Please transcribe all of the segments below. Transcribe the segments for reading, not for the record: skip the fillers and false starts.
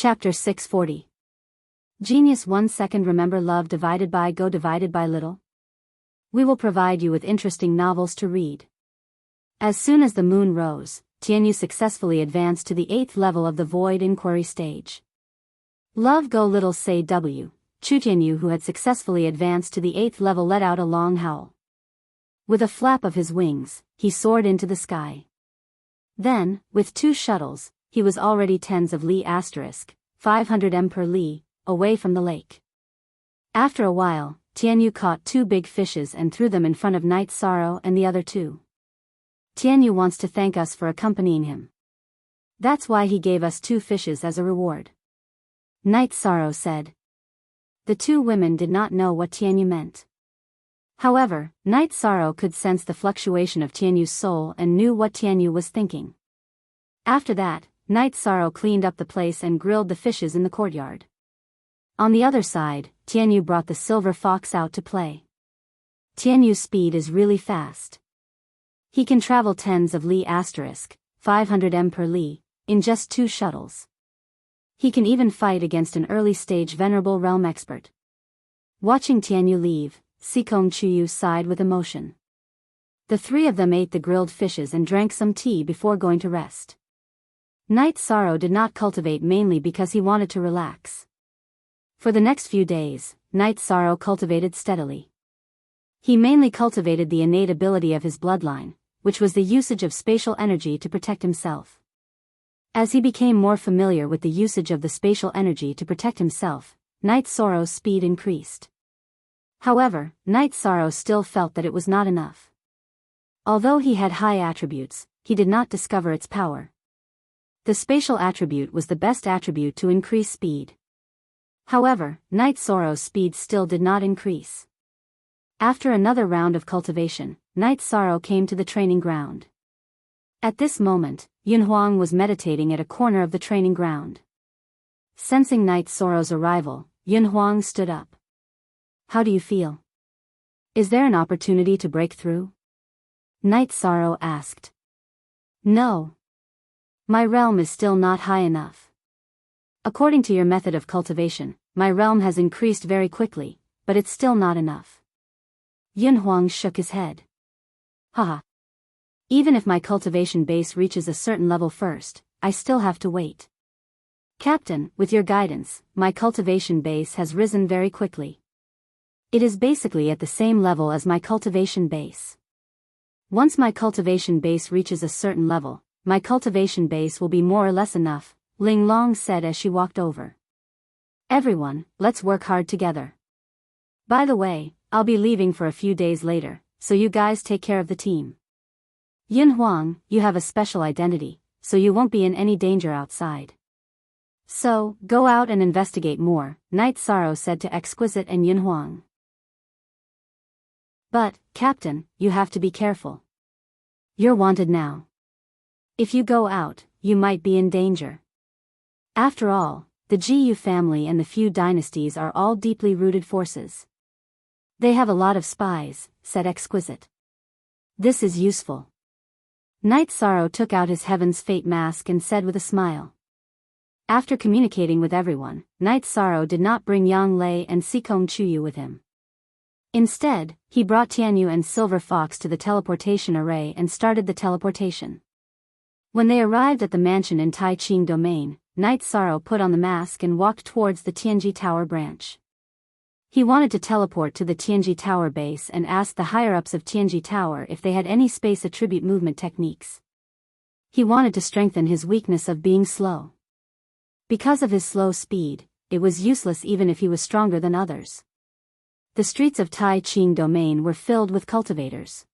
Chapter 640. Genius 1 second. Remember love divided by go divided by little? We will provide you with interesting novels to read. As soon as the moon rose, Tianyu successfully advanced to the 8th level of the void inquiry stage. Love go little say W. Chu Tianyu, who had successfully advanced to the 8th level, let out a long howl. With a flap of his wings, he soared into the sky. Then, with 2 shuttles, he was already tens of li asterisk, 500 m per li, away from the lake. After a while, Tianyu caught 2 big fishes and threw them in front of Night Sorrow and the other 2. Tianyu wants to thank us for accompanying him. That's why he gave us 2 fishes as a reward. Night Sorrow said. The 2 women did not know what Tianyu meant. However, Night Sorrow could sense the fluctuation of Tianyu's soul and knew what Tianyu was thinking. After that, Night Sorrow cleaned up the place and grilled the fishes in the courtyard. On the other side, Tianyu brought the silver fox out to play. Tianyu's speed is really fast. He can travel tens of li asterisk, 500 m per li, in just 2 shuttles. He can even fight against an early-stage venerable realm expert. Watching Tianyu leave, Sikong Chuyu sighed with emotion. The 3 of them ate the grilled fishes and drank some tea before going to rest. Night Sorrow did not cultivate mainly because he wanted to relax. For the next few days, Night Sorrow cultivated steadily. He mainly cultivated the innate ability of his bloodline, which was the usage of spatial energy to protect himself. As he became more familiar with the usage of the spatial energy to protect himself, Night Sorrow's speed increased. However, Night Sorrow still felt that it was not enough. Although he had high attributes, he did not discover its power. The spatial attribute was the best attribute to increase speed. However, Night Sorrow's speed still did not increase. After another round of cultivation, Night Sorrow came to the training ground. At this moment, Yun Huang was meditating at a corner of the training ground. Sensing Night Sorrow's arrival, Yun Huang stood up. How do you feel? Is there an opportunity to break through? Night Sorrow asked. No. My realm is still not high enough. According to your method of cultivation, my realm has increased very quickly, but it's still not enough. Yun Huang shook his head. Haha. Even if my cultivation base reaches a certain level first, I still have to wait. Captain, with your guidance, my cultivation base has risen very quickly. It is basically at the same level as my cultivation base. Once my cultivation base reaches a certain level, my cultivation base will be more or less enough, Ling Long said as she walked over. Everyone, let's work hard together. By the way, I'll be leaving for a few days later, so you guys take care of the team. Yun Huang, you have a special identity, so you won't be in any danger outside. So, go out and investigate more, Night Sorrow said to Exquisite and Yun Huang. But, Captain, you have to be careful. You're wanted now. If you go out, you might be in danger. After all, the Jiyu family and the Fu dynasties are all deeply rooted forces. They have a lot of spies, said Exquisite. This is useful. Night Sorrow took out his Heaven's Fate mask and said with a smile. After communicating with everyone, Night Sorrow did not bring Yang Lei and Sikong Chuyu with him. Instead, he brought Tianyu and Silver Fox to the teleportation array and started the teleportation. When they arrived at the mansion in Tai Ching Domain, Night Sorrow put on the mask and walked towards the Tianji Tower branch. He wanted to teleport to the Tianji Tower base and asked the higher-ups of Tianji Tower if they had any space attribute movement techniques. He wanted to strengthen his weakness of being slow. Because of his slow speed, it was useless even if he was stronger than others. The streets of Tai Ching Domain were filled with cultivators.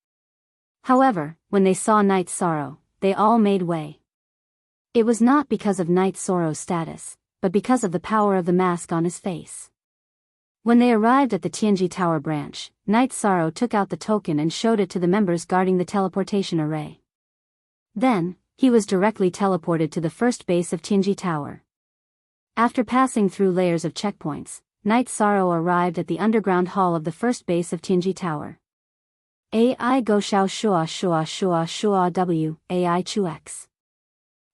However, when they saw Night Sorrow, they all made way. It was not because of Night Sorrow's status, but because of the power of the mask on his face. When they arrived at the Tianji Tower branch, Night Sorrow took out the token and showed it to the members guarding the teleportation array. Then, he was directly teleported to the first base of Tianji Tower. After passing through layers of checkpoints, Night Sorrow arrived at the underground hall of the first base of Tianji Tower. AI Go Shao Shua Shua Shua Shua W, AI Chu X.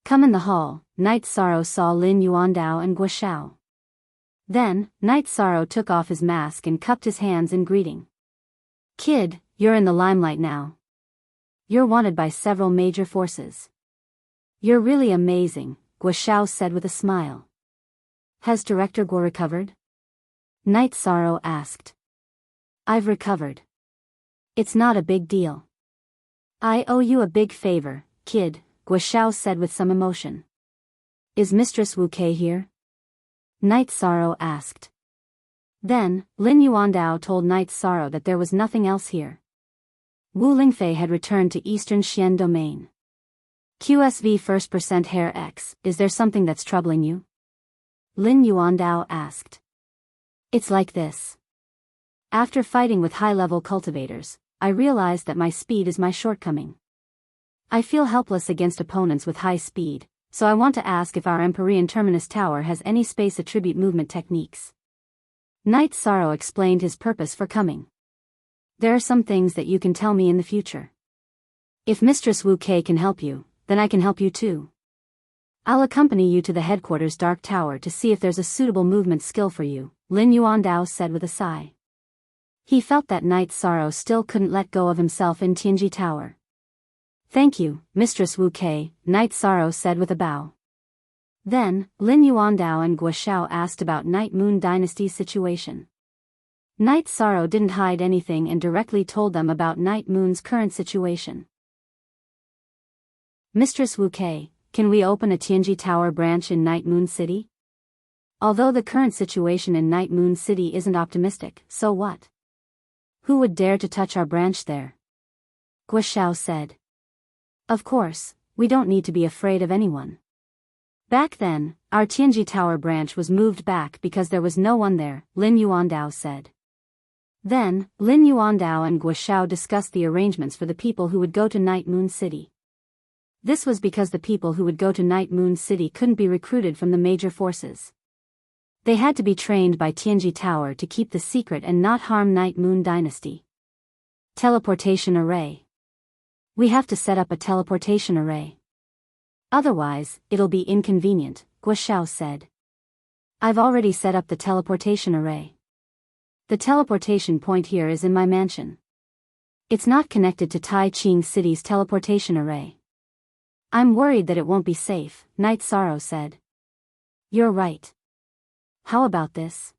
Come in the hall, Night Sorrow saw Lin Yuandao and Guo. Then, Night Sorrow took off his mask and cupped his hands in greeting. Kid, you're in the limelight now. You're wanted by several major forces. You're really amazing, Guo said with a smile. Has Director Guo recovered? Night Sorrow asked. I've recovered. It's not a big deal. I owe you a big favor, kid, Guo said with some emotion. Is Mistress Wu Kei here? Night Sorrow asked. Then, Lin Yuandao told Night Sorrow that there was nothing else here. Wu Lingfei had returned to Eastern Xian Domain. QSV 1% Hair X, is there something that's troubling you? Lin Yuandao asked. It's like this. After fighting with high-level cultivators, I realized that my speed is my shortcoming. I feel helpless against opponents with high speed, so I want to ask if our Empyrean Terminus Tower has any space attribute movement techniques. Night Sorrow explained his purpose for coming. There are some things that you can tell me in the future. If Mistress Wu Kei can help you, then I can help you too. I'll accompany you to the headquarters Dark Tower to see if there's a suitable movement skill for you, Lin Yuandao said with a sigh. He felt that Night Sorrow still couldn't let go of himself in Tianji Tower. Thank you, Mistress Wu Kei, Night Sorrow said with a bow. Then, Lin Yuandao and Guo asked about Night Moon Dynasty's situation. Night Sorrow didn't hide anything and directly told them about Night Moon's current situation. Mistress Wu Kei, can we open a Tianji Tower branch in Night Moon City? Although the current situation in Night Moon City isn't optimistic, so what? Who would dare to touch our branch there? Guo said. Of course, we don't need to be afraid of anyone. Back then, our Tianji Tower branch was moved back because there was no one there, Lin Yuandao said. Then, Lin Yuandao and Guo discussed the arrangements for the people who would go to Night Moon City. This was because the people who would go to Night Moon City couldn't be recruited from the major forces. They had to be trained by Tianji Tower to keep the secret and not harm Night Moon Dynasty. Teleportation array. We have to set up a teleportation array. Otherwise, it'll be inconvenient, Guo said. I've already set up the teleportation array. The teleportation point here is in my mansion. It's not connected to Tai Ching City's teleportation array. I'm worried that it won't be safe, Night Sorrow said. You're right. How about this?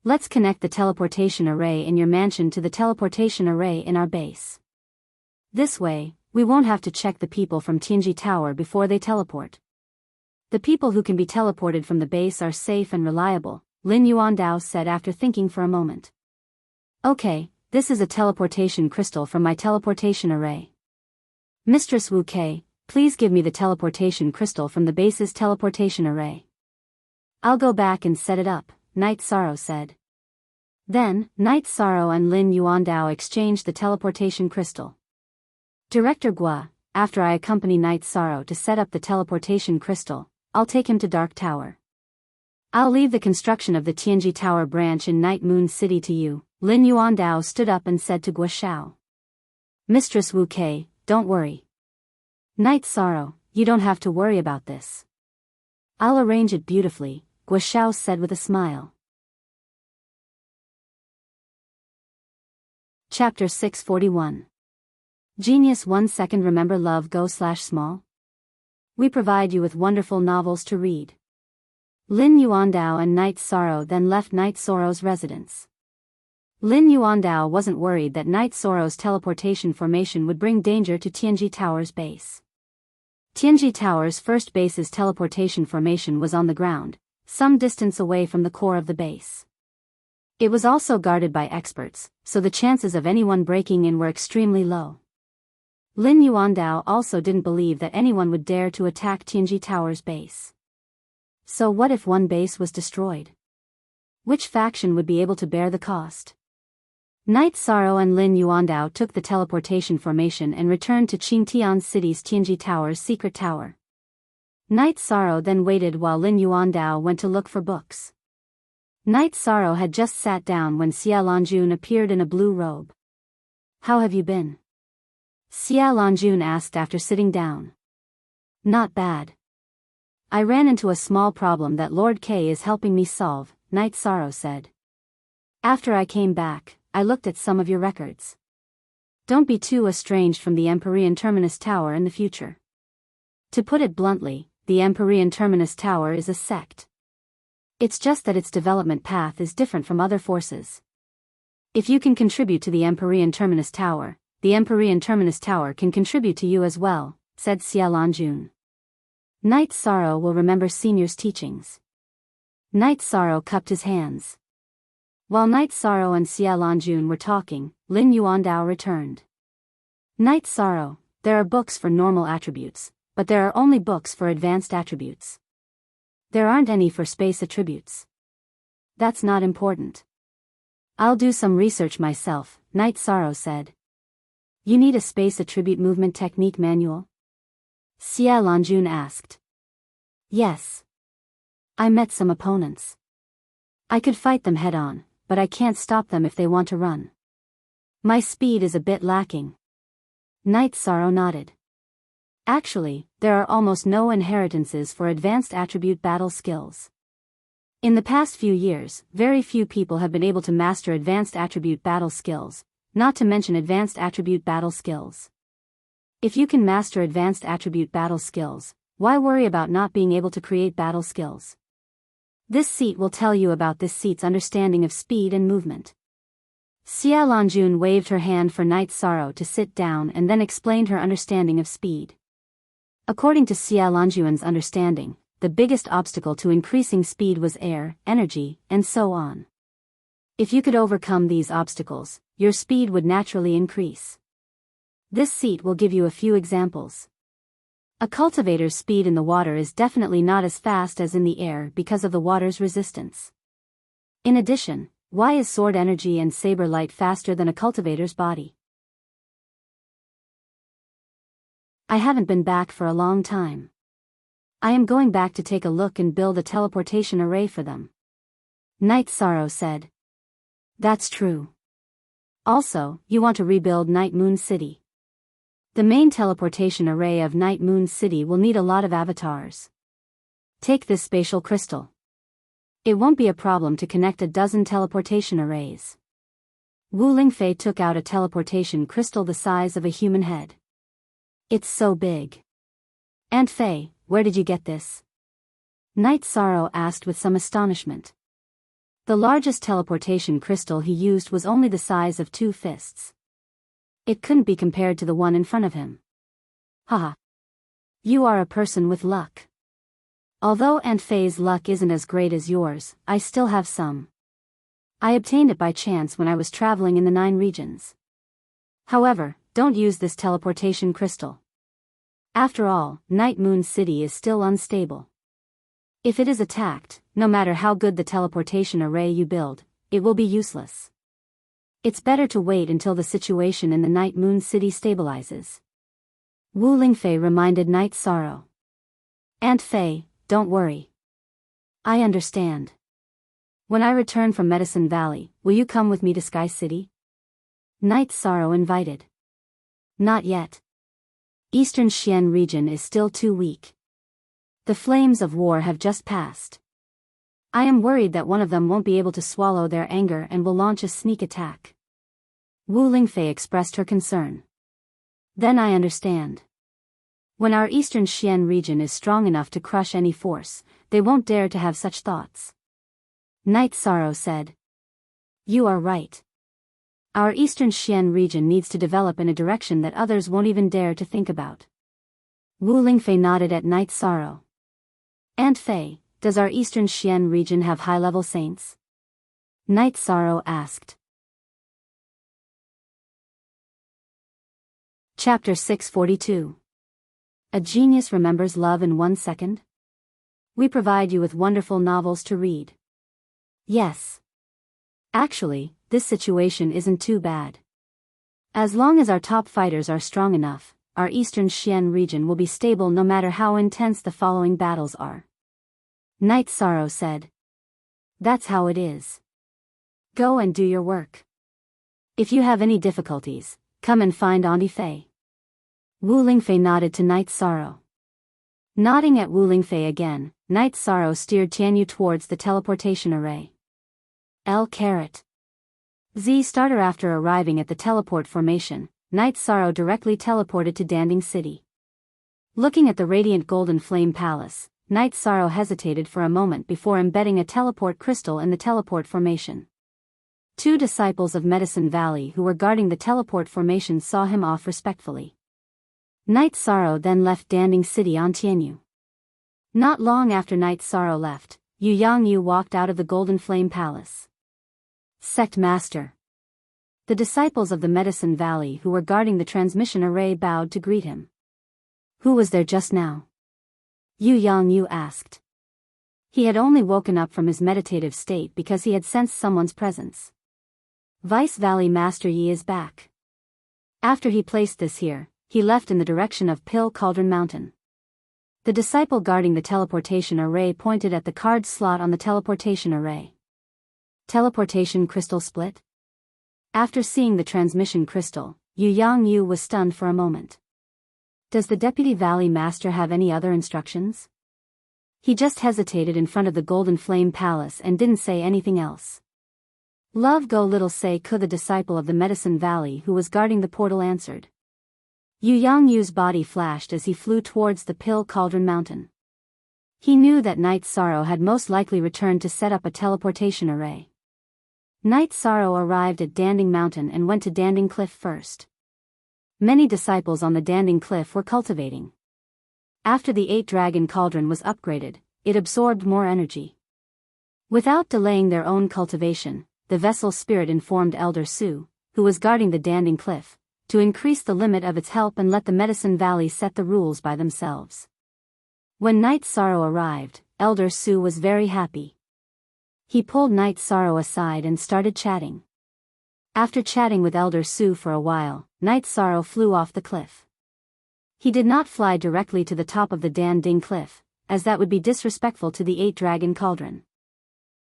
Let's connect the teleportation array in your mansion to the teleportation array in our base. This way, we won't have to check the people from Tianji Tower before they teleport. The people who can be teleported from the base are safe and reliable, Lin Yuandao said after thinking for a moment. Okay, this is a teleportation crystal from my teleportation array. Mistress Wu Kei, please give me the teleportation crystal from the base's teleportation array. I'll go back and set it up, Night Sorrow said. Then, Night Sorrow and Lin Yuandao exchanged the teleportation crystal. Director Guo, after I accompany Night Sorrow to set up the teleportation crystal, I'll take him to Dark Tower. I'll leave the construction of the Tianji Tower branch in Night Moon City to you, Lin Yuandao stood up and said to Guo. Mistress Wu Kei, don't worry. Night Sorrow, you don't have to worry about this. I'll arrange it beautifully, Guo said with a smile. Chapter 641. Genius 1 second. Remember Love Go/Small? We provide you with wonderful novels to read. Lin Yuandao and Night Sorrow then left Night Sorrow's residence. Lin Yuandao wasn't worried that Night Sorrow's teleportation formation would bring danger to Tianji Tower's base. Tianji Tower's first base's teleportation formation was on the ground, some distance away from the core of the base. It was also guarded by experts, so the chances of anyone breaking in were extremely low. Lin Yuandao also didn't believe that anyone would dare to attack Tianji Tower's base. So what if one base was destroyed? Which faction would be able to bear the cost? Night Sorrow and Lin Yuandao took the teleportation formation and returned to Qingtian City's Tianji Tower's secret tower. Night Sorrow then waited while Lin Yuandao went to look for books. Night Sorrow had just sat down when Xia Longjun appeared in a blue robe. How have you been? Xia Longjun asked after sitting down. Not bad. I ran into a small problem that Lord K is helping me solve, Night Sorrow said. After I came back, I looked at some of your records. Don't be too estranged from the Empyrean Terminus Tower in the future. To put it bluntly, the Empyrean Terminus Tower is a sect. It's just that its development path is different from other forces. If you can contribute to the Empyrean Terminus Tower, the Empyrean Terminus Tower can contribute to you as well, said Xiaolanjun. Night Sorrow will remember Senior's teachings. Night Sorrow cupped his hands. While Night Sorrow and Xiaolanjun were talking, Lin Yuandao returned. Night Sorrow, there are books for normal attributes, but there are only books for advanced attributes. There aren't any for space attributes. That's not important. I'll do some research myself, Night Sorrow said. You need a space attribute movement technique manual? Xiaolanjun asked. Yes. I met some opponents. I could fight them head-on, but I can't stop them if they want to run. My speed is a bit lacking. Night Sorrow nodded. Actually, there are almost no inheritances for advanced attribute battle skills. In the past few years, very few people have been able to master advanced attribute battle skills, not to mention advanced attribute battle skills. If you can master advanced attribute battle skills, why worry about not being able to create battle skills? This seat will tell you about this seat's understanding of speed and movement. Xiaolanjun waved her hand for Night Sorrow to sit down and then explained her understanding of speed. According to Xiaolanjun's understanding, the biggest obstacle to increasing speed was air, energy, and so on. If you could overcome these obstacles, your speed would naturally increase. This seat will give you a few examples. A cultivator's speed in the water is definitely not as fast as in the air because of the water's resistance. In addition, why is sword energy and saber light faster than a cultivator's body? I haven't been back for a long time. I am going back to take a look and build a teleportation array for them. Night Sorrow said. That's true. Also, you want to rebuild Night Moon City. The main teleportation array of Night Moon City will need a lot of avatars. Take this spatial crystal. It won't be a problem to connect a dozen teleportation arrays. Wu Lingfei took out a teleportation crystal the size of a human head. It's so big. Aunt Fei, where did you get this? Night Sorrow asked with some astonishment. The largest teleportation crystal he used was only the size of 2 fists. It couldn't be compared to the one in front of him. Haha. You are a person with luck. Although Aunt Fei's luck isn't as great as yours, I still have some. I obtained it by chance when I was traveling in the 9 regions. However, don't use this teleportation crystal. After all, Night Moon City is still unstable. If it is attacked, no matter how good the teleportation array you build, it will be useless. It's better to wait until the situation in the Night Moon City stabilizes. Wu Lingfei reminded Night Sorrow. Aunt Fei, don't worry. I understand. When I return from Medicine Valley, will you come with me to Sky City? Night Sorrow invited. Not yet. Eastern Xian region is still too weak. The flames of war have just passed. I am worried that one of them won't be able to swallow their anger and will launch a sneak attack. Wu Lingfei expressed her concern. Then I understand. When our Eastern Xian region is strong enough to crush any force, they won't dare to have such thoughts. Night Sorrow said. You are right. Our Eastern Xian region needs to develop in a direction that others won't even dare to think about. Wu Lingfei nodded at Night Sorrow. Aunt Fei, does our Eastern Xian region have high-level saints? Night Sorrow asked. Chapter 642. A genius remembers love in 1 second? We provide you with wonderful novels to read. Yes. Actually, this situation isn't too bad. As long as our top fighters are strong enough, our Eastern Xian region will be stable no matter how intense the following battles are. Night Sorrow said. That's how it is. Go and do your work. If you have any difficulties, come and find Auntie Fei. Wu Lingfei nodded to Night Sorrow. Nodding at Wu Lingfei again, Night Sorrow steered Tianyu towards the teleportation array. Z starter. After arriving at the teleport formation, Night Sorrow directly teleported to Danding City. Looking at the radiant golden flame palace, Night Sorrow hesitated for a moment before embedding a teleport crystal in the teleport formation. Two disciples of Medicine Valley who were guarding the teleport formation saw him off respectfully. Night Sorrow then left Danding City on Tianyu. Not long after Night Sorrow left, Yu Yangyu walked out of the Golden Flame Palace. Sect Master. The disciples of the Medicine Valley who were guarding the transmission array bowed to greet him. Who was there just now? Yu Yangyu asked. He had only woken up from his meditative state because he had sensed someone's presence. Vice Valley Master Yi is back. After he placed this here, he left in the direction of Pill Cauldron Mountain. The disciple guarding the teleportation array pointed at the card slot on the teleportation array. Teleportation crystal split? After seeing the transmission crystal, Yu Yangyu was stunned for a moment. Does the Deputy Valley Master have any other instructions? He just hesitated in front of the Golden Flame Palace and didn't say anything else. Love Go Little Say Ku, the disciple of the Medicine Valley who was guarding the portal, answered. Yu Yangyu's body flashed as he flew towards the Pill Cauldron Mountain. He knew that Night Sorrow had most likely returned to set up a teleportation array. Night Sorrow arrived at Danding Mountain and went to Danding Cliff first. Many disciples on the Danding Cliff were cultivating. After the 8-dragon cauldron was upgraded, it absorbed more energy. Without delaying their own cultivation, the vessel spirit informed Elder Su, who was guarding the Danding Cliff, to increase the limit of its help and let the Medicine Valley set the rules by themselves. When Night Sorrow arrived, Elder Su was very happy. He pulled Night Sorrow aside and started chatting. After chatting with Elder Su for a while, Night Sorrow flew off the cliff. He did not fly directly to the top of the Danding Cliff, as that would be disrespectful to the 8-dragon cauldron.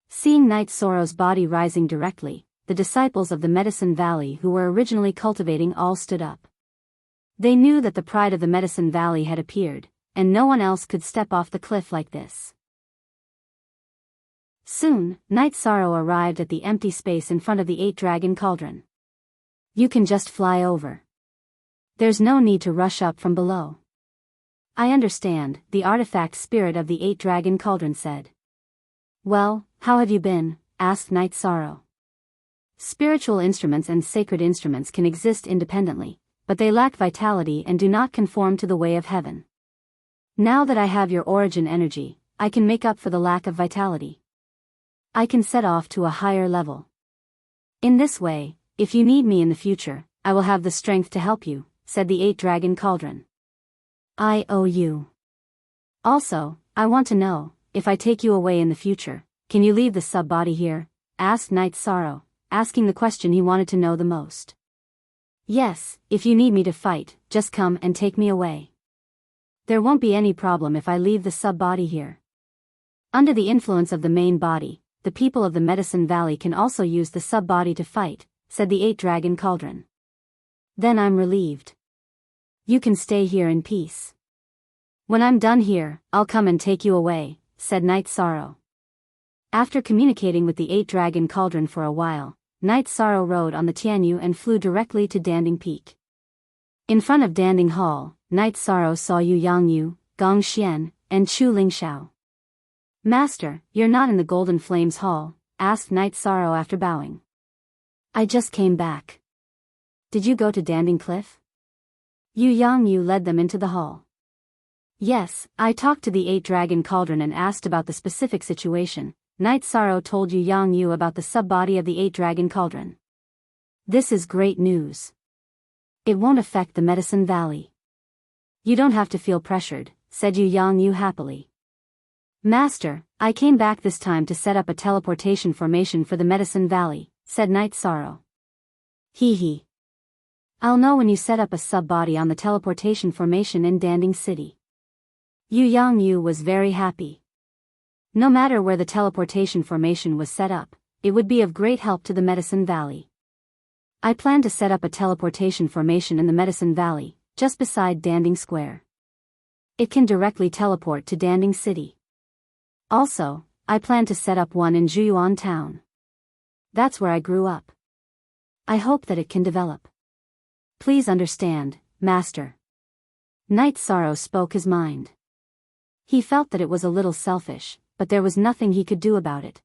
Seeing Night Sorrow's body rising directly, the disciples of the Medicine Valley who were originally cultivating all stood up. They knew that the pride of the Medicine Valley had appeared, and no one else could step off the cliff like this. Soon, Night Sorrow arrived at the empty space in front of the 8-dragon cauldron. You can just fly over. There's no need to rush up from below. I understand, the artifact spirit of the 8-dragon cauldron said. Well, how have you been? Asked Night Sorrow. Spiritual instruments and sacred instruments can exist independently, but they lack vitality and do not conform to the way of heaven. Now that I have your origin energy, I can make up for the lack of vitality. I can set off to a higher level. In this way, if you need me in the future, I will have the strength to help you, said the 8-dragon cauldron. I owe you. Also, I want to know, if I take you away in the future, can you leave the sub-body here? Asked Night Sorrow, asking the question he wanted to know the most. Yes, if you need me to fight, just come and take me away. There won't be any problem if I leave the sub-body here. Under the influence of the main body, the people of the Medicine Valley can also use the sub-body to fight, said the 8-dragon cauldron. Then I'm relieved. You can stay here in peace. When I'm done here, I'll come and take you away, said Night Sorrow. After communicating with the 8-dragon cauldron for a while, Night Sorrow rode on the Tianyu and flew directly to Danding Peak. In front of Danding Hall, Night Sorrow saw Yu Yangyu, Gong Xian, and Chu Lingxiao. Master, you're not in the Golden Flames Hall? Asked Night Sorrow after bowing. I just came back. Did you go to Danding Cliff? Yu Yangyu led them into the hall. Yes, I talked to the 8-dragon cauldron and asked about the specific situation. Night Sorrow told Yu Yangyu about the sub-body of the 8-dragon cauldron. This is great news. It won't affect the Medicine Valley. You don't have to feel pressured, said Yu Yangyu happily. Master, I came back this time to set up a teleportation formation for the Medicine Valley, said Night Sorrow. Hee hee. I'll know when you set up a sub-body on the teleportation formation in Danding City. Yu Yangyu was very happy. No matter where the teleportation formation was set up, it would be of great help to the Medicine Valley. I plan to set up a teleportation formation in the Medicine Valley, just beside Danding Square. It can directly teleport to Danding City. Also, I plan to set up one in Juyuan Town. That's where I grew up. I hope that it can develop. Please understand, Master. Knight Sorrow spoke his mind. He felt that it was a little selfish, but there was nothing he could do about it.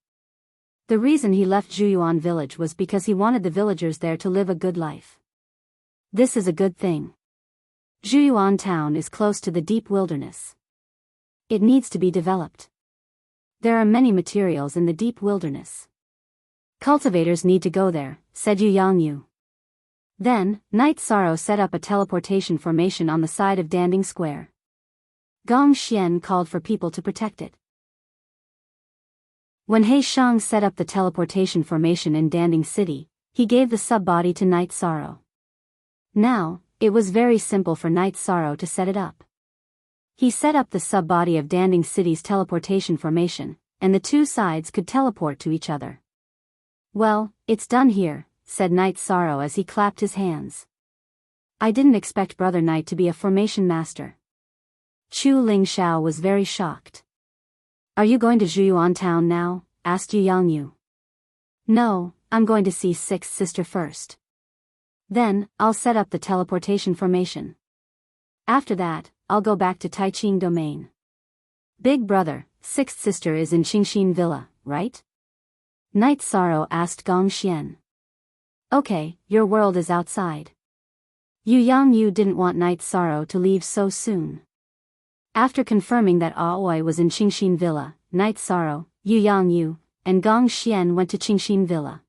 The reason he left Juyuan village was because he wanted the villagers there to live a good life. This is a good thing. Juyuan Town is close to the deep wilderness. It needs to be developed. There are many materials in the deep wilderness. Cultivators need to go there, said Yu Yangyu. Then, Knight Sorrow set up a teleportation formation on the side of Danding Square. Gong Xian called for people to protect it. When He Shang set up the teleportation formation in Danding City, he gave the sub-body to Knight Sorrow. Now, it was very simple for Knight Sorrow to set it up. He set up the sub-body of Danding City's teleportation formation, and the two sides could teleport to each other. Well, it's done here, said Knight Sorrow as he clapped his hands. I didn't expect Brother Knight to be a formation master. Chu Lingxiao was very shocked. Are you going to Juyuan Town now? Asked Yu Yangyu. No, I'm going to see Sixth Sister first. Then, I'll set up the teleportation formation. After that, I'll go back to Taiqing Domain. Big brother, Sixth Sister is in Qingxin Villa, right? Knight Sorrow asked Gong Xian. Okay, your world is outside. Yu Yangyu didn't want Knight Sorrow to leave so soon. After confirming that Aoi was in Qingxin Villa, Knight Sorrow, Yu Yangyu, and Gong Xian went to Qingxin Villa.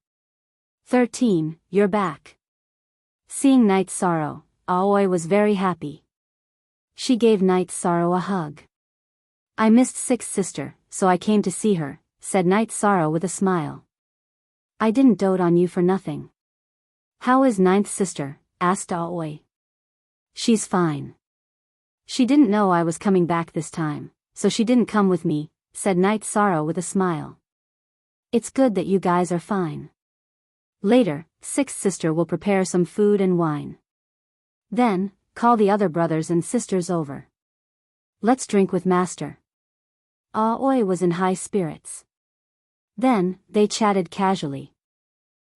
13, you're back. Seeing Knight Sorrow, Aoi was very happy. She gave Knight Sorrow a hug. I missed Sixth Sister, so I came to see her, said Knight Sorrow with a smile. I didn't dote on you for nothing. How is Ninth Sister? Asked Aoi. She's fine. She didn't know I was coming back this time, so she didn't come with me, said Knight Sorrow with a smile. It's good that you guys are fine. Later, Sixth Sister will prepare some food and wine. Then, call the other brothers and sisters over. Let's drink with Master. Aoi was in high spirits. Then, they chatted casually.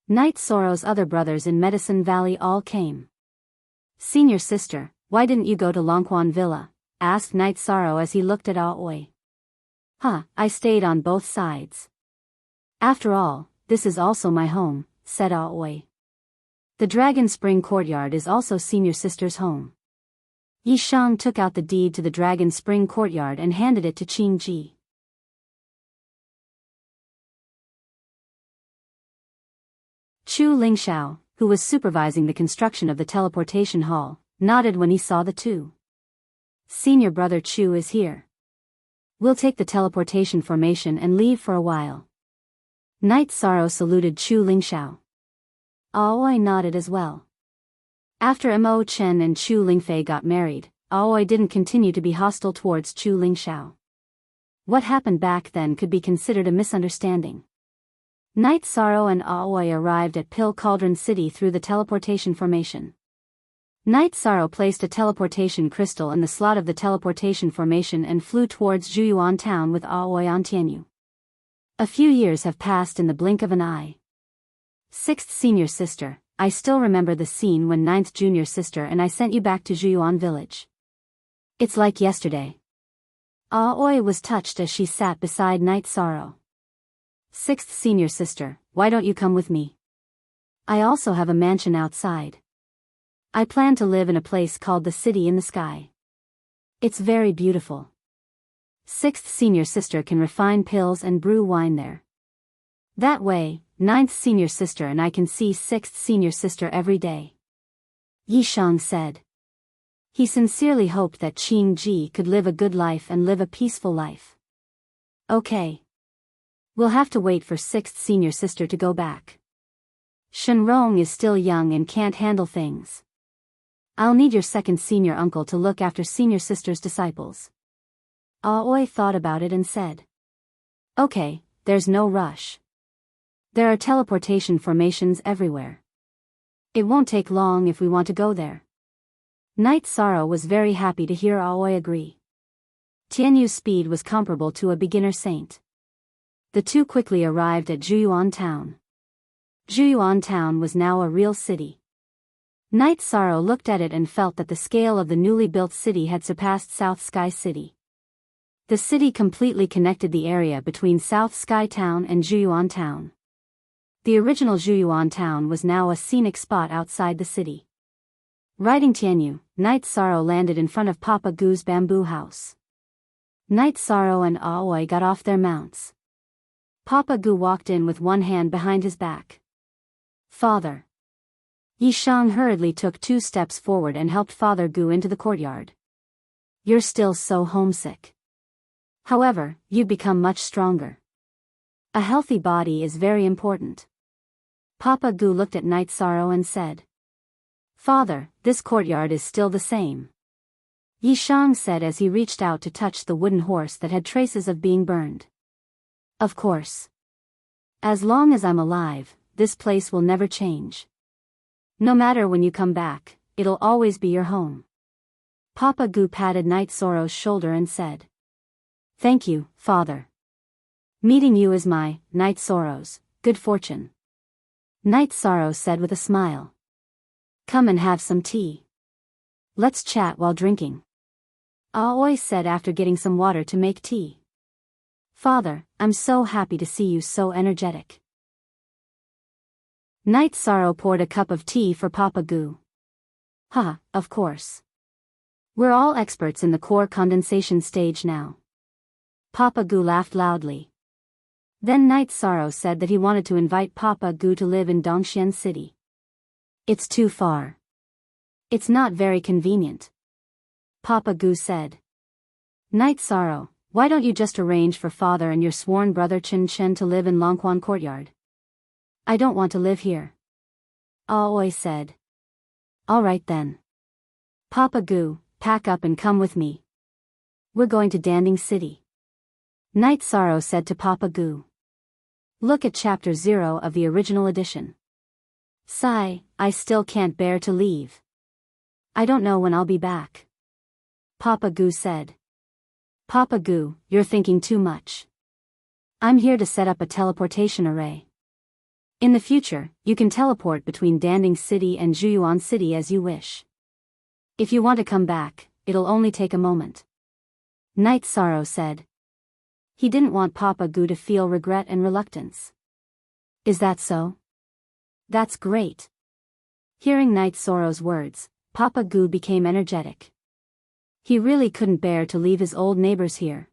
Knight Sorrow's other brothers in Medicine Valley all came. Senior Sister, why didn't you go to Longquan Villa? Asked Knight Sorrow as he looked at Aoi. I stayed on both sides. After all, this is also my home, said Aoi. The Dragon Spring Courtyard is also Senior Sister's home. Yi Shang took out the deed to the Dragon Spring Courtyard and handed it to Qing Ji. Chu Lingxiao, who was supervising the construction of the teleportation hall, nodded when he saw the two. Senior brother Chu is here. We'll take the teleportation formation and leave for a while. Knight Sorrow saluted Chu Lingxiao. Aoi nodded as well. After Mo Chen and Chu Lingfei got married, Aoi didn't continue to be hostile towards Chu Lingxiao. What happened back then could be considered a misunderstanding. Knight Sorrow and Aoi arrived at Pill Cauldron City through the teleportation formation. Knight Sorrow placed a teleportation crystal in the slot of the teleportation formation and flew towards Juyuan Town with Aoi on Tianyu. A few years have passed in the blink of an eye. Sixth Senior Sister, I still remember the scene when Ninth Junior Sister and I sent you back to Juyuan Village. It's like yesterday. Aoi was touched as she sat beside Knight Sorrow. Sixth Senior Sister, why don't you come with me? I also have a mansion outside. I plan to live in a place called the City in the Sky. It's very beautiful. Sixth Senior Sister can refine pills and brew wine there. That way, Ninth Senior Sister and I can see Sixth Senior Sister every day. Yi Shang said. He sincerely hoped that Qing Ji could live a good life and live a peaceful life. Okay. We'll have to wait for Sixth Senior Sister to go back. Shenrong is still young and can't handle things. I'll need your second senior uncle to look after Senior Sister's disciples. Aoi thought about it and said. Okay, there's no rush. There are teleportation formations everywhere. It won't take long if we want to go there. Knight Sorrow was very happy to hear Aoi agree. Tianyu's speed was comparable to a beginner saint. The two quickly arrived at Juyuan Town. Juyuan Town was now a real city. Night Sorrow looked at it and felt that the scale of the newly built city had surpassed South Sky City. The city completely connected the area between South Sky Town and Juyuan Town. The original Juyuan Town was now a scenic spot outside the city. Riding Tianyu, Night Sorrow landed in front of Papa Gu's bamboo house. Night Sorrow and Aoi got off their mounts. Papa Gu walked in with one hand behind his back. Father. Yishang hurriedly took 2 steps forward and helped Father Gu into the courtyard. You're still so homesick. However, you've become much stronger. A healthy body is very important. Papa Gu looked at Night Sorrow and said, Father, this courtyard is still the same. Yishang said as he reached out to touch the wooden horse that had traces of being burned. Of course. As long as I'm alive, this place will never change. No matter when you come back, it'll always be your home. Papa Gu patted Night Sorrow's shoulder and said, Thank you, Father. Meeting you is my, Night Sorrow's, good fortune. Night Sorrow said with a smile. Come and have some tea. Let's chat while drinking. Aoi said after getting some water to make tea. Father, I'm so happy to see you so energetic. Night Sorrow poured a cup of tea for Papa Gu. Of course. We're all experts in the core condensation stage now. Papa Gu laughed loudly. Then Night Sorrow said that he wanted to invite Papa Gu to live in Dongxian City. It's too far. It's not very convenient. Papa Gu said. Night Sorrow, why don't you just arrange for father and your sworn brother Chen Chen to live in Longquan Courtyard? I don't want to live here. Aoi said. All right then. Papa Gu, pack up and come with me. We're going to Danding City. Night Sorrow said to Papa Gu. Look at chapter 0 of the original edition. Sigh, I still can't bear to leave. I don't know when I'll be back. Papa Gu said. Papa Gu, you're thinking too much. I'm here to set up a teleportation array. In the future, you can teleport between Danding City and Juyuan City as you wish. If you want to come back, it'll only take a moment. Night Sorrow said. He didn't want Papa Gu to feel regret and reluctance. Is that so? That's great. Hearing Night Sorrow's words, Papa Gu became energetic. He really couldn't bear to leave his old neighbors here.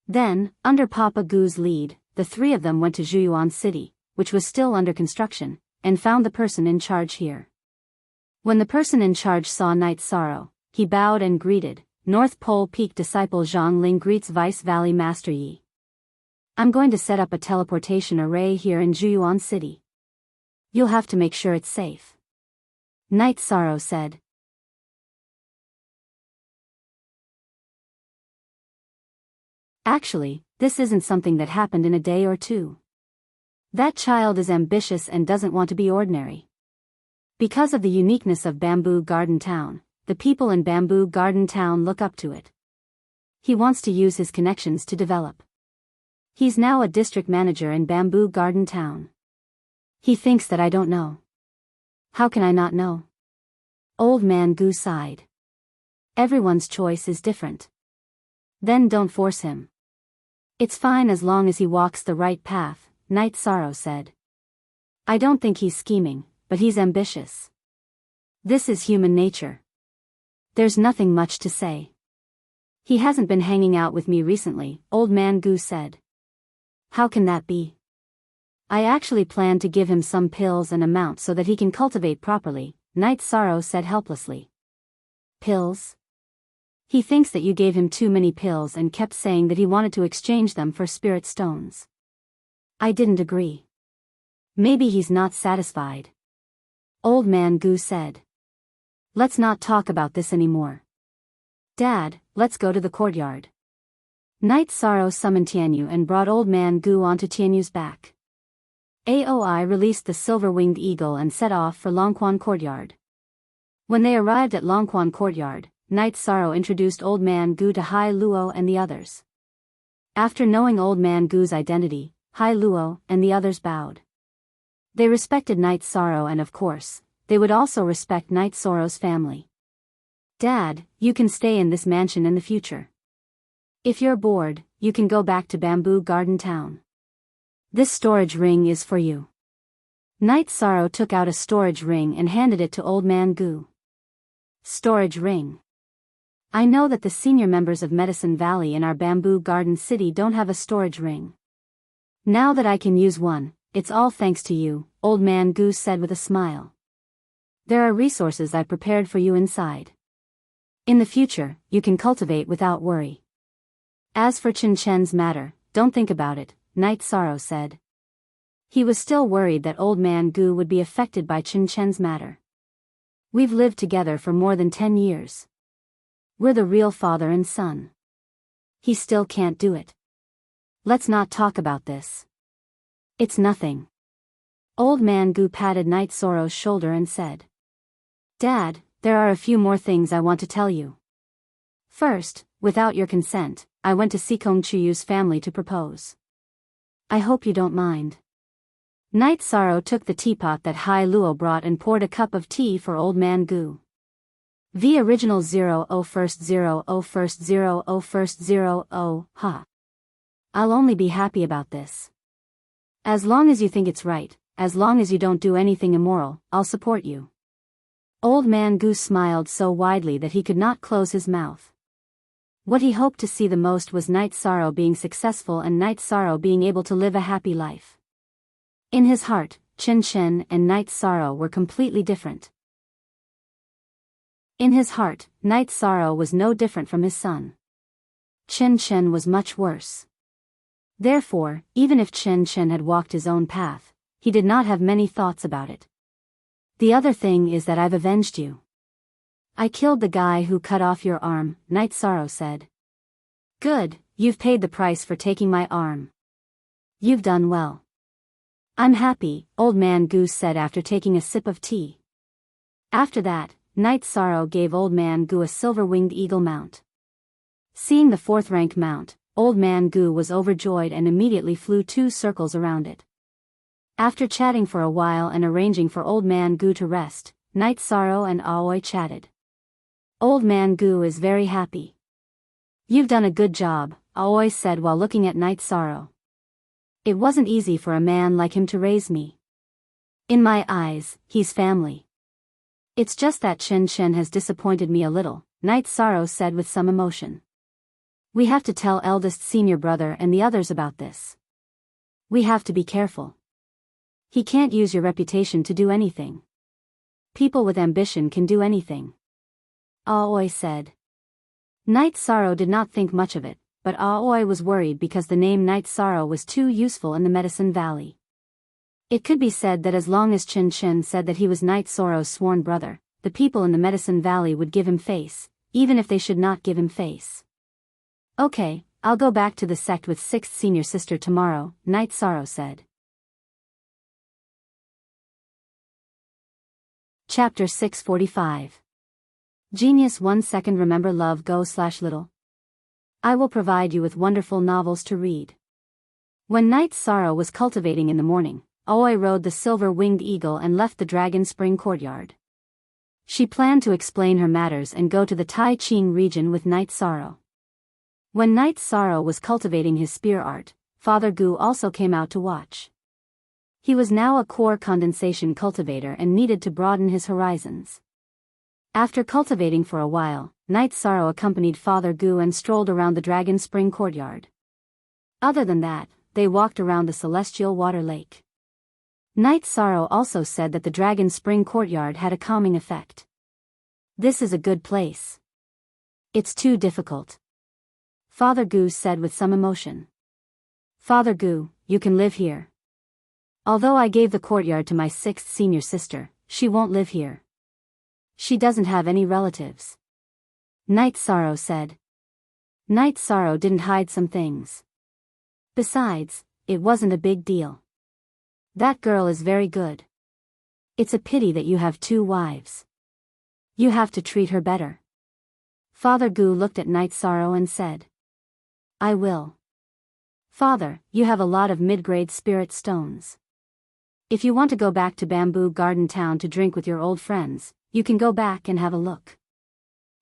Then, under Papa Gu's lead, the 3 of them went to Juyuan City, which was still under construction, and found the person in charge here. When the person in charge saw Night Sorrow, he bowed and greeted, North Pole Peak disciple Zhang Ling greets Vice Valley Master Yi. I'm going to set up a teleportation array here in Juyuan City. You'll have to make sure it's safe. Night Sorrow said. Actually, this isn't something that happened in a day or two. That child is ambitious and doesn't want to be ordinary. Because of the uniqueness of Bamboo Garden Town, the people in Bamboo Garden Town look up to it. He wants to use his connections to develop. He's now a district manager in Bamboo Garden Town. He thinks that I don't know. How can I not know? Old Man Gu sighed. Everyone's choice is different. Then don't force him. It's fine as long as he walks the right path, Night Sorrow said. I don't think he's scheming, but he's ambitious. This is human nature. There's nothing much to say. He hasn't been hanging out with me recently, Old Man Gu said. How can that be? I actually plan to give him some pills and amount so that he can cultivate properly, Night Sorrow said helplessly. Pills? He thinks that you gave him too many pills and kept saying that he wanted to exchange them for spirit stones. I didn't agree. Maybe he's not satisfied. Old Man Gu said. Let's not talk about this anymore. Dad, let's go to the courtyard. Night Sorrow summoned Tianyu and brought Old Man Gu onto Tianyu's back. Aoi released the silver-winged eagle and set off for Longquan Courtyard. When they arrived at Longquan Courtyard, Night Sorrow introduced Old Man Gu to Hai Luo and the others. After knowing Old Man Gu's identity, Hai Luo and the others bowed. They respected Night Sorrow and of course, they would also respect Night Sorrow's family. Dad, you can stay in this mansion in the future. If you're bored, you can go back to Bamboo Garden Town. This storage ring is for you. Night Sorrow took out a storage ring and handed it to Old Man Gu. Storage ring. I know that the senior members of Medicine Valley in our Bamboo Garden City don't have a storage ring. Now that I can use one, it's all thanks to you, Old Man Gu said with a smile. There are resources I prepared for you inside. In the future, you can cultivate without worry. As for Chen Chen's matter, don't think about it, Night Sorrow said. He was still worried that Old Man Gu would be affected by Chen Chen's matter. We've lived together for more than 10 years. We're the real father and son. He still can't do it. Let's not talk about this. It's nothing. Old Man Gu patted Night Sorrow's shoulder and said, Dad, there are a few more things I want to tell you. First, without your consent, I went to Sikong Chuyu's family to propose. I hope you don't mind. Night Sorrow took the teapot that Hai Luo brought and poured a cup of tea for Old Man Gu. The original 00 first 00 first 00 first 00, ha. I'll only be happy about this. As long as you think it's right, as long as you don't do anything immoral, I'll support you. Old Man Gu smiled so widely that he could not close his mouth. What he hoped to see the most was Night Sorrow being successful and Night Sorrow being able to live a happy life. In his heart, Chen Chen and Night Sorrow were completely different. In his heart, Night Sorrow was no different from his son. Chen Chen was much worse. Therefore, even if Chen Chen had walked his own path, he did not have many thoughts about it. The other thing is that I've avenged you. I killed the guy who cut off your arm, Night Sorrow said. Good, you've paid the price for taking my arm. You've done well. I'm happy, Old Man Gu said after taking a sip of tea. After that, Night Sorrow gave Old Man Gu a silver-winged eagle mount. Seeing the fourth-rank mount, Old Man Gu was overjoyed and immediately flew 2 circles around it. After chatting for a while and arranging for Old Man Gu to rest, Night Sorrow and Aoi chatted. Old Man Gu is very happy. You've done a good job, Aoi said while looking at Night Sorrow. It wasn't easy for a man like him to raise me. In my eyes, he's family. It's just that Chen Chen has disappointed me a little, Night Sorrow said with some emotion. We have to tell eldest senior brother and the others about this. We have to be careful. He can't use your reputation to do anything. People with ambition can do anything. Aoi said. Night Sorrow did not think much of it, but Aoi was worried because the name Night Sorrow was too useful in the Medicine Valley. It could be said that as long as Chen Chen said that he was Night Sorrow's sworn brother, the people in the Medicine Valley would give him face, even if they should not give him face. Okay, I'll go back to the sect with 6th senior sister tomorrow, Night Sorrow said. Chapter 645. Genius 1 second remember love go/little. I will provide you with wonderful novels to read. When Night Sorrow was cultivating in the morning, Aoi rode the silver-winged eagle and left the Dragon Spring courtyard. She planned to explain her matters and go to the Tai Ching region with Night Sorrow. When Night Sorrow was cultivating his spear art, Father Gu also came out to watch. He was now a core condensation cultivator and needed to broaden his horizons. After cultivating for a while, Night Sorrow accompanied Father Gu and strolled around the Dragon Spring courtyard. Other than that, they walked around the celestial water lake. Night Sorrow also said that the Dragon Spring courtyard had a calming effect. This is a good place. It's too difficult. Father Gu said with some emotion. Father Gu, you can live here. Although I gave the courtyard to my 6th senior sister, she won't live here. She doesn't have any relatives. Night Sorrow said. Night Sorrow didn't hide some things. Besides, it wasn't a big deal. That girl is very good. It's a pity that you have 2 wives. You have to treat her better. Father Gu looked at Night Sorrow and said, I will. Father, you have a lot of mid-grade spirit stones. If you want to go back to Bamboo Garden Town to drink with your old friends, you can go back and have a look.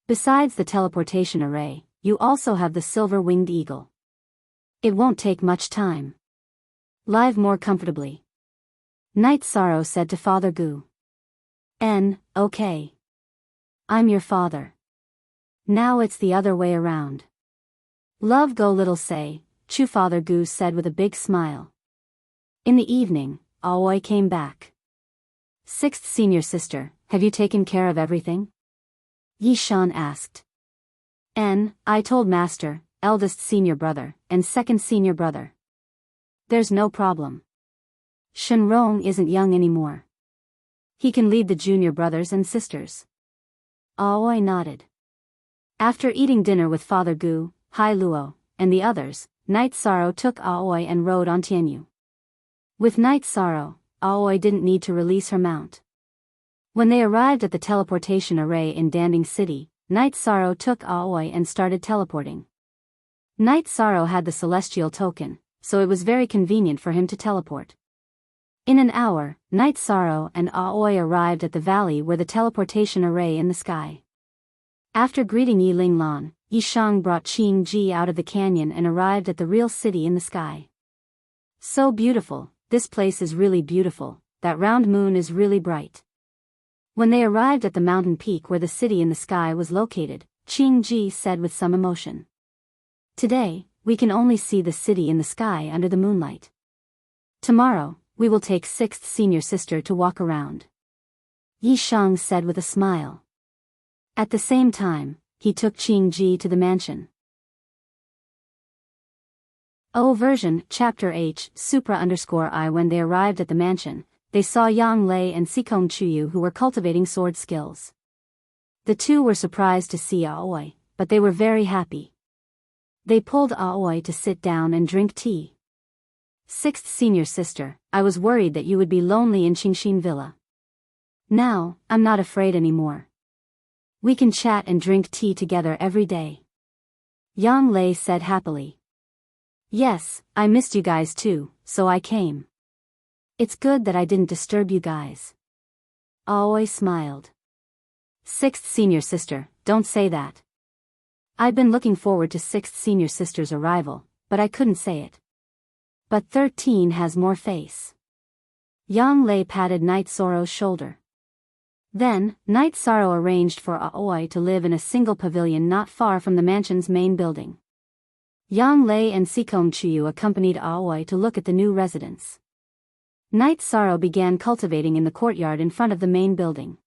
Besides the teleportation array, you also have the silver-winged eagle. It won't take much time. Live more comfortably. Night Sorrow said to Father Gu. Okay. I'm your father. Now it's the other way around. Love go little say, Chu Father Gu said with a big smile. In the evening, Aoi came back. Sixth senior sister, have you taken care of everything? Yi Shan asked. I told Master, eldest senior brother, and second senior brother. There's no problem. Shenrong isn't young anymore. He can lead the junior brothers and sisters. Aoi nodded. After eating dinner with Father Gu, Hai Luo, and the others, Night Sorrow took Aoi and rode on Tianyu. With Night Sorrow, Aoi didn't need to release her mount. When they arrived at the teleportation array in Danding City, Night Sorrow took Aoi and started teleporting. Night Sorrow had the celestial token, so it was very convenient for him to teleport. In an hour, Night Sorrow and Aoi arrived at the valley where the teleportation array in the sky. After greeting Yi Linglan, Yi Shang brought Qing Ji out of the canyon and arrived at the real city in the sky. So beautiful, this place is really beautiful, that round moon is really bright. When they arrived at the mountain peak where the city in the sky was located, Qing Ji said with some emotion. Today, we can only see the city in the sky under the moonlight. Tomorrow, we will take sixth senior sister to walk around. Yi Shang said with a smile. At the same time, he took Qing Ji to the mansion. O version, chapter H, Supra_I. When they arrived at the mansion, they saw Yang Lei and Sikong Chuyu who were cultivating sword skills. The two were surprised to see Aoi, but they were very happy. They pulled Aoi to sit down and drink tea. Sixth senior sister, I was worried that you would be lonely in Qingshin Villa. Now, I'm not afraid anymore. We can chat and drink tea together every day. Yang Lei said happily. Yes, I missed you guys too, so I came. It's good that I didn't disturb you guys. Aoi smiled. Sixth senior sister, don't say that. I've been looking forward to sixth senior sister's arrival, but I couldn't say it. But 13 has more face. Yang Lei patted Night Sorrow's shoulder. Then, Night Sorrow arranged for Aoi to live in a single pavilion not far from the mansion's main building. Yang Lei and Sikong Chuyu accompanied Aoi to look at the new residence. Night Sorrow began cultivating in the courtyard in front of the main building.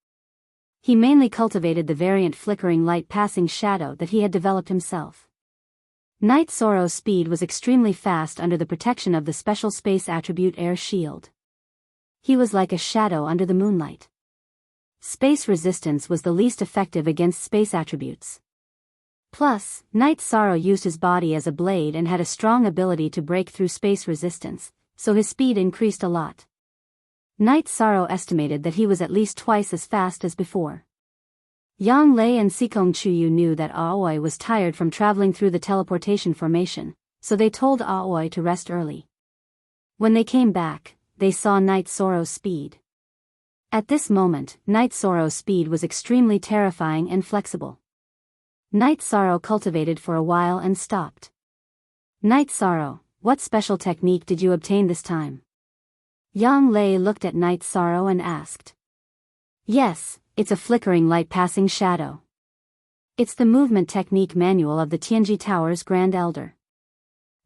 He mainly cultivated the variant flickering light passing shadow that he had developed himself. Night Sorrow's speed was extremely fast under the protection of the special space attribute air shield. He was like a shadow under the moonlight. Space resistance was the least effective against space attributes. Plus, Night Sorrow used his body as a blade and had a strong ability to break through space resistance, so his speed increased a lot. Night Sorrow estimated that he was at least twice as fast as before. Yang Lei and Sikong Chuyu knew that Aoi was tired from traveling through the teleportation formation, so they told Aoi to rest early. When they came back, they saw Night Sorrow's speed. At this moment, Night Sorrow's speed was extremely terrifying and flexible. Night Sorrow cultivated for a while and stopped. Night Sorrow, what special technique did you obtain this time? Yang Lei looked at Night Sorrow and asked. Yes, it's a flickering light passing shadow. It's the movement technique manual of the Tianji Tower's Grand Elder.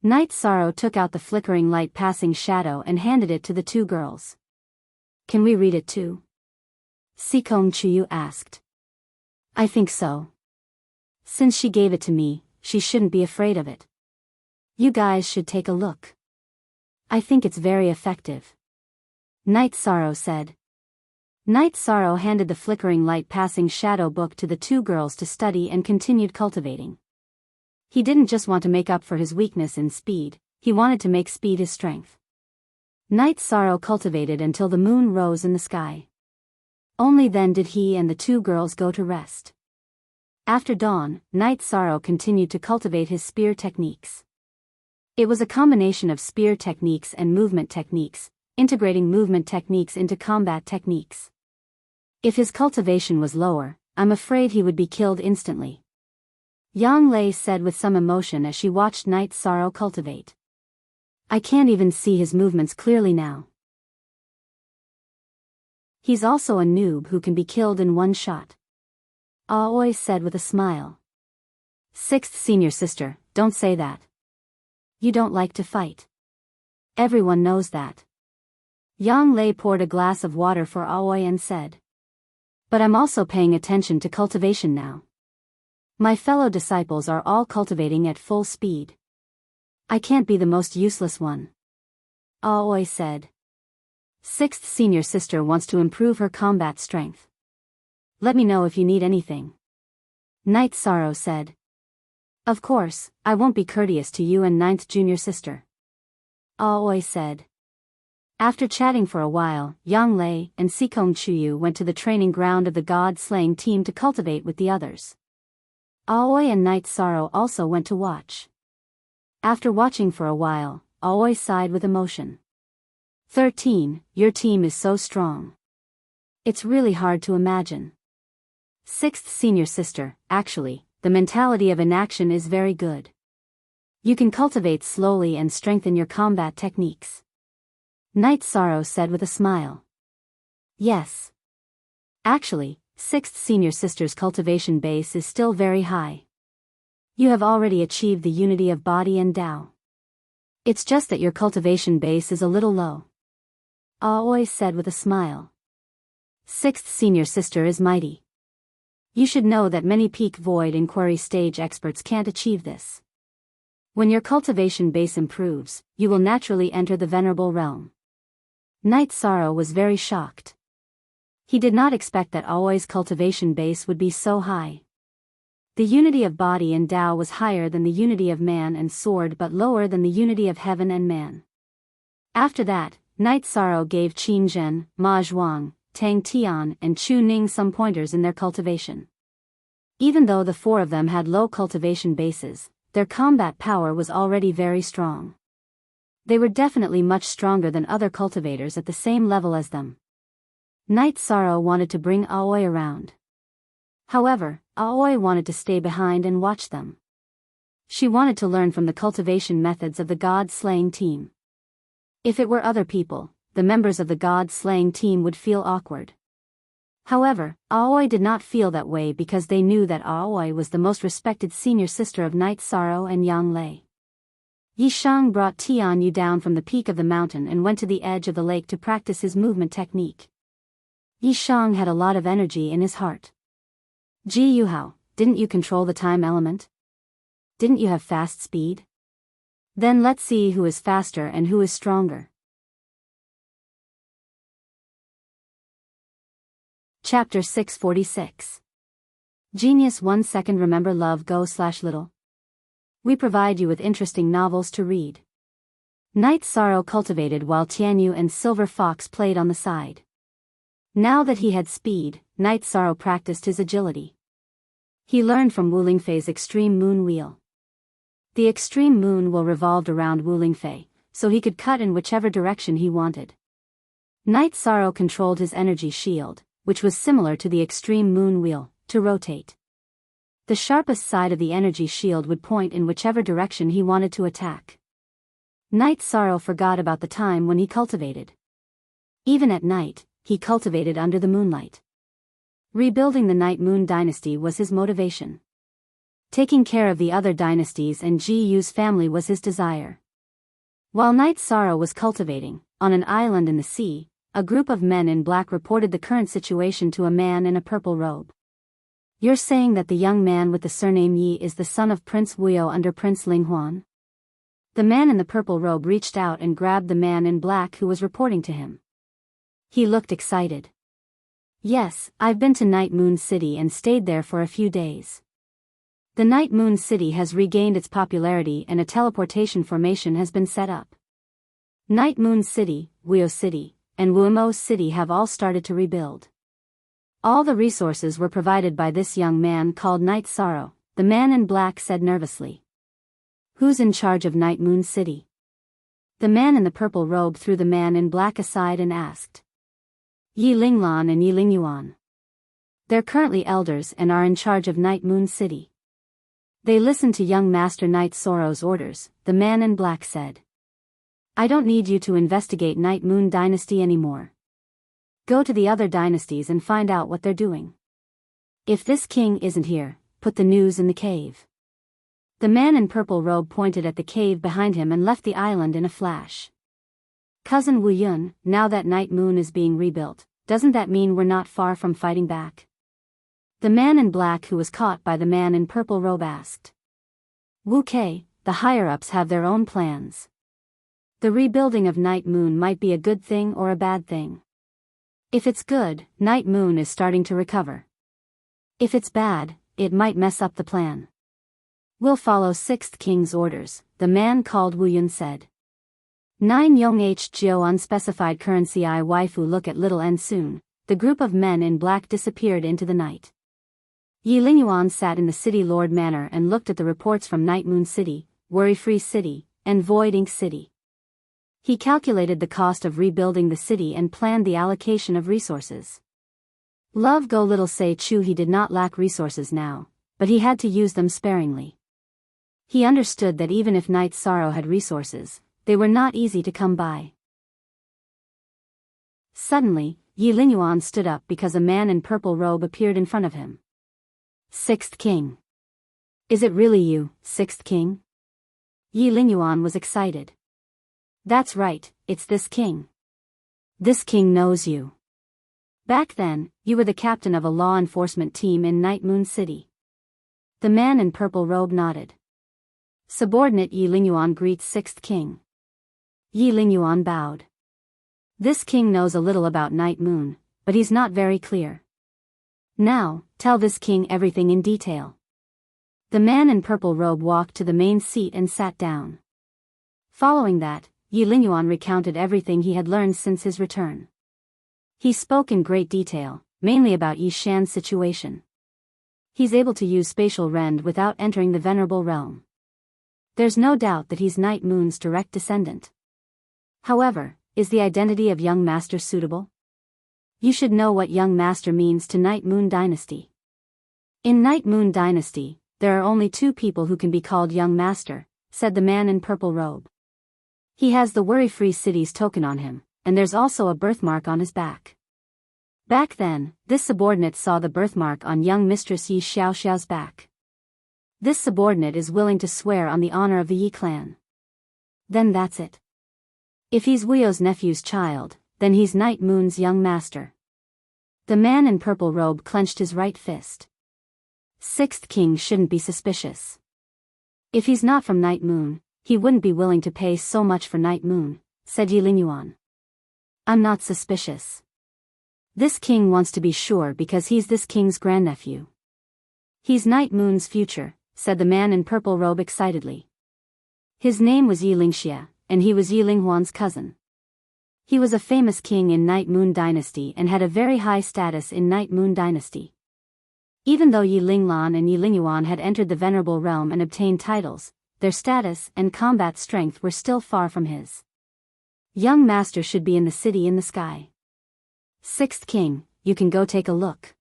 Night Sorrow took out the flickering light passing shadow and handed it to the two girls. Can we read it too? Sikong Chuyu asked. I think so. Since she gave it to me, she shouldn't be afraid of it. You guys should take a look. I think it's very effective. Night Sorrow said. Night Sorrow handed the flickering light passing shadow book to the two girls to study and continued cultivating. He didn't just want to make up for his weakness in speed, he wanted to make speed his strength. Night Sorrow cultivated until the moon rose in the sky. Only then did he and the two girls go to rest. After dawn, Night Sorrow continued to cultivate his spear techniques. It was a combination of spear techniques and movement techniques, integrating movement techniques into combat techniques. If his cultivation was lower, I'm afraid he would be killed instantly. Yang Lei said with some emotion as she watched Night Sorrow cultivate. I can't even see his movements clearly now. He's also a noob who can be killed in one shot. Aoi said with a smile. Sixth senior sister, don't say that. You don't like to fight. Everyone knows that. Yang Lei poured a glass of water for Aoi and said. But I'm also paying attention to cultivation now. My fellow disciples are all cultivating at full speed. I can't be the most useless one. Aoi said. Sixth senior sister wants to improve her combat strength. Let me know if you need anything. Night Sorrow said. Of course, I won't be courteous to you and ninth junior sister. Aoi said. After chatting for a while, Yang Lei and Sikong Chuyu went to the training ground of the god-slaying team to cultivate with the others. Aoi and Night Sorrow also went to watch. After watching for a while, Aoi sighed with emotion. 13, your team is so strong. It's really hard to imagine. Sixth senior sister, actually, the mentality of inaction is very good. You can cultivate slowly and strengthen your combat techniques. Night Sorrow said with a smile. Yes. Actually, sixth senior sister's cultivation base is still very high. You have already achieved the unity of body and Tao. It's just that your cultivation base is a little low. Aoi said with a smile. Sixth senior sister is mighty. You should know that many peak void inquiry stage experts can't achieve this. When your cultivation base improves, you will naturally enter the venerable realm. Night Sorrow was very shocked. He did not expect that Aoi's cultivation base would be so high. The unity of body and Tao was higher than the unity of man and sword but lower than the unity of heaven and man. After that, Night Sorrow gave Qin Zhen, Ma Zhuang, Tang Tian and Chu Ning some pointers in their cultivation. Even though the four of them had low cultivation bases, their combat power was already very strong. They were definitely much stronger than other cultivators at the same level as them. Night Sorrow wanted to bring Aoi around. However, Aoi wanted to stay behind and watch them. She wanted to learn from the cultivation methods of the god-slaying team. If it were other people, the members of the god-slaying team would feel awkward. However, Aoi did not feel that way because they knew that Aoi was the most respected senior sister of Night Sorrow and Yang Lei. Yishang brought Tian Yu down from the peak of the mountain and went to the edge of the lake to practice his movement technique. Yishang had a lot of energy in his heart. Ji Yuhao, didn't you control the time element? Didn't you have fast speed? Then let's see who is faster and who is stronger. Chapter 646. Genius 1 second remember love go/little. We provide you with interesting novels to read. Night Sorrow cultivated while Tianyu and Silver Fox played on the side. Now that he had speed, Night Sorrow practiced his agility. He learned from Wu Lingfei's extreme moon wheel. The extreme moon wheel revolved around Wu Lingfei, so he could cut in whichever direction he wanted. Night Sorrow controlled his energy shield, which was similar to the extreme moon wheel, to rotate. The sharpest side of the energy shield would point in whichever direction he wanted to attack. Night Sorrow forgot about the time when he cultivated. Even at night, he cultivated under the moonlight. Rebuilding the Night Moon dynasty was his motivation. Taking care of the other dynasties and Ji Yu's family was his desire. While Night Sorrow was cultivating, on an island in the sea, a group of men in black reported the current situation to a man in a purple robe. You're saying that the young man with the surname Yi is the son of Prince Wuyo under Prince Linghuan? The man in the purple robe reached out and grabbed the man in black who was reporting to him. He looked excited. Yes, I've been to Night Moon City and stayed there for a few days. The Night Moon City has regained its popularity and a teleportation formation has been set up. Night Moon City, Wuyo City, and Wumo City have all started to rebuild. All the resources were provided by this young man called Night Sorrow, the man in black said nervously. Who's in charge of Night Moon City? The man in the purple robe threw the man in black aside and asked. Yi Linglan and Yi Lingyuan. They're currently elders and are in charge of Night Moon City. They listened to young Master Night Sorrow's orders, the man in black said. I don't need you to investigate Night Moon Dynasty anymore. Go to the other dynasties and find out what they're doing. If this king isn't here, put the news in the cave. The man in purple robe pointed at the cave behind him and left the island in a flash. Cousin Wu Yun, now that Night Moon is being rebuilt, doesn't that mean we're not far from fighting back? The man in black who was caught by the man in purple robe asked. Wu Kei, the higher-ups have their own plans. The rebuilding of Night Moon might be a good thing or a bad thing. If it's good, Night Moon is starting to recover. If it's bad, it might mess up the plan. We'll follow Sixth King's orders, the man called Wu Yun said. 9 Yong H Geo unspecified currency I waifu look at little and soon, the group of men in black disappeared into the night. Yi Lingyuan sat in the City Lord Manor and looked at the reports from Night Moon City, Worry-Free City, and Void Ink City. He calculated the cost of rebuilding the city and planned the allocation of resources. Love Go Little Say Chu he did not lack resources now, but he had to use them sparingly. He understood that even if Night Sorrow had resources, they were not easy to come by. Suddenly, Yi Lingyuan stood up because a man in purple robe appeared in front of him. Sixth King. Is it really you, Sixth King? Yi Lingyuan was excited. That's right, it's this king. This king knows you. Back then, you were the captain of a law enforcement team in Night Moon City. The man in purple robe nodded. Subordinate Yi Lingyuan greets Sixth King. Yi Lingyuan bowed. This king knows a little about Night Moon, but he's not very clear. Now, tell this king everything in detail. The man in purple robe walked to the main seat and sat down. Following that, Yi Lingyuan recounted everything he had learned since his return. He spoke in great detail, mainly about Yi Shan's situation. He's able to use spatial rend without entering the venerable realm. There's no doubt that he's Night Moon's direct descendant. However, is the identity of young master suitable? You should know what young master means to Night Moon Dynasty. In Night Moon Dynasty, there are only 2 people who can be called young master, said the man in purple robe. He has the Worry-Free City's token on him, and there's also a birthmark on his back. Back then, this subordinate saw the birthmark on young Mistress Yi Xiaoxiao's back. This subordinate is willing to swear on the honor of the Yi clan. Then that's it. If he's Wuyo's nephew's child, then he's Night Moon's young master. The man in purple robe clenched his right fist. Sixth King shouldn't be suspicious. If he's not from Night Moon, he wouldn't be willing to pay so much for Night Moon, said Yi Lingyuan. I'm not suspicious. This king wants to be sure because he's this king's grandnephew. He's Night Moon's future, said the man in purple robe excitedly. His name was Yi Lingxia, and he was Yi Linghuan's cousin. He was a famous king in Night Moon Dynasty and had a very high status in Night Moon Dynasty. Even though Yi Linglan and Yi Lingyuan had entered the venerable realm and obtained titles, their status and combat strength were still far from his. Young master should be in the city in the sky. Sixth King, you can go take a look.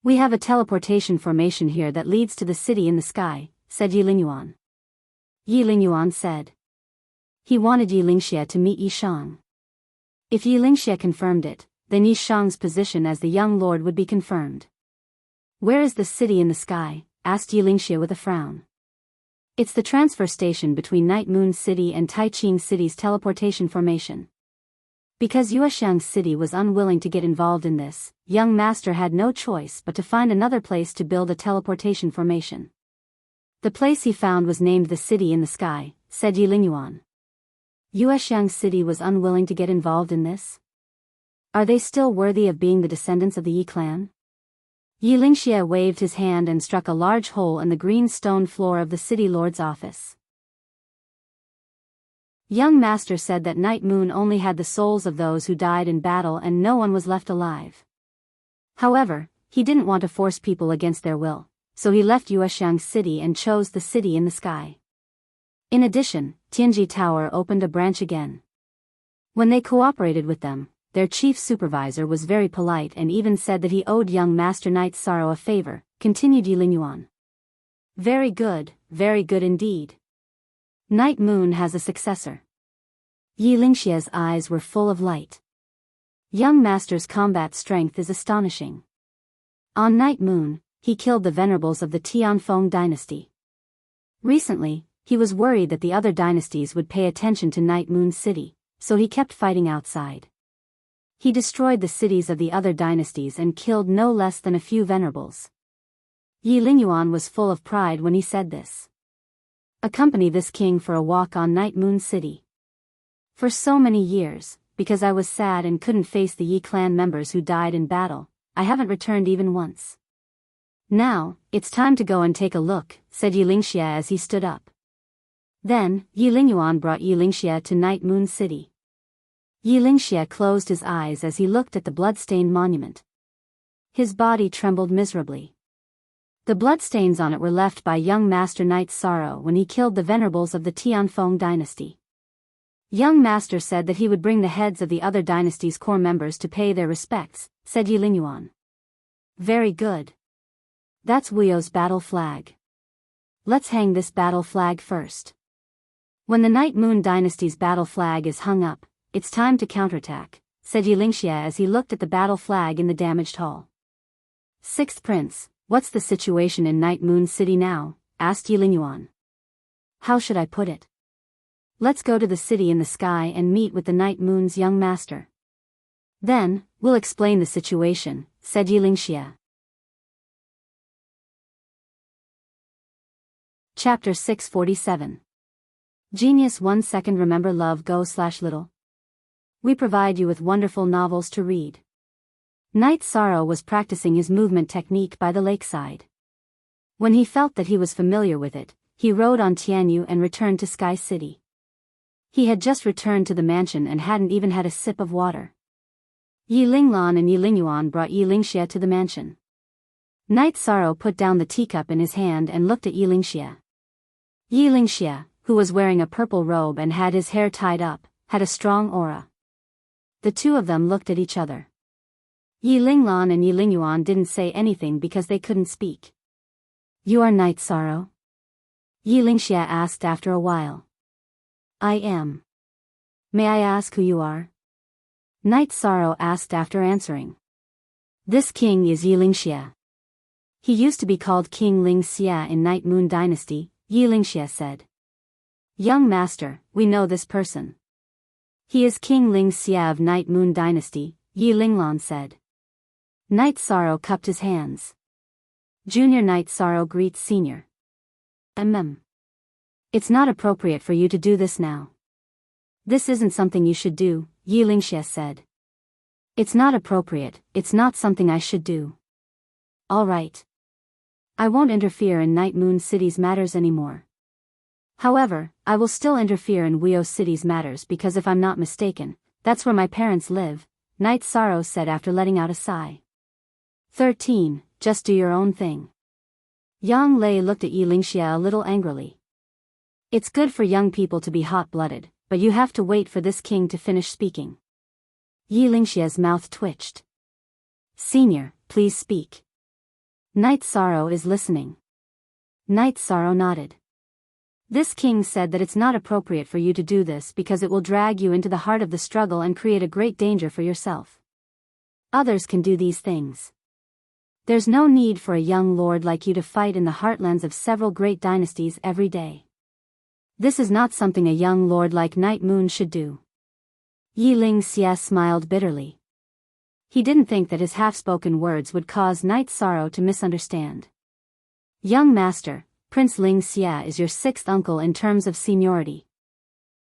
We have a teleportation formation here that leads to the city in the sky, said Yi Lingyuan. Yi Lingyuan said. He wanted Yi Lingxia to meet Yi Shang. If Yi Lingxia confirmed it, then Yi Shang's position as the young lord would be confirmed. Where is the city in the sky? Asked Yi Lingxia with a frown. It's the transfer station between Night Moon City and Taiching City's teleportation formation. Because Yuexiang City was unwilling to get involved in this, young master had no choice but to find another place to build a teleportation formation. The place he found was named the City in the Sky, said Yi Lingyuan. Yuexiang City was unwilling to get involved in this? Are they still worthy of being the descendants of the Yi clan? Yi Lingxia waved his hand and struck a large hole in the green stone floor of the city lord's office. Young master said that Night Moon only had the souls of those who died in battle and no one was left alive. However, he didn't want to force people against their will, so he left Yuexiang City and chose the city in the sky. In addition, Tianji Tower opened a branch again. When they cooperated with them, their chief supervisor was very polite and even said that he owed young Master Knight Sorrow a favor, continued Yi Lingyuan. Very good indeed. Night Moon has a successor. Yi Lingxia's eyes were full of light. Young Master's combat strength is astonishing. On Night Moon, he killed the venerables of the Tianfeng dynasty. Recently, he was worried that the other dynasties would pay attention to Night Moon City, so he kept fighting outside. He destroyed the cities of the other dynasties and killed no less than a few venerables. Yi Lingyuan was full of pride when he said this. Accompany this king for a walk on Night Moon City. For so many years, because I was sad and couldn't face the Yi clan members who died in battle, I haven't returned even once. Now, it's time to go and take a look, said Yi Lingxia as he stood up. Then, Yi Lingyuan brought Yi Lingxia to Night Moon City. Yi Lingxia closed his eyes as he looked at the blood-stained monument. His body trembled miserably. The bloodstains on it were left by young Master Knight Sorrow when he killed the venerables of the Tianfeng dynasty. Young Master said that he would bring the heads of the other dynasty's core members to pay their respects, said Yi Lingyuan. Very good. That's Wuyo's battle flag. Let's hang this battle flag first. When the Night Moon dynasty's battle flag is hung up, it's time to counterattack, said Yi Lingxia as he looked at the battle flag in the damaged hall. Sixth Prince, what's the situation in Night Moon City now? Asked Yi Lingyuan. How should I put it? Let's go to the city in the sky and meet with the Night Moon's young master. Then, we'll explain the situation, said Yi Lingxia. Chapter 647. Genius 1 second. Remember love go/little. We provide you with wonderful novels to read. Knight Sorrow was practicing his movement technique by the lakeside. When he felt that he was familiar with it, he rode on Tianyu and returned to Sky City. He had just returned to the mansion and hadn't even had a sip of water. Yi Linglan and Yi Lingyuan brought Yi Lingxia to the mansion. Knight Sorrow put down the teacup in his hand and looked at Yi Lingxia. Yi Lingxia, who was wearing a purple robe and had his hair tied up, had a strong aura. The two of them looked at each other. Yi Linglan and Yi Lingyuan didn't say anything because they couldn't speak. You are Knight Sorrow? Yi Lingxia asked after a while. I am. May I ask who you are? Knight Sorrow asked after answering. This king is Yi Lingxia. He used to be called King Ling Xia in Night Moon Dynasty, Yi Lingxia said. Young master, we know this person. He is King Ling Xia of Night Moon Dynasty, Yi Linglan said. Knight Sorrow cupped his hands. Junior Knight Sorrow greets Senior. It's not appropriate for you to do this now. This isn't something you should do, Yi Lingxia said. It's not appropriate, it's not something I should do. All right. I won't interfere in Night Moon City's matters anymore. However, I will still interfere in Wuyo City's matters because if I'm not mistaken, that's where my parents live, Knight Sorrow said after letting out a sigh. 13. Just do your own thing. Yang Lei looked at Yi Lingxia a little angrily. It's good for young people to be hot-blooded, but you have to wait for this king to finish speaking. Yi Lingxia's mouth twitched. Senior, please speak. Knight Sorrow is listening. Knight Sorrow nodded. This king said that it's not appropriate for you to do this because it will drag you into the heart of the struggle and create a great danger for yourself. Others can do these things. There's no need for a young lord like you to fight in the heartlands of several great dynasties every day. This is not something a young lord like Night Moon should do. Yi Lingxia smiled bitterly. He didn't think that his half-spoken words would cause Knight Sorrow to misunderstand. Young master, Prince Lingxia is your sixth uncle in terms of seniority.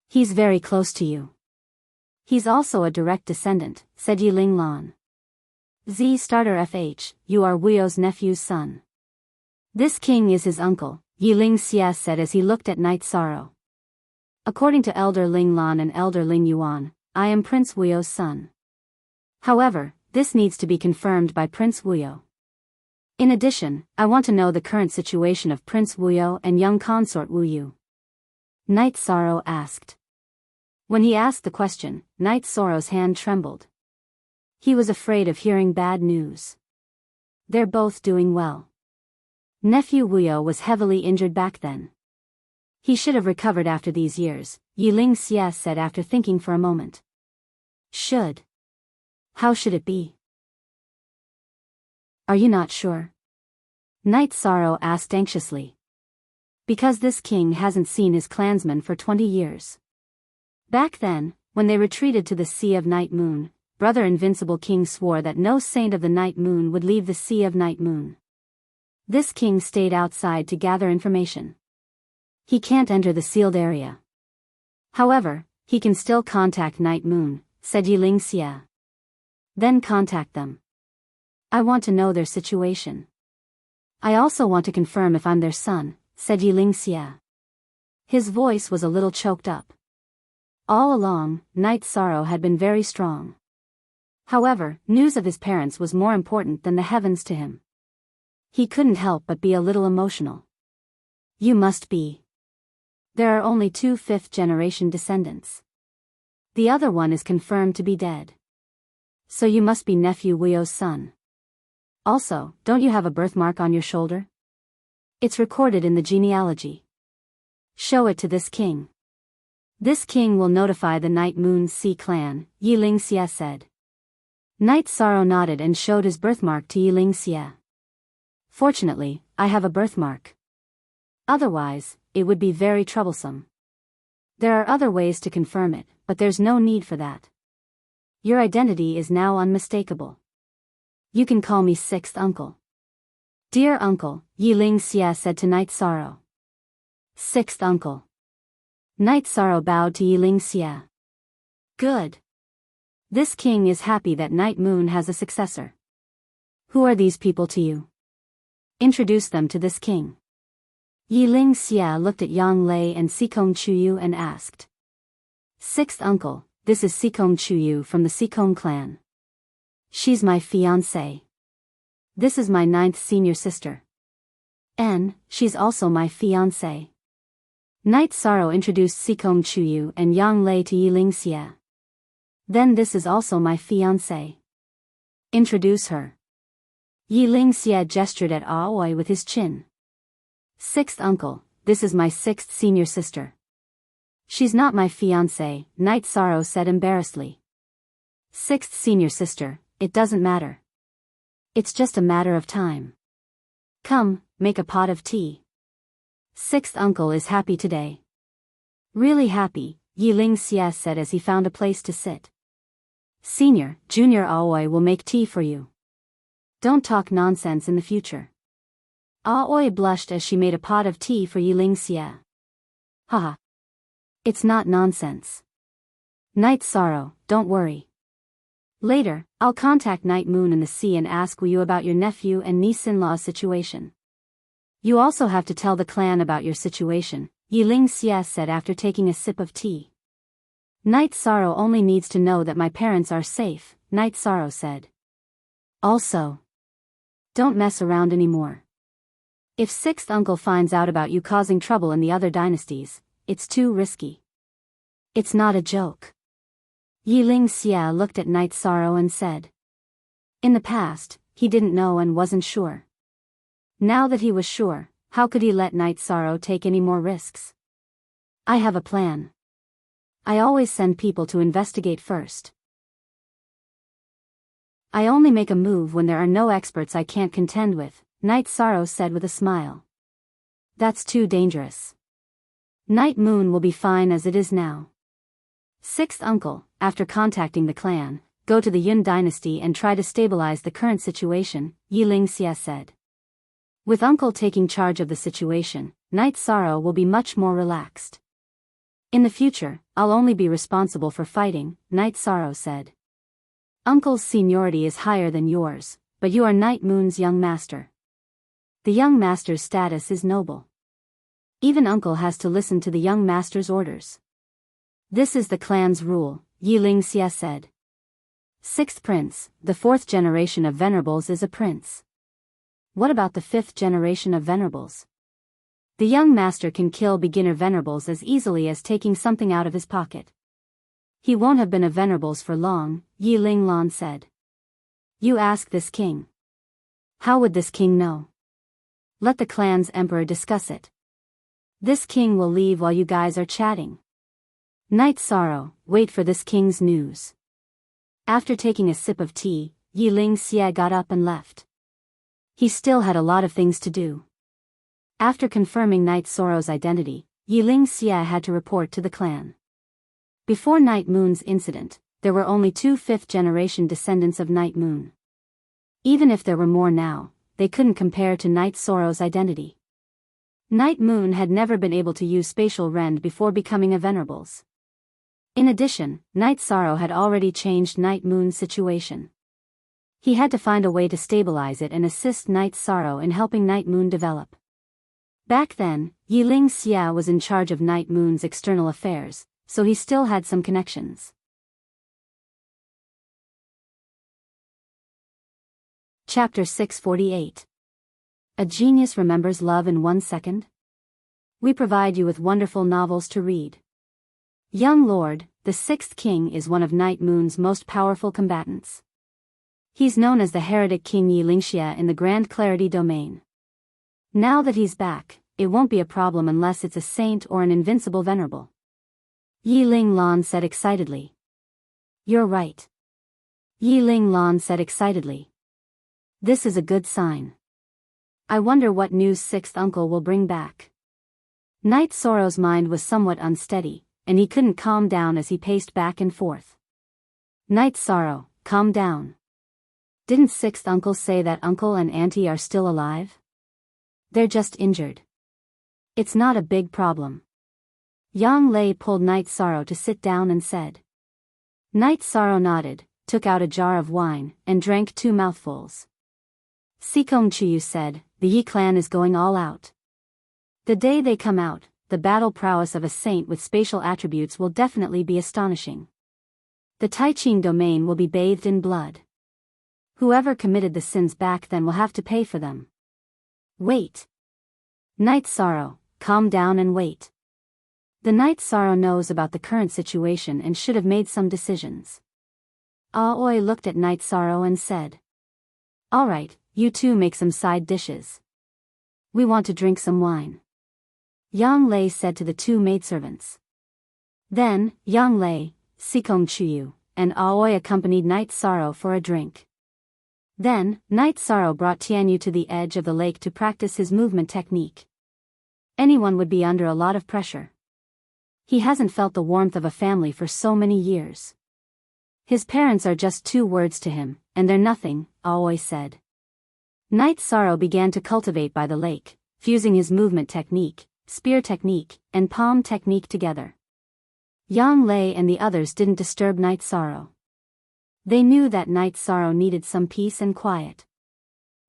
He's very close to you. He's also a direct descendant, said Yi Linglan. Z starter FH, you are Wuyo's nephew's son. This king is his uncle, Yi Lingxia said as he looked at Knight Sorrow. According to Elder Linglan and Elder Lingyuan, I am Prince Wuyo's son. However, This needs to be confirmed by Prince Wuyo. In addition, I want to know the current situation of Prince Wuyo and young consort Wuyu. Night Sorrow asked. When he asked the question, Night Sorrow's hand trembled. He was afraid of hearing bad news. They're both doing well. Nephew Wuyo was heavily injured back then. He should have recovered after these years, Yiling Xie said after thinking for a moment. Should. How should it be? Are you not sure? Night Sorrow asked anxiously. Because this king hasn't seen his clansmen for 20 years. Back then, when they retreated to the Sea of Night Moon, Brother Invincible King swore that no saint of the Night Moon would leave the Sea of Night Moon. This king stayed outside to gather information. He can't enter the sealed area. However, he can still contact Night Moon, said Yiling Xie. Then contact them. I want to know their situation. I also want to confirm if I'm their son, said Yiling Xie. His voice was a little choked up. All along, Night Sorrow had been very strong. However, news of his parents was more important than the heavens to him. He couldn't help but be a little emotional. You must be. There are only 2 fifth-generation descendants. The other one is confirmed to be dead. So you must be nephew Wuyo's son. Also, don't you have a birthmark on your shoulder? It's recorded in the genealogy. Show it to this king. This king will notify the Night Moon Sea clan, Yiling Xie said. Night Sorrow nodded and showed his birthmark to Yiling Xie. Fortunately, I have a birthmark. Otherwise, it would be very troublesome. There are other ways to confirm it, but there's no need for that. Your identity is now unmistakable. You can call me Sixth Uncle. Dear Uncle, Yiling Xie said to Night Sorrow. Sixth Uncle. Night Sorrow bowed to Yiling Xie. Good. This king is happy that Night Moon has a successor. Who are these people to you? Introduce them to this king. Yiling Xie looked at Yang Lei and Sikong Chuyu and asked. Sixth Uncle, this is Sikong Chuyu from the Sikong clan. She's my fiancée. This is my 9th senior sister. She's also my fiancée. Night Sorrow introduced Sikong Chuyu and Yang Lei to Yiling Xie. Then this is also my fiancée. Introduce her. Yiling Xie gestured at Aoi with his chin. Sixth Uncle, this is my 6th senior sister. She's not my fiancée, Night Sorrow said embarrassedly. 6th senior sister, it doesn't matter. It's just a matter of time. Come, make a pot of tea. 6th Uncle is happy today. Really happy, Yiling Xie said as he found a place to sit. Senior, Junior Aoi will make tea for you. Don't talk nonsense in the future. Aoi blushed as she made a pot of tea for Yiling Xie. Haha. It's not nonsense. Night Sorrow, don't worry. Later, I'll contact Night Moon in the sea and ask you about your nephew and niece-in-law's situation. You also have to tell the clan about your situation, Yiling Xie said after taking a sip of tea. Night Sorrow only needs to know that my parents are safe, Night Sorrow said. Also, don't mess around anymore. If 6th Uncle finds out about you causing trouble in the other dynasties, it's too risky. It's not a joke. Yiling Xie looked at Night Sorrow and said. In the past, he didn't know and wasn't sure. Now that he was sure, how could he let Night Sorrow take any more risks? I have a plan. I always send people to investigate first. I only make a move when there are no experts I can't contend with, Night Sorrow said with a smile. That's too dangerous. Night Moon will be fine as it is now. 6th Uncle, after contacting the clan, go to the Yun dynasty and try to stabilize the current situation, Yiling Xie said. With Uncle taking charge of the situation, Night Sorrow will be much more relaxed. In the future, I'll only be responsible for fighting, Night Sorrow said. Uncle's seniority is higher than yours, but you are Night Moon's young master. The young master's status is noble. Even Uncle has to listen to the young master's orders. This is the clan's rule, Yiling Xie said. Sixth prince, the fourth generation of venerables is a prince. What about the fifth generation of venerables? The young master can kill beginner venerables as easily as taking something out of his pocket. He won't have been a venerables for long, Yi Ling-lan said. You ask this king. How would this king know? Let the clan's emperor discuss it. This king will leave while you guys are chatting. Night Sorrow, wait for this king's news. After taking a sip of tea, Yi Ling-xie got up and left. He still had a lot of things to do. After confirming Night Sorrow's identity, Yi Ling-xie had to report to the clan. Before Night Moon's incident, there were only 2 fifth-generation descendants of Night Moon. Even if there were more now, they couldn't compare to Night Sorrow's identity. Night Moon had never been able to use spatial rend before becoming a venerables. In addition, Night Sorrow had already changed Night Moon's situation. He had to find a way to stabilize it and assist Night Sorrow in helping Night Moon develop. Back then, Yi Ling-xie was in charge of Night Moon's external affairs, so he still had some connections. Chapter 648. A Genius Remembers Love in 1 Second? We provide you with wonderful novels to read. Young Lord, the Sixth King is one of Night Moon's most powerful combatants. He's known as the heretic King Yi Ling-xie in the Grand Clarity domain. Now that he's back, it won't be a problem unless it's a saint or an invincible venerable. Yi Ling-lan said excitedly. You're right. Yi Ling-lan said excitedly. This is a good sign. I wonder what news Sixth Uncle will bring back. Night Sorrow's mind was somewhat unsteady, and he couldn't calm down as he paced back and forth. Night Sorrow, calm down. Didn't Sixth Uncle say that Uncle and Auntie are still alive? They're just injured. It's not a big problem. Yang Lei pulled Night Sorrow to sit down and said. Night Sorrow nodded, took out a jar of wine, and drank 2 mouthfuls. Sikong Chuyu said, the Yi clan is going all out. The day they come out, the battle prowess of a saint with spatial attributes will definitely be astonishing. The Taiching domain will be bathed in blood. Whoever committed the sins back then will have to pay for them. Wait. Night Sorrow, calm down and wait. The Night Sorrow knows about the current situation and should have made some decisions. Aoi looked at Night Sorrow and said. Alright, you two make some side dishes. We want to drink some wine. Yang Lei said to the 2 maidservants. Then, Yang Lei, Sikong Chuyu, and Aoi accompanied Night Sorrow for a drink. Then, Night Sorrow brought Tianyu to the edge of the lake to practice his movement technique. Anyone would be under a lot of pressure. He hasn't felt the warmth of a family for so many years. His parents are just 2 words to him, and they're nothing, Aoi said. Night Sorrow began to cultivate by the lake, fusing his movement technique, spear technique, and palm technique together. Yang Lei and the others didn't disturb Night Sorrow. They knew that Night Sorrow needed some peace and quiet.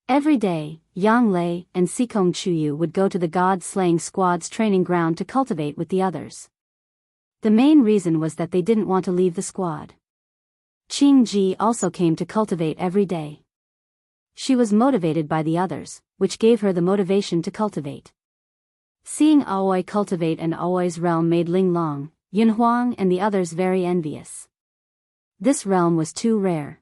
Every day, Yang Lei and Sikong Chuyu would go to the God-slaying squad's training ground to cultivate with the others. The main reason was that they didn't want to leave the squad. Qing Ji also came to cultivate every day. She was motivated by the others, which gave her the motivation to cultivate. Seeing Aoi cultivate and Aoi's realm made Ling Long, Yun Huang and the others very envious. This realm was too rare.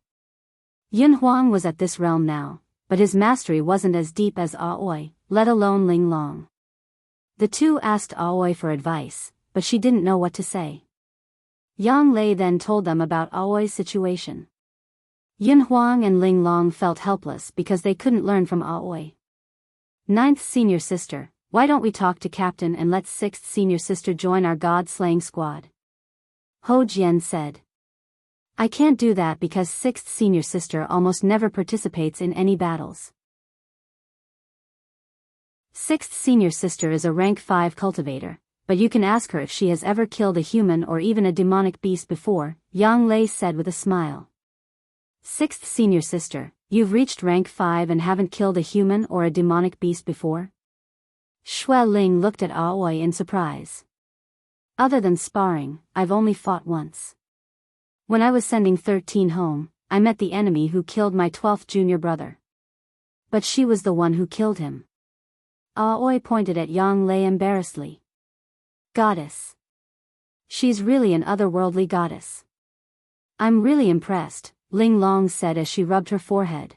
Yun Huang was at this realm now, but his mastery wasn't as deep as Aoi, let alone Ling Long. The 2 asked Aoi for advice, but she didn't know what to say. Yang Lei then told them about Aoi's situation. Yun Huang and Ling Long felt helpless because they couldn't learn from Aoi. 9th senior sister, why don't we talk to Captain and let 6th senior sister join our god-slaying squad? Ho Jian said. I can't do that because 6th senior sister almost never participates in any battles. 6th senior sister is a rank 5 cultivator, but you can ask her if she has ever killed a human or even a demonic beast before, Yang Lei said with a smile. 6th senior sister, you've reached rank 5 and haven't killed a human or a demonic beast before? Xue Ling looked at Aoi in surprise. Other than sparring, I've only fought once. When I was sending 13 home, I met the enemy who killed my 12th junior brother. But she was the one who killed him. Aoi pointed at Yang Lei embarrassedly. Goddess. She's really an otherworldly goddess. I'm really impressed, Ling Long said as she rubbed her forehead.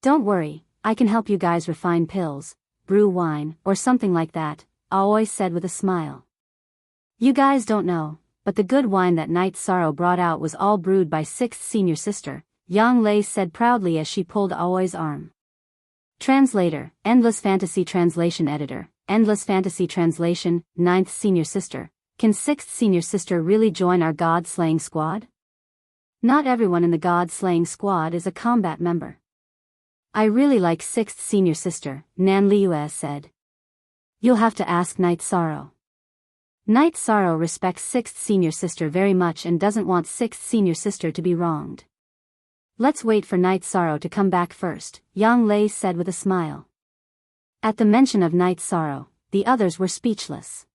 Don't worry, I can help you guys refine pills, brew wine, or something like that, Aoi said with a smile. You guys don't know, but the good wine that Night Sorrow brought out was all brewed by 6th senior sister, Yang Lei said proudly as she pulled Aoi's arm. Translator, Endless Fantasy Translation Editor, Endless Fantasy Translation, 9th senior sister. Can 6th senior sister really join our god-slaying squad? Not everyone in the god-slaying squad is a combat member. I really like 6th senior sister, Nan Liu said. You'll have to ask Night Sorrow. Night Sorrow respects 6th senior sister very much and doesn't want 6th senior sister to be wronged. Let's wait for Night Sorrow to come back first, Yang Lei said with a smile. At the mention of Night Sorrow, the others were speechless.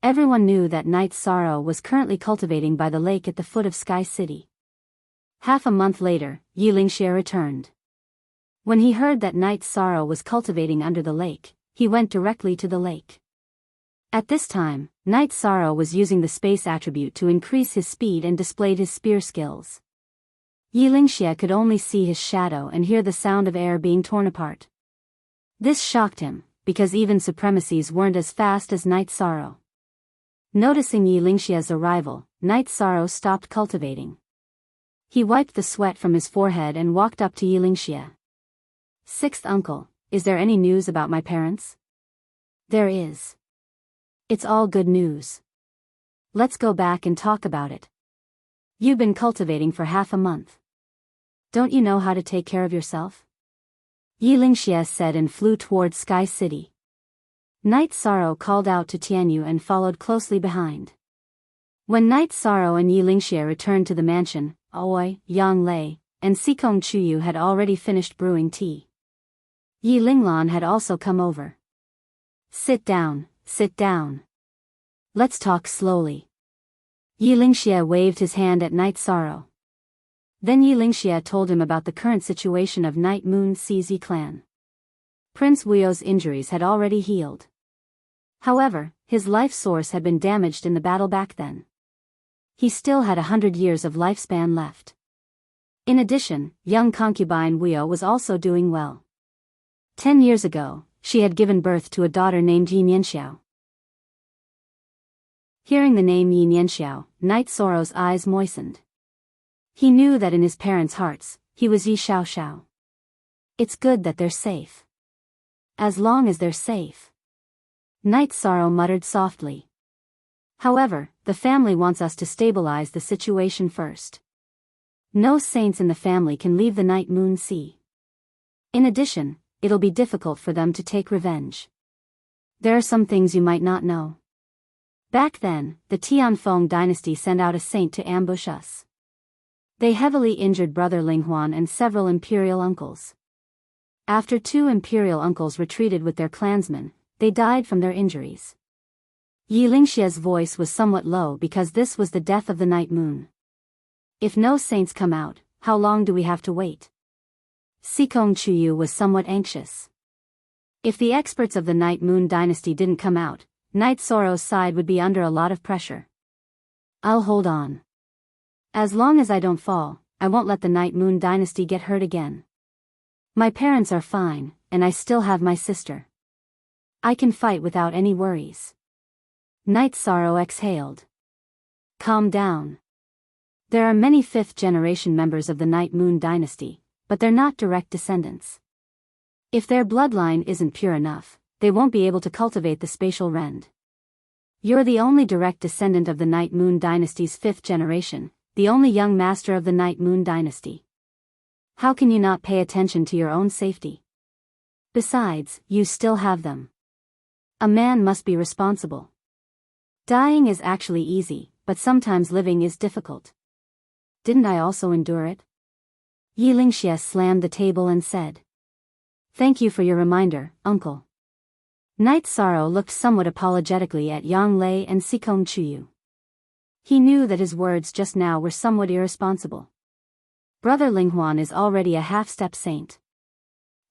Everyone knew that Night Sorrow was currently cultivating by the lake at the foot of Sky City. Half a month later, Yilingxia returned. When he heard that Night Sorrow was cultivating under the lake, he went directly to the lake. At this time, Night Sorrow was using the space attribute to increase his speed and displayed his spear skills. Yilingxia could only see his shadow and hear the sound of air being torn apart. This shocked him, because even supremacies weren't as fast as Night Sorrow. Noticing Yilingxia's arrival, Night Sorrow stopped cultivating. He wiped the sweat from his forehead and walked up to Yilingxia. 6th uncle, is there any news about my parents? There is. It's all good news. Let's go back and talk about it. You've been cultivating for half a month. Don't you know how to take care of yourself? Yilingxia said and flew towards Sky City. Night Sorrow called out to Tianyu and followed closely behind. When Night Sorrow and Yilingxia returned to the mansion, Aoi, Yang Lei, and Sikong Chuyu had already finished brewing tea. Yi Linglan had also come over. Sit down, sit down. Let's talk slowly. Yilingxia waved his hand at Night Sorrow. Then Yilingxia told him about the current situation of Night Moon CZ clan. Prince Wuyo's injuries had already healed. However, his life source had been damaged in the battle back then. He still had 100 years of lifespan left. In addition, young concubine Wuyo was also doing well. 10 years ago, she had given birth to a daughter named Yi Nianxiao. Hearing the name Yi Nianxiao, Night Sorrow's eyes moistened. He knew that in his parents' hearts, he was Yi Xiaoxiao. It's good that they're safe. As long as they're safe. Night Sorrow muttered softly. However, the family wants us to stabilize the situation first. No saints in the family can leave the Night Moon Sea. In addition, it'll be difficult for them to take revenge. There are some things you might not know. Back then, the Tianfeng dynasty sent out a saint to ambush us. They heavily injured brother Linghuan and several imperial uncles. After 2 imperial uncles retreated with their clansmen, they died from their injuries. Yilingxia's voice was somewhat low because this was the death of the Night Moon. If no saints come out, how long do we have to wait? Sikong Chuyu was somewhat anxious. If the experts of the Night Moon dynasty didn't come out, Night Sorrow's side would be under a lot of pressure. I'll hold on. As long as I don't fall, I won't let the Night Moon dynasty get hurt again. My parents are fine, and I still have my sister. I can fight without any worries. Night Sorrow exhaled. Calm down. There are many 5th-generation members of the Night Moon dynasty, but they're not direct descendants. If their bloodline isn't pure enough, they won't be able to cultivate the spatial rend. You're the only direct descendant of the Night Moon dynasty's 5th generation, the only young master of the Night Moon dynasty. How can you not pay attention to your own safety? Besides, you still have them. A man must be responsible. Dying is actually easy, but sometimes living is difficult. Didn't I also endure it? Yilingxia slammed the table and said. Thank you for your reminder, uncle. Night Sorrow looked somewhat apologetically at Yang Lei and Sikong Chuyu. He knew that his words just now were somewhat irresponsible. Brother Linghuan is already a half-step saint.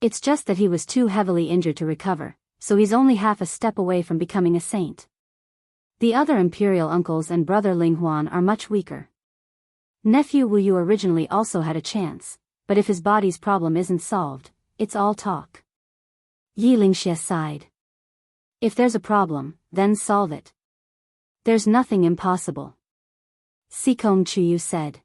It's just that he was too heavily injured to recover, so he's only half a step away from becoming a saint. The other imperial uncles and Brother Linghuan are much weaker. Nephew Wu Yu originally also had a chance, but if his body's problem isn't solved, it's all talk. Yi Lingxie sighed. If there's a problem, then solve it. There's nothing impossible. Sikong Chuyu said.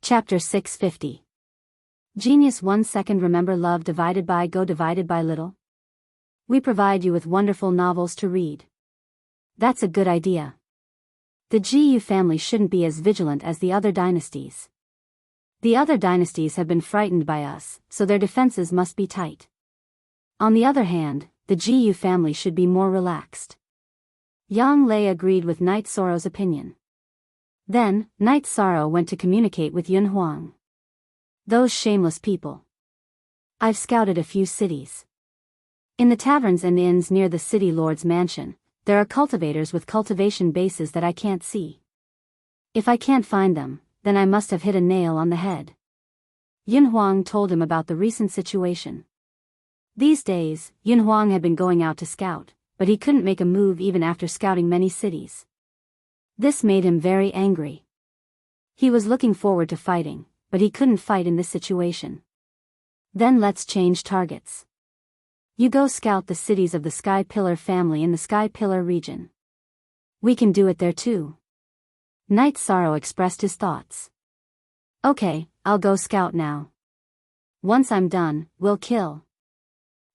Chapter 650. Genius 1 second. Remember love divided by go divided by little? We provide you with wonderful novels to read. That's a good idea. The GU family shouldn't be as vigilant as the other dynasties. The other dynasties have been frightened by us, so their defenses must be tight. On the other hand, the GU family should be more relaxed. Yang Lei agreed with Knight Soro's opinion. Then, Knight Soro went to communicate with Yun Huang. Those shameless people. I've scouted a few cities. In the taverns and inns near the city lord's mansion, there are cultivators with cultivation bases that I can't see. If I can't find them, then I must have hit a nail on the head. Yun Huang told him about the recent situation. These days, Yun Huang had been going out to scout, but he couldn't make a move even after scouting many cities. This made him very angry. He was looking forward to fighting, but he couldn't fight in this situation. Then let's change targets. You go scout the cities of the Sky Pillar family in the Sky Pillar region. We can do it there too. Knight Soro expressed his thoughts. Okay, I'll go scout now. Once I'm done, we'll kill.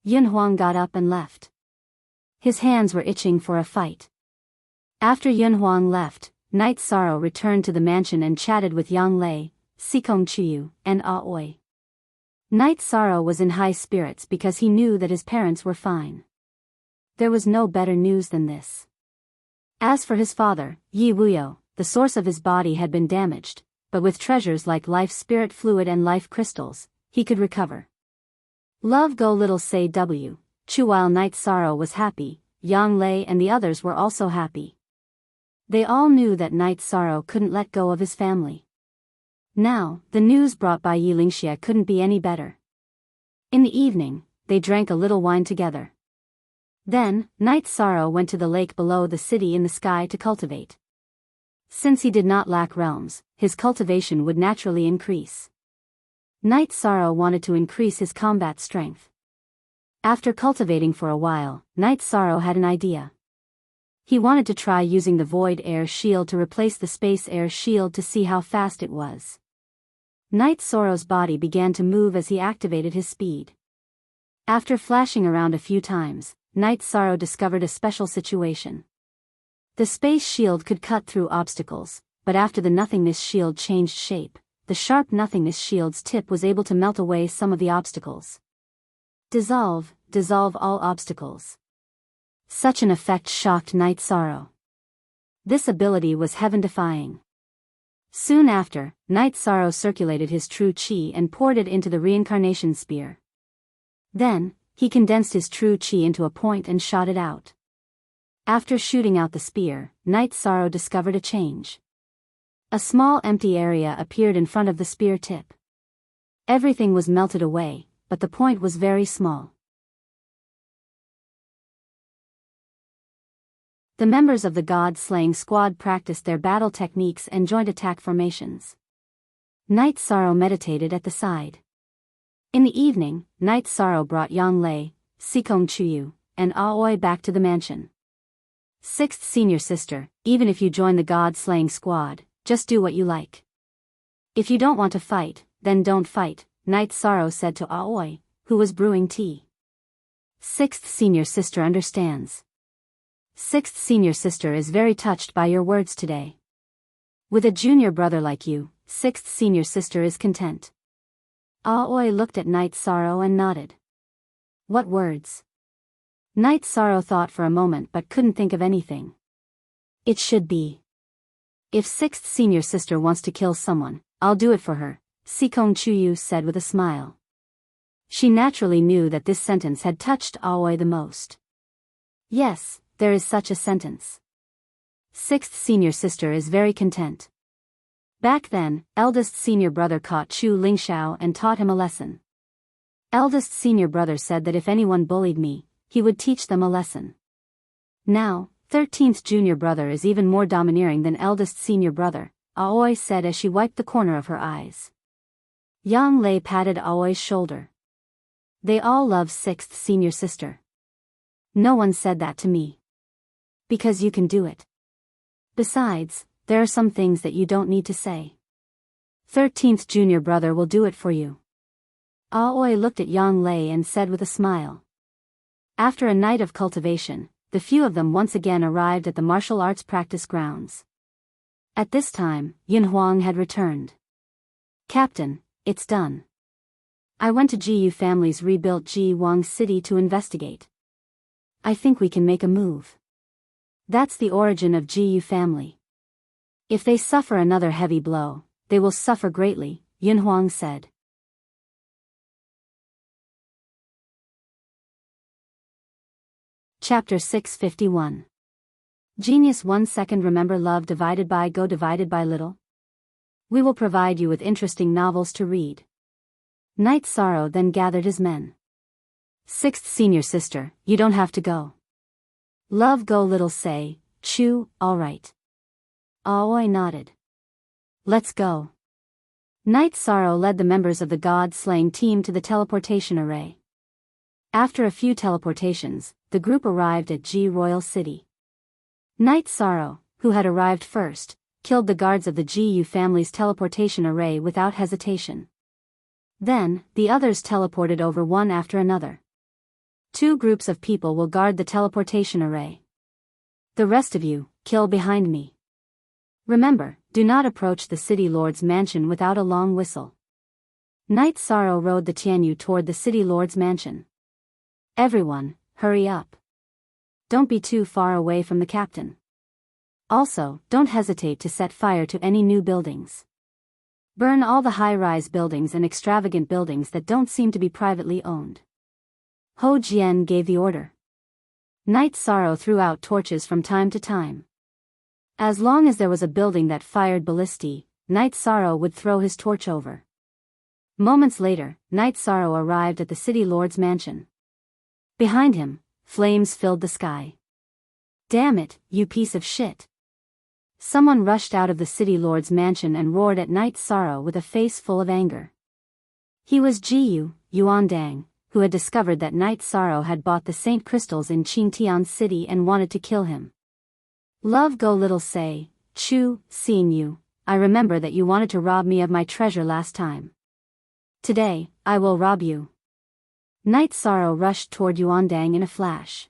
Yun Huang got up and left. His hands were itching for a fight. After Yun Huang left, Knight Soro returned to the mansion and chatted with Yang Lei, Sikong Chuyu, and Aoi. Knight Soro was in high spirits because he knew that his parents were fine. There was no better news than this. As for his father, Yi Wuyo, the source of his body had been damaged, but with treasures like life spirit fluid and life crystals, he could recover. Love go little say W. Chu. While Knight Soro was happy, Yang Lei and the others were also happy. They all knew that Knight Soro couldn't let go of his family. Now, the news brought by Yi Lingxie couldn't be any better. In the evening, they drank a little wine together. Then, Knight Soro went to the lake below the city in the sky to cultivate. Since he did not lack realms, his cultivation would naturally increase. Knight Soro wanted to increase his combat strength. After cultivating for a while, Knight Soro had an idea. He wanted to try using the Void Air Shield to replace the Space Air Shield to see how fast it was. Knight Soro's body began to move as he activated his speed. After flashing around a few times, Knight Soro discovered a special situation. The Space Shield could cut through obstacles, but after the Nothingness Shield changed shape, the sharp Nothingness Shield's tip was able to melt away some of the obstacles. Dissolve all obstacles. Such an effect shocked Knight Soro. This ability was heaven-defying. Soon after, Knight Soro circulated his true chi and poured it into the reincarnation spear. Then, he condensed his true chi into a point and shot it out. After shooting out the spear, Knight Soro discovered a change. A small empty area appeared in front of the spear tip. Everything was melted away, but the point was very small. The members of the God-slaying squad practiced their battle techniques and joint attack formations. Knight Soro meditated at the side. In the evening, Knight Soro brought Yang Lei, Sikong Chuyu, and Aoi back to the mansion. Sixth senior sister, even if you join the God-slaying squad, just do what you like. If you don't want to fight, then don't fight, Knight Soro said to Aoi, who was brewing tea. Sixth senior sister understands. Sixth senior sister is very touched by your words today. With a junior brother like you, sixth senior sister is content. Aoi looked at Night Sorrow and nodded. What words? Night Sorrow thought for a moment but couldn't think of anything. It should be. If sixth senior sister wants to kill someone, I'll do it for her, Sikong Chuyu said with a smile. She naturally knew that this sentence had touched Aoi the most. Yes, there is such a sentence. Sixth senior sister is very content. Back then, eldest senior brother caught Chu Lingxiao and taught him a lesson. Eldest senior brother said that if anyone bullied me, he would teach them a lesson. Now, 13th junior brother is even more domineering than eldest senior brother, Aoi said as she wiped the corner of her eyes. Yang Lei patted Aoi's shoulder. They all love sixth senior sister. No one said that to me. Because you can do it. Besides, there are some things that you don't need to say. 13th junior brother will do it for you. Aoi looked at Yang Lei and said with a smile. After a night of cultivation, the few of them once again arrived at the martial arts practice grounds. At this time, Yin Huang had returned. Captain, it's done. I went to Ji Yu family's rebuilt Ji Wang city to investigate. I think we can make a move. That's the origin of Ji Yu family. If they suffer another heavy blow, they will suffer greatly, Yin Huang said. Chapter 651. Genius 1 second. Remember love divided by go divided by little? We will provide you with interesting novels to read. Night Sorrow then gathered his men. Sixth senior sister, you don't have to go. Love go little say, Chu, all right. Aoi nodded. Let's go. Night Sorrow led the members of the god-slaying team to the teleportation array. After a few teleportations, the group arrived at Ji Royal City. Night Sorrow, who had arrived first, killed the guards of the Ji Yu family's teleportation array without hesitation. Then, the others teleported over one after another. 2 groups of people will guard the teleportation array. The rest of you, kill behind me. Remember, do not approach the city lord's mansion without a long whistle. Night Sorrow rode the Tianyu toward the city lord's mansion. Everyone, hurry up. Don't be too far away from the captain. Also, don't hesitate to set fire to any new buildings. Burn all the high-rise buildings and extravagant buildings that don't seem to be privately owned. Ho Jian gave the order. Night Sorrow threw out torches from time to time. As long as there was a building that fired ballistae, Night Sorrow would throw his torch over. Moments later, Night Sorrow arrived at the city lord's mansion. Behind him, flames filled the sky. Damn it, you piece of shit. Someone rushed out of the city lord's mansion and roared at Night Sorrow with a face full of anger. He was Ji Yuandang, who had discovered that Night Sorrow had bought the Saint Crystals in Qingtian City and wanted to kill him. Love go little say, Chu, seeing you, I remember that you wanted to rob me of my treasure last time. Today, I will rob you. Night Sorrow rushed toward Yuandang in a flash.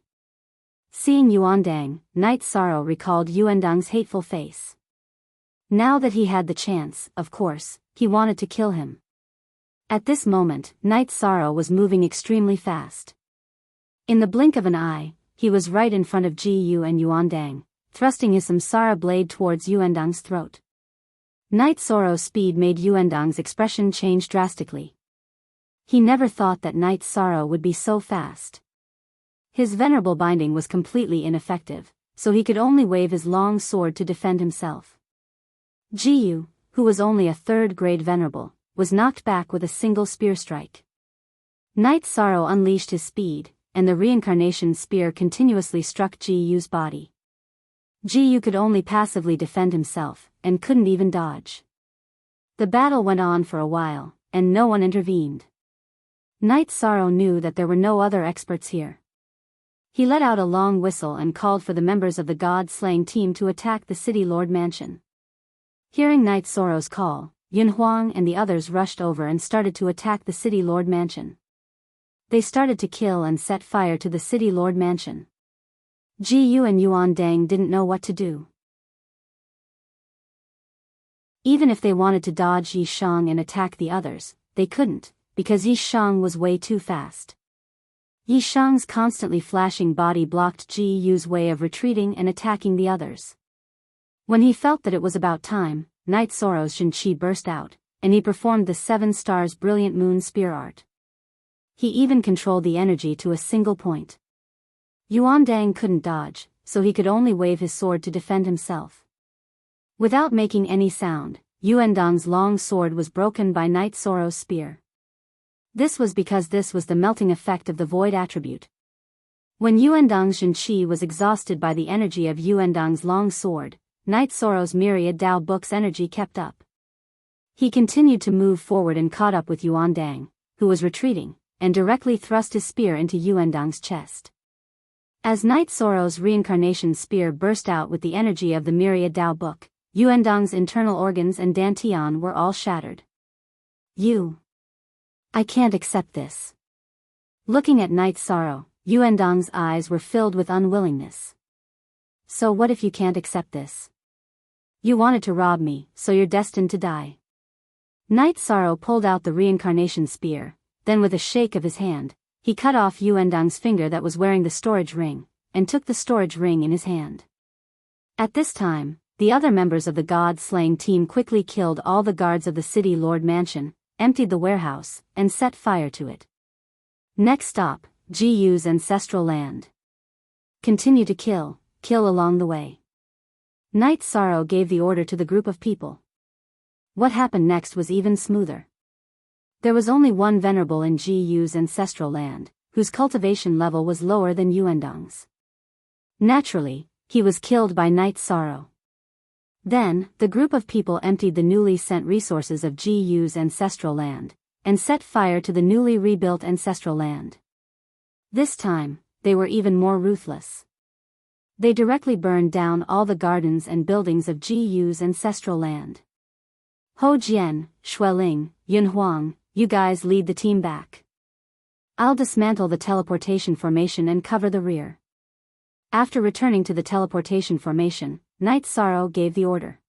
Seeing Yuandang, Night Sorrow recalled Yuandang's hateful face. Now that he had the chance, of course, he wanted to kill him. At this moment, Night Sorrow was moving extremely fast. In the blink of an eye, he was right in front of Ji Yu and Yuandang, thrusting his samsara blade towards Yuandang's throat. Night Sorrow's speed made Yuandang's expression change drastically. He never thought that Night Sorrow would be so fast. His venerable binding was completely ineffective, so he could only wave his long sword to defend himself. Ji Yu, who was only a 3rd-grade venerable, was knocked back with a single spear strike. Night Sorrow unleashed his speed, and the reincarnation spear continuously struck Ji Yu's body. Ji Yu could only passively defend himself, and couldn't even dodge. The battle went on for a while, and no one intervened. Night Sorrow knew that there were no other experts here. He let out a long whistle and called for the members of the god-slaying team to attack the city lord mansion. Hearing Night Sorrow's call, Yin Huang and the others rushed over and started to attack the city lord mansion. They started to kill and set fire to the city lord mansion. Ji Yu and Yuandang didn't know what to do. Even if they wanted to dodge Yi Shang and attack the others, they couldn't, because Yi Shang was way too fast. Yi Shang's constantly flashing body blocked Ji Yu's way of retreating and attacking the others. When he felt that it was about time, Night Sorrow's Shin-Chi burst out, and he performed the 7 stars brilliant moon spear art. He even controlled the energy to a single point. Yuan Dang couldn't dodge, so he could only wave his sword to defend himself. Without making any sound, Yuan Dang's long sword was broken by Night Sorrow's spear. This was because this was the melting effect of the void attribute. When Yuan Dang's Shin-Chi was exhausted by the energy of Yuan Dang's long sword, Night Sorrow's myriad Dao Book's energy kept up. He continued to move forward and caught up with Yuan Dang, who was retreating, and directly thrust his spear into Yuan Dang's chest. As Night Sorrow's reincarnation spear burst out with the energy of the myriad Dao Book, Yuan Dang's internal organs and dantian were all shattered. I can't accept this. Looking at Night Sorrow, Yuan Dang's eyes were filled with unwillingness. So what if you can't accept this? You wanted to rob me, so you're destined to die. Night Sorrow pulled out the reincarnation spear, then with a shake of his hand, he cut off Yuan Dang's finger that was wearing the storage ring, and took the storage ring in his hand. At this time, the other members of the god-slaying team quickly killed all the guards of the city lord mansion, emptied the warehouse, and set fire to it. Next stop, Ji Yu's ancestral land. Continue to kill along the way. Night Sorrow gave the order to the group of people. What happened next was even smoother. There was only one venerable in Ji Yu's ancestral land, whose cultivation level was lower than Yuan Dang's. Naturally, he was killed by Night Sorrow. Then, the group of people emptied the newly sent resources of Ji Yu's ancestral land, and set fire to the newly rebuilt ancestral land. This time, they were even more ruthless. They directly burned down all the gardens and buildings of Ji Yu's ancestral land. Ho Jian, Xueling, Yun Huang, you guys lead the team back. I'll dismantle the teleportation formation and cover the rear. After returning to the teleportation formation, Night Sorrow gave the order.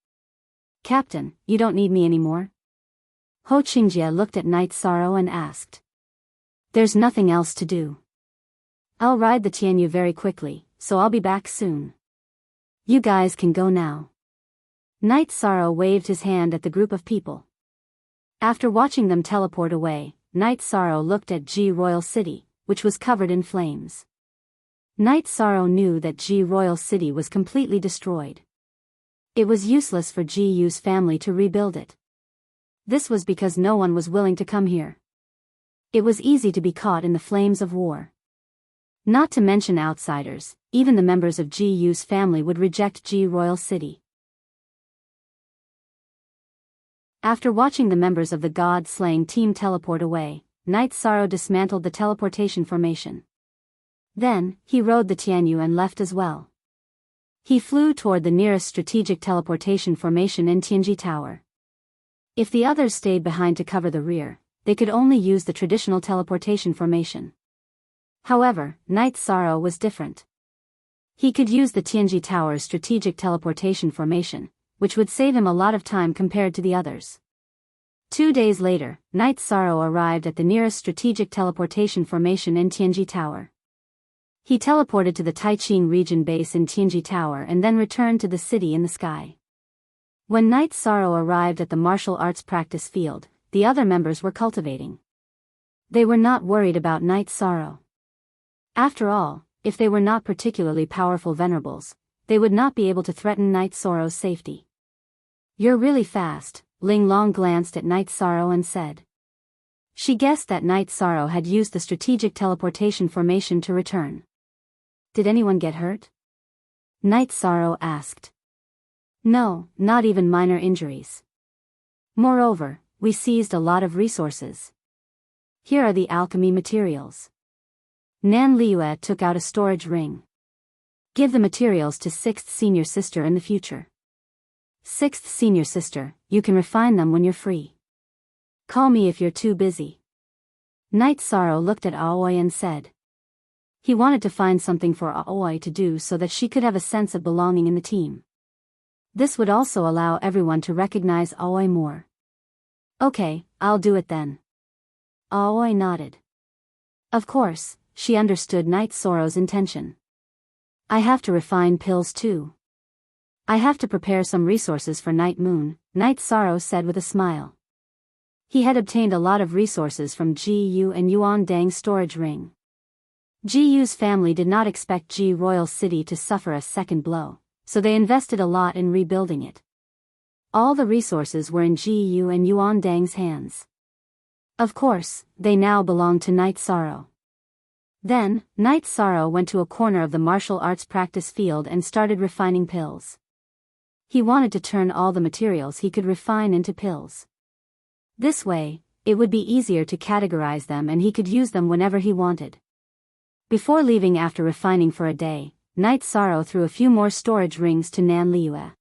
Captain, you don't need me anymore? Ho Qingjie looked at Night Sorrow and asked. There's nothing else to do. I'll ride the Tianyu very quickly, so I'll be back soon. You guys can go now. Night Sorrow waved his hand at the group of people. After watching them teleport away, Night Sorrow looked at Ji Royal City, which was covered in flames. Night Sorrow knew that Ji Royal City was completely destroyed. It was useless for Ji Yu's family to rebuild it. This was because no one was willing to come here. It was easy to be caught in the flames of war. Not to mention outsiders, even the members of Ji Yu's family would reject Ji Royal City. After watching the members of the god-slaying team teleport away, Night Sorrow dismantled the teleportation formation. Then, he rode the Tianyu and left as well. He flew toward the nearest strategic teleportation formation in Tianji Tower. If the others stayed behind to cover the rear, they could only use the traditional teleportation formation. However, Night Sorrow was different. He could use the Tianji Tower's strategic teleportation formation, which would save him a lot of time compared to the others. 2 days later, Night Sorrow arrived at the nearest strategic teleportation formation in Tianji Tower. He teleported to the Taiching region base in Tianji Tower and then returned to the city in the sky. When Night Sorrow arrived at the martial arts practice field, the other members were cultivating. They were not worried about Night Sorrow. After all, if they were not particularly powerful venerables, they would not be able to threaten Night Sorrow's safety. You're really fast, Ling Long glanced at Night Sorrow and said. She guessed that Night Sorrow had used the strategic teleportation formation to return. Did anyone get hurt? Night Sorrow asked. No, not even minor injuries. Moreover, we seized a lot of resources. Here are the alchemy materials. Nan Liue took out a storage ring. Give the materials to 6th Senior Sister in the future. 6th Senior Sister, you can refine them when you're free. Call me if you're too busy. Night Sorrow looked at Aoi and said. He wanted to find something for Aoi to do so that she could have a sense of belonging in the team. This would also allow everyone to recognize Aoi more. Okay, I'll do it then. Aoi nodded. Of course, she understood Night Sorrow's intention. I have to refine pills too. I have to prepare some resources for Night Moon, Night Sorrow said with a smile. He had obtained a lot of resources from Ji-Yu and Yuan Dang's storage ring. Ji-Yu's family did not expect Ji Royal City to suffer a second blow, so they invested a lot in rebuilding it. All the resources were in Ji-Yu and Yuan Dang's hands. Of course, they now belonged to Night Sorrow. Then, Night Sorrow went to a corner of the martial arts practice field and started refining pills. He wanted to turn all the materials he could refine into pills. This way, it would be easier to categorize them and he could use them whenever he wanted. Before leaving after refining for a day, Night Sorrow threw a few more storage rings to Nan Liue.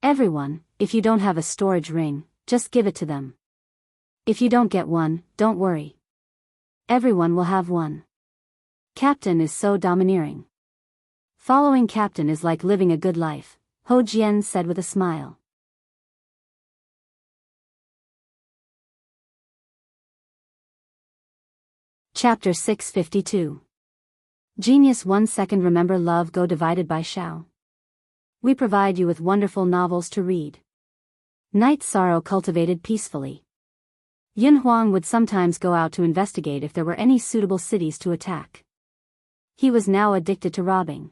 Everyone, if you don't have a storage ring, just give it to them. If you don't get one, don't worry. Everyone will have one. Captain is so domineering. Following Captain is like living a good life, Ho Jian said with a smile. Chapter 652. Genius 1 second remember love go divided by Shao. We provide you with wonderful novels to read. Night Sorrow cultivated peacefully. Yun Huang would sometimes go out to investigate if there were any suitable cities to attack. He was now addicted to robbing.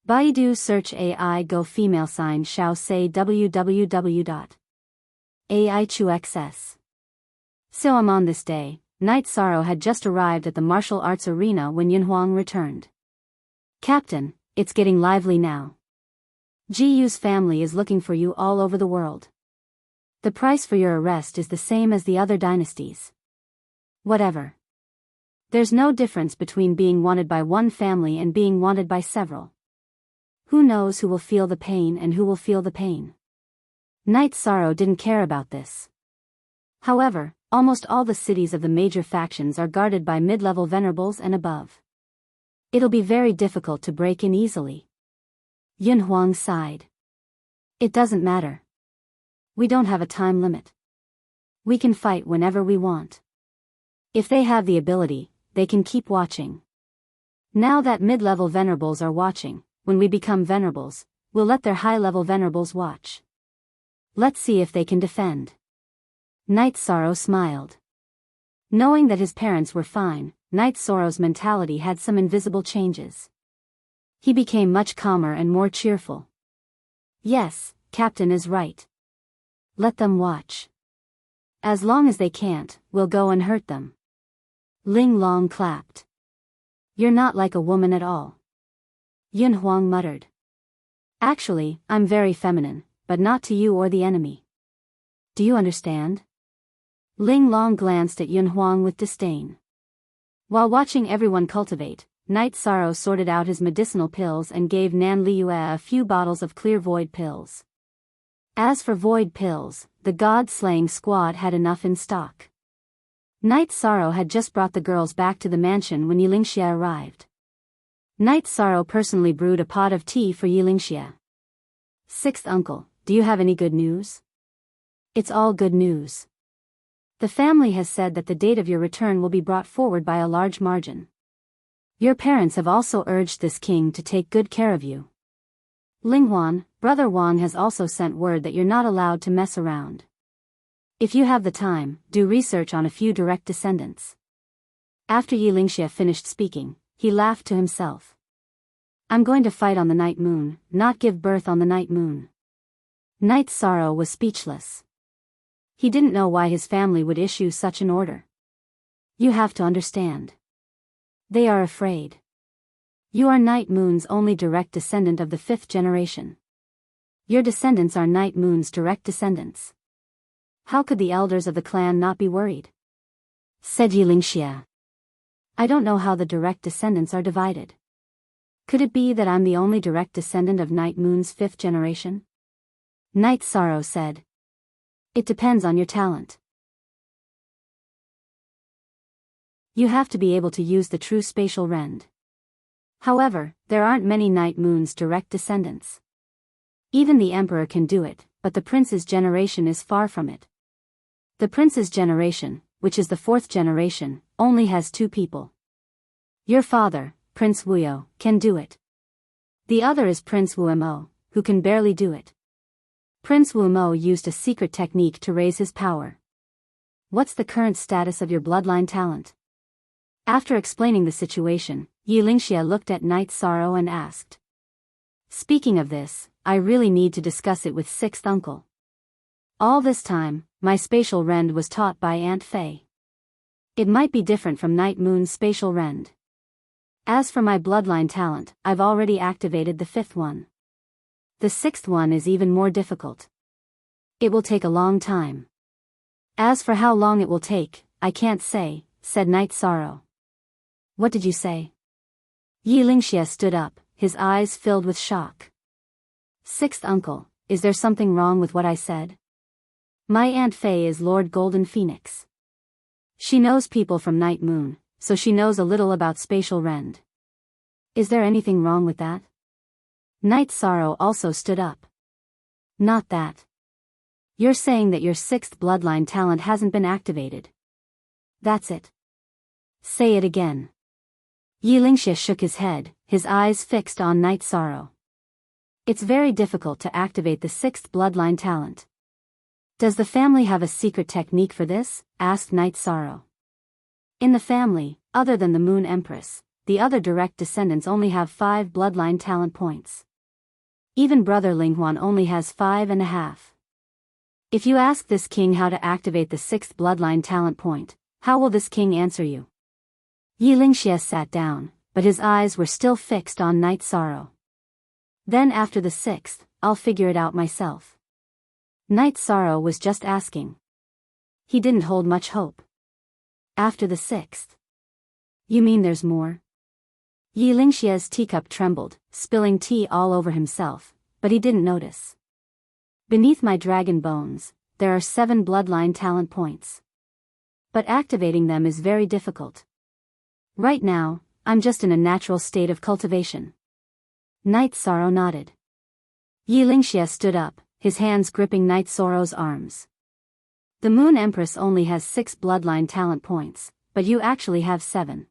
Baidu search AI go female sign Shao say www.aichuxs. So on this day, Night Sorrow had just arrived at the martial arts arena when Yun Huang returned. Captain, it's getting lively now. Ji-Yu's family is looking for you all over the world. The price for your arrest is the same as the other dynasties. Whatever. There's no difference between being wanted by one family and being wanted by several. Who knows who will feel the pain and who will feel the pain? Night Sorrow didn't care about this. However, almost all the cities of the major factions are guarded by mid-level venerables and above. It'll be very difficult to break in easily. Yun Huang sighed. It doesn't matter. We don't have a time limit. We can fight whenever we want. If they have the ability, they can keep watching. Now that mid-level venerables are watching, when we become venerables, we'll let their high-level venerables watch. Let's see if they can defend. Night Sorrow smiled. Knowing that his parents were fine, Night Sorrow's mentality had some invisible changes. He became much calmer and more cheerful. Yes, Captain is right. Let them watch. As long as they can't, we'll go and hurt them. Ling Long clapped. You're not like a woman at all. Yun Huang muttered. Actually, I'm very feminine, but not to you or the enemy. Do you understand? Ling Long glanced at Yun Huang with disdain. While watching everyone cultivate, Night Sorrow sorted out his medicinal pills and gave Nan Liue a few bottles of clear void pills. As for void pills, the god-slaying squad had enough in stock. Night Sorrow had just brought the girls back to the mansion when Yilingxia arrived. Night Sorrow personally brewed a pot of tea for Yilingxia. Sixth uncle, do you have any good news? It's all good news. The family has said that the date of your return will be brought forward by a large margin. Your parents have also urged this king to take good care of you. Linghuan, Brother Wang has also sent word that you're not allowed to mess around. If you have the time, do research on a few direct descendants. After Yilingxia finished speaking, he laughed to himself. I'm going to fight on the night moon, not give birth on the night moon. Night Sorrow was speechless. He didn't know why his family would issue such an order. You have to understand. They are afraid. You are Night Moon's only direct descendant of the 5th generation. Your descendants are Night Moon's direct descendants. How could the elders of the clan not be worried? Said Yilingxia. I don't know how the direct descendants are divided. Could it be that I'm the only direct descendant of Night Moon's 5th generation? Night Sorrow said. It depends on your talent. You have to be able to use the true spatial rend. However, there aren't many Night Moon's direct descendants. Even the Emperor can do it, but the Prince's generation is far from it. The Prince's generation, which is the fourth generation, only has 2 people. Your father, Prince Wuyo, can do it. The other is Prince Wumo, who can barely do it. Prince Wumo used a secret technique to raise his power. What's the current status of your bloodline talent? After explaining the situation, Yi Lingxia looked at Night Sorrow and asked. Speaking of this, I really need to discuss it with 6th uncle. All this time, my spatial rend was taught by Aunt Fei. It might be different from Night Moon's spatial rend. As for my bloodline talent, I've already activated the 5th one. The 6th one is even more difficult. It will take a long time. As for how long it will take, I can't say, said Night Sorrow. What did you say? Yi Lingxia stood up, his eyes filled with shock. 6th uncle, is there something wrong with what I said? My Aunt Fei is Lord Golden Phoenix. She knows people from Night Moon, so she knows a little about spatial rend. Is there anything wrong with that? Night Sorrow also stood up. Not that. You're saying that your 6th bloodline talent hasn't been activated. That's it. Say it again. Yi Lingxia shook his head, his eyes fixed on Night Sorrow. It's very difficult to activate the 6th bloodline talent. Does the family have a secret technique for this? Asked Night Sorrow. In the family, other than the Moon Empress, the other direct descendants only have 5 bloodline talent points. Even brother Linghuan only has 5.5. If you ask this king how to activate the 6th bloodline talent point, how will this king answer you? Yi Lingxia sat down, but his eyes were still fixed on Night Sorrow. Then after the 6th, I'll figure it out myself. Night Sorrow was just asking. He didn't hold much hope. After the 6th. You mean there's more? Yi Lingxia's teacup trembled, spilling tea all over himself, but he didn't notice. Beneath my dragon bones, there are 7 bloodline talent points. But activating them is very difficult. Right now, I'm just in a natural state of cultivation. Night Sorrow nodded. Yi Lingxia stood up, his hands gripping Night Sorrow's arms. The Moon Empress only has 6 bloodline talent points, but you actually have 7.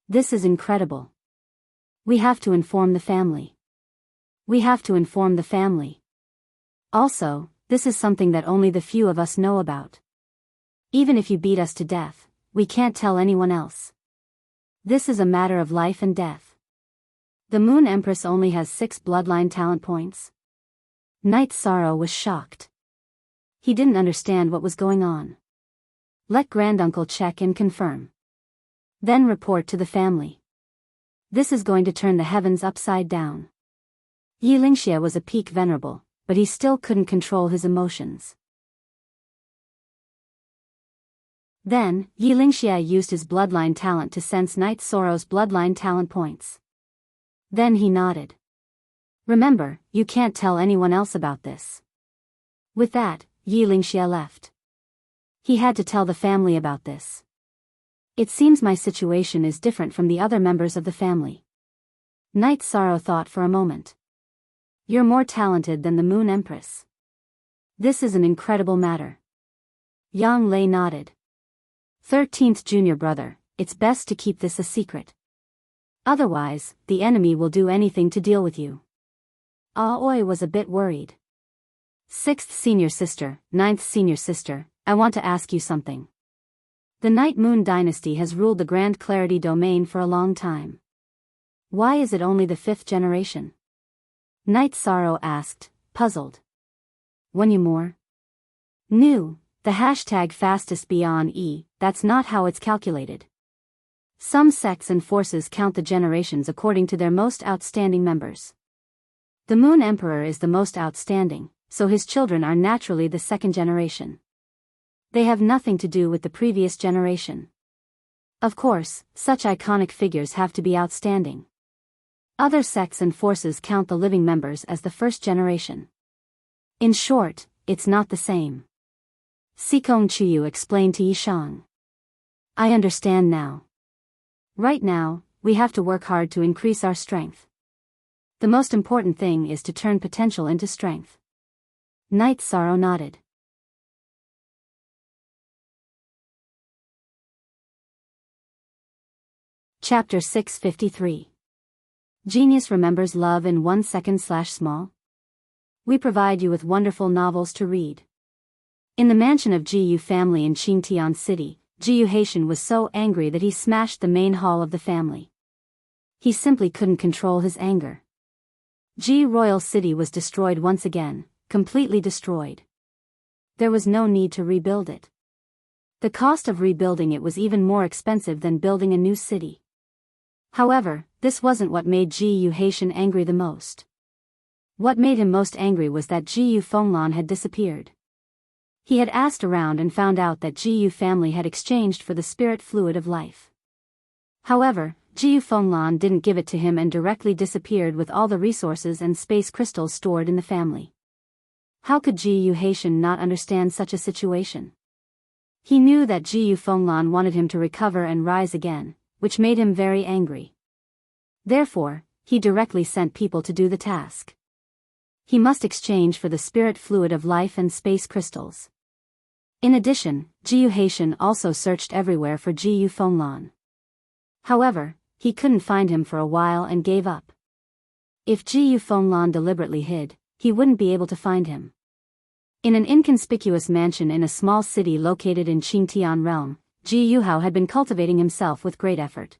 This is incredible. We have to inform the family. We have to inform the family. Also, this is something that only the few of us know about. Even if you beat us to death, we can't tell anyone else. This is a matter of life and death. The Moon Empress only has 6 bloodline talent points. Night Sorrow was shocked. He didn't understand what was going on. Let Granduncle check and confirm. Then report to the family. This is going to turn the heavens upside down. Yi Lingxia was a peak venerable, but he still couldn't control his emotions. Then, Yi Lingxia used his bloodline talent to sense Night Sorrow's bloodline talent points. Then he nodded. Remember, you can't tell anyone else about this. With that, Yi Lingxia left. He had to tell the family about this. It seems my situation is different from the other members of the family. Night Sorrow thought for a moment. You're more talented than the Moon Empress. This is an incredible matter. Yang Lei nodded. 13th junior brother, it's best to keep this a secret. Otherwise, the enemy will do anything to deal with you. Aoi was a bit worried. 6th senior sister, 9th senior sister, I want to ask you something. The Night Moon dynasty has ruled the Grand Clarity domain for a long time. Why is it only the 5th generation? Night Sorrow asked, puzzled. One you more? New, the hashtag fastest beyond E, that's not how it's calculated. Some sects and forces count the generations according to their most outstanding members. The Moon Emperor is the most outstanding, so his children are naturally the 2nd generation. They have nothing to do with the previous generation. Of course, such iconic figures have to be outstanding. Other sects and forces count the living members as the 1st generation. In short, it's not the same. Sikong Chuyu explained to Yishang. I understand now. Right now, we have to work hard to increase our strength. The most important thing is to turn potential into strength. Night Sorrow nodded. Chapter 653. Genius remembers love in 1 second/small. We provide you with wonderful novels to read. In the mansion of Ji Yu family in Qingtian City, Ji Yu Haitian was so angry that he smashed the main hall of the family. He simply couldn't control his anger. Ji Royal City was destroyed once again, completely destroyed. There was no need to rebuild it. The cost of rebuilding it was even more expensive than building a new city. However, this wasn't what made Ji Yu Haitian angry the most. What made him most angry was that Ji Yu Fenglan had disappeared. He had asked around and found out that Ji Yu family had exchanged for the spirit fluid of life. However, Ji Yu Fenglan didn't give it to him and directly disappeared with all the resources and space crystals stored in the family. How could Ji Yu Haitian not understand such a situation? He knew that Ji Yu Fenglan wanted him to recover and rise again, which made him very angry. Therefore, he directly sent people to do the task. He must exchange for the spirit fluid of life and space crystals. In addition, Ji Yu Haitian also searched everywhere for Ji Yu Fenglan. However, he couldn't find him for a while and gave up. If Ji Yu Fenglan deliberately hid, he wouldn't be able to find him. In an inconspicuous mansion in a small city located in Qingtian realm, Ji Yuhao had been cultivating himself with great effort.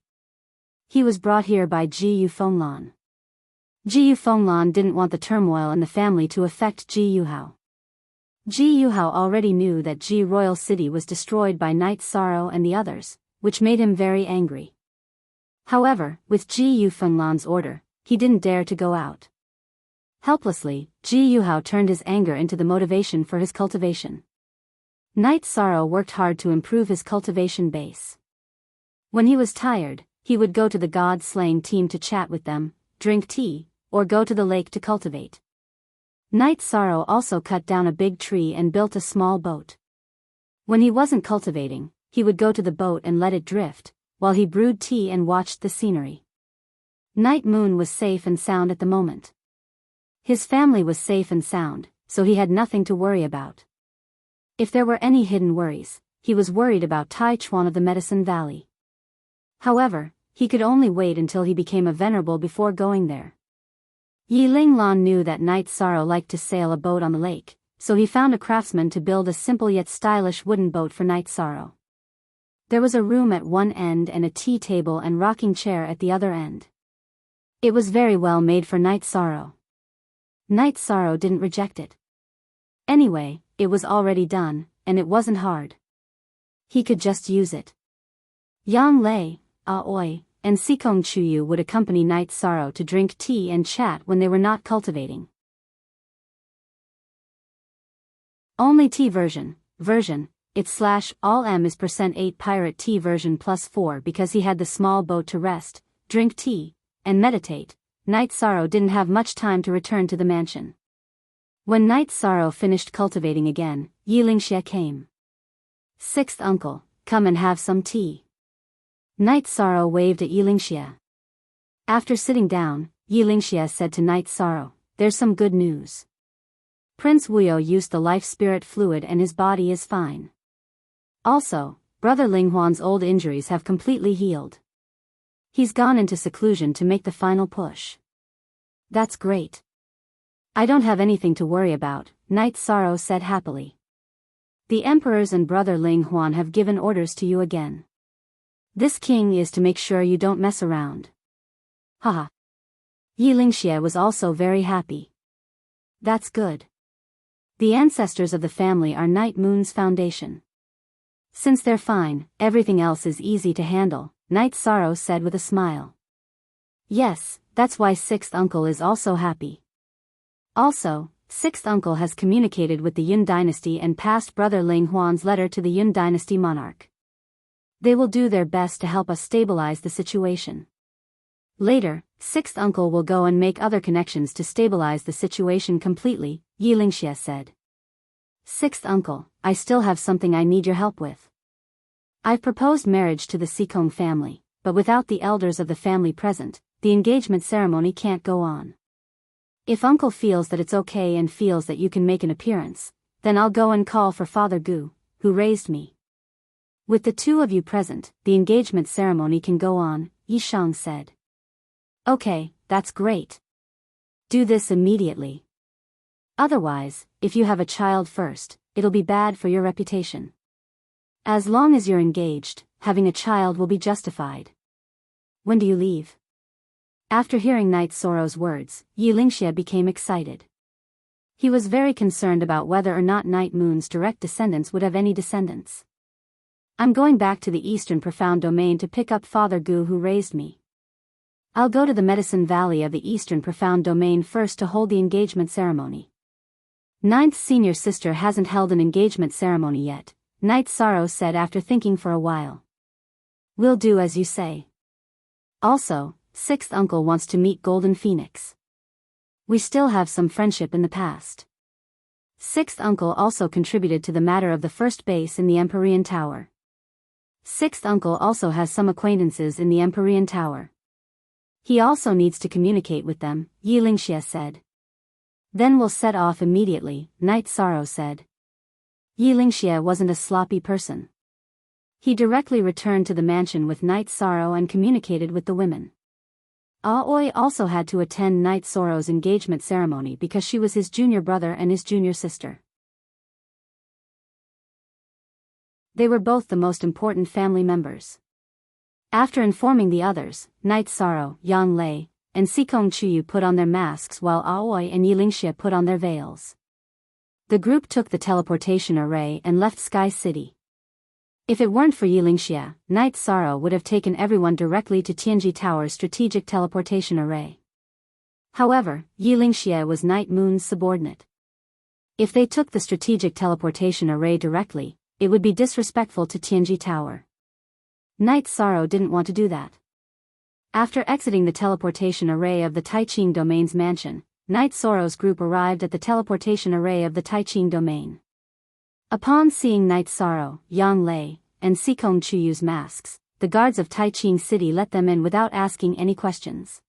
He was brought here by Ji Yu Fenglan. Ji Yu Fenglan didn't want the turmoil in the family to affect Ji Yuhao. Ji Yuhao already knew that Ji Royal City was destroyed by Night Sorrow and the others, which made him very angry. However, with Ji Yu Fenglan's order, he didn't dare to go out. Helplessly, Ji Yuhao turned his anger into the motivation for his cultivation. Night Sorrow worked hard to improve his cultivation base. When he was tired, he would go to the god-slaying team to chat with them, drink tea, or go to the lake to cultivate. Night Sorrow also cut down a big tree and built a small boat. When he wasn't cultivating, he would go to the boat and let it drift, while he brewed tea and watched the scenery. Night Moon was safe and sound at the moment. His family was safe and sound, so he had nothing to worry about. If there were any hidden worries, he was worried about Tai Chuan of the Medicine Valley. However, he could only wait until he became a venerable before going there. Yi Linglan knew that Night Sorrow liked to sail a boat on the lake, so he found a craftsman to build a simple yet stylish wooden boat for Night Sorrow. There was a room at one end and a tea table and rocking chair at the other end. It was very well made for Night Sorrow. Night Sorrow didn't reject it. Anyway, it was already done, and it wasn't hard. He could just use it. Yang Lei, Aoi, and Sikong Chuyu would accompany Night Sorrow to drink tea and chat when they were not cultivating. Only tea version, all M is %8 pirate tea version +4 because he had the small boat to rest, drink tea, and meditate. Night Sorrow didn't have much time to return to the mansion. When Night Sorrow finished cultivating again, Yi Lingxie came. "Sixth uncle, come and have some tea." Night Sorrow waved at Yi Lingxie. After sitting down, Yi Lingxie said to Night Sorrow, "There's some good news. Prince Wuyo used the life spirit fluid and his body is fine. Also, Brother Linghuan's old injuries have completely healed. He's gone into seclusion to make the final push." "That's great. I don't have anything to worry about," Night Sorrow said happily. "The emperors and Brother Linghuan have given orders to you again. This king is to make sure you don't mess around." Haha. Yi Lingxie was also very happy. "That's good. The ancestors of the family are Night Moon's foundation. Since they're fine, everything else is easy to handle," Night Sorrow said with a smile. "Yes, that's why Sixth Uncle is also happy. Also, Sixth Uncle has communicated with the Yun dynasty and passed Brother Linghuan's letter to the Yun dynasty monarch. They will do their best to help us stabilize the situation. Later, Sixth Uncle will go and make other connections to stabilize the situation completely," Yi Lingxie said. "Sixth Uncle, I still have something I need your help with. I've proposed marriage to the Sikong family, but without the elders of the family present, the engagement ceremony can't go on. If Uncle feels that it's okay and feels that you can make an appearance, then I'll go and call for Father Gu, who raised me. With the two of you present, the engagement ceremony can go on," Yishang said. Okay, that's great. Do this immediately. Otherwise, if you have a child first, it'll be bad for your reputation. As long as you're engaged, having a child will be justified. When do you leave? After hearing Night Sorrow's words, Yilingxia became excited. He was very concerned about whether or not Night Moon's direct descendants would have any descendants. I'm going back to the Eastern Profound Domain to pick up Father Gu who raised me. I'll go to the Medicine Valley of the Eastern Profound Domain first to hold the engagement ceremony. Ninth senior sister hasn't held an engagement ceremony yet, Night Sorrow said after thinking for a while. We'll do as you say. Also, sixth uncle wants to meet Golden Phoenix. We still have some friendship in the past. Sixth uncle also contributed to the matter of the first base in the Empyrean Tower. Sixth uncle also has some acquaintances in the Empyrean Tower. He also needs to communicate with them, Yilingxia said. Then we'll set off immediately, Night Sorrow said. Yilingxia wasn't a sloppy person. He directly returned to the mansion with Night Sorrow and communicated with the women. Aoi also had to attend Night Sorrow's engagement ceremony because she was his junior brother and his junior sister. They were both the most important family members. After informing the others, Night Sorrow, Yang Lei, and Sikong Chuyu put on their masks while Aoi and Yilingxia put on their veils. The group took the teleportation array and left Sky City. If it weren't for Yilingxia, Night Sorrow would have taken everyone directly to Tianji Tower's strategic teleportation array. However, Yilingxia was Night Moon's subordinate. If they took the strategic teleportation array directly, it would be disrespectful to Tianji Tower. Night Sorrow didn't want to do that. After exiting the teleportation array of the Taiching Domain's mansion, Night Sorrow's group arrived at the teleportation array of the Taiching Domain. Upon seeing Night Sorrow, Yang Lei, and Sikong Chuyu's masks, the guards of Taiching City let them in without asking any questions.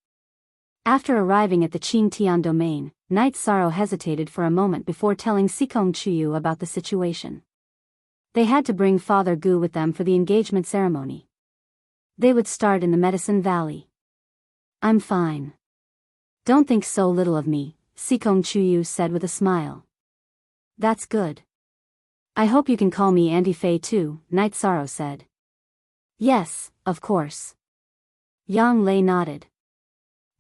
After arriving at the Qingtian Domain, Night Sorrow hesitated for a moment before telling Sikong Chuyu about the situation. They had to bring Father Gu with them for the engagement ceremony. They would start in the Medicine Valley. I'm fine. Don't think so little of me, Sikong Chuyu said with a smile. That's good. I hope you can call me Auntie Fei too, Night Sorrow said. Yes, of course. Yang Lei nodded.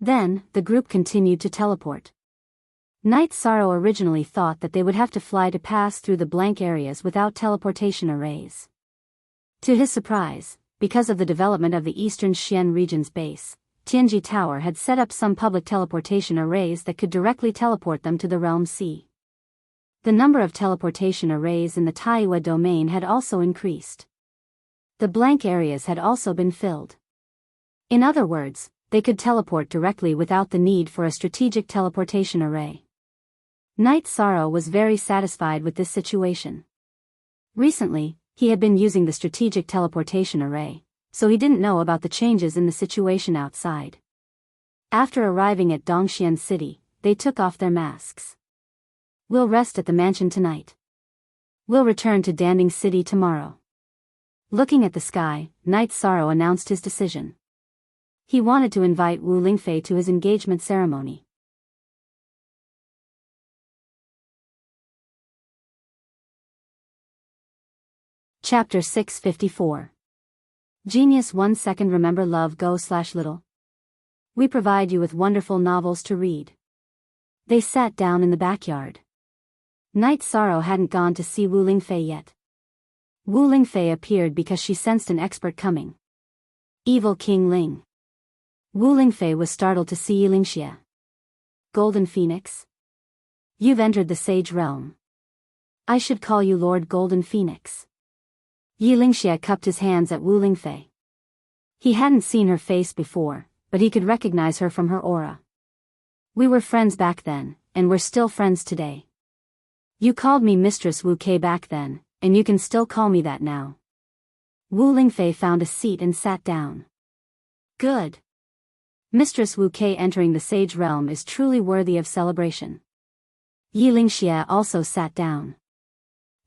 Then, the group continued to teleport. Night Sorrow originally thought that they would have to fly to pass through the blank areas without teleportation arrays. To his surprise, because of the development of the Eastern Xian region's base, Tianji Tower had set up some public teleportation arrays that could directly teleport them to the Realm Sea. The number of teleportation arrays in the Taiwa domain had also increased. The blank areas had also been filled. In other words, they could teleport directly without the need for a strategic teleportation array. Night Sorrow was very satisfied with this situation. Recently, he had been using the strategic teleportation array, so he didn't know about the changes in the situation outside. After arriving at Dongxian City, they took off their masks. We'll rest at the mansion tonight. We'll return to Danding City tomorrow. Looking at the sky, Night Sorrow announced his decision. He wanted to invite Wu Lingfei to his engagement ceremony. Chapter 654. Genius 1 second. Remember Love Go/Little. We provide you with wonderful novels to read. They sat down in the backyard. Night Sorrow hadn't gone to see Wu Lingfei yet. Wu Lingfei appeared because she sensed an expert coming. Evil King Ling. Wu Lingfei was startled to see Yilingxia. Golden Phoenix? You've entered the Sage Realm. I should call you Lord Golden Phoenix. Yilingxia cupped his hands at Wu Lingfei. He hadn't seen her face before, but he could recognize her from her aura. We were friends back then, and we're still friends today. You called me Mistress Wu Kei back then, and you can still call me that now. Wu Lingfei found a seat and sat down. Good. Mistress Wu Kei entering the Sage Realm is truly worthy of celebration. Yilingxia also sat down.